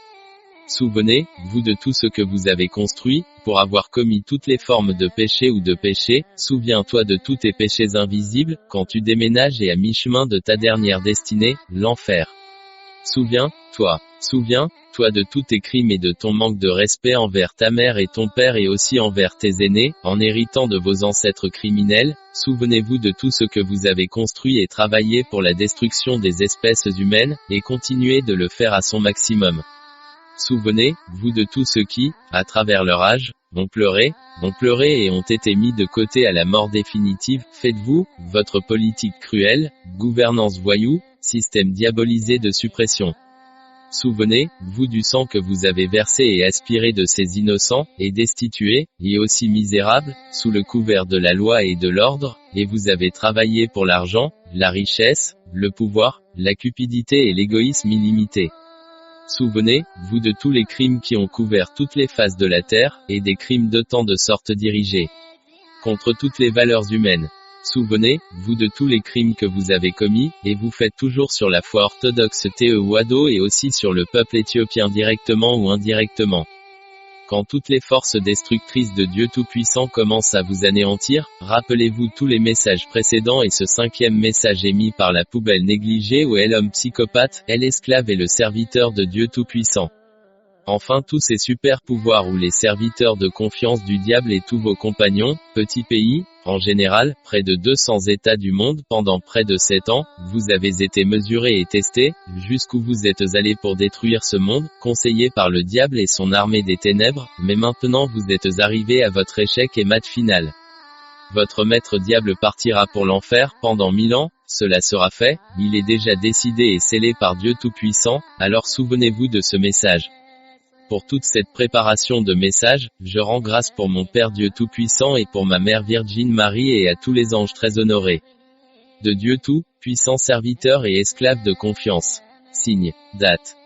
Souvenez-vous de tout ce que vous avez construit, pour avoir commis toutes les formes de péché ou de péché, souviens-toi de tous tes péchés invisibles, quand tu déménages et à mi-chemin de ta dernière destinée, l'enfer. Souviens-toi de tous tes crimes et de ton manque de respect envers ta mère et ton père et aussi envers tes aînés, en héritant de vos ancêtres criminels. Souvenez-vous de tout ce que vous avez construit et travaillé pour la destruction des espèces humaines, et continuez de le faire à son maximum. Souvenez-vous de tous ceux qui, à travers leur âge, ont pleuré et ont été mis de côté à la mort définitive. Faites-vous, votre politique cruelle, gouvernance voyou, système diabolisé de suppression. Souvenez-vous du sang que vous avez versé et aspiré de ces innocents, et destitués, et aussi misérables, sous le couvert de la loi et de l'ordre, et vous avez travaillé pour l'argent, la richesse, le pouvoir, la cupidité et l'égoïsme illimité. Souvenez-vous de tous les crimes qui ont couvert toutes les faces de la terre, et des crimes de tant de sortes dirigés contre toutes les valeurs humaines. Souvenez-vous de tous les crimes que vous avez commis, et vous faites toujours sur la foi orthodoxe Théo et aussi sur le peuple éthiopien directement ou indirectement. Quand toutes les forces destructrices de Dieu Tout-Puissant commencent à vous anéantir, rappelez-vous tous les messages précédents et ce 5e message émis par la poubelle négligée où est l'homme psychopathe, est l'esclave et le serviteur de Dieu Tout-Puissant. Enfin tous ces super pouvoirs ou les serviteurs de confiance du diable et tous vos compagnons, petits pays, en général, près de 200 États du monde pendant près de 7 ans, vous avez été mesurés et testés, jusqu'où vous êtes allés pour détruire ce monde, conseillé par le diable et son armée des ténèbres, mais maintenant vous êtes arrivés à votre échec et mat final. Votre maître diable partira pour l'enfer pendant 1000 ans, cela sera fait, il est déjà décidé et scellé par Dieu Tout-Puissant, alors souvenez-vous de ce message. Pour toute cette préparation de messages, je rends grâce pour mon Père Dieu Tout-Puissant et pour ma Mère Viergine Marie et à tous les anges très honorés. De Dieu Tout-Puissant serviteur et esclave de confiance. Signe, date.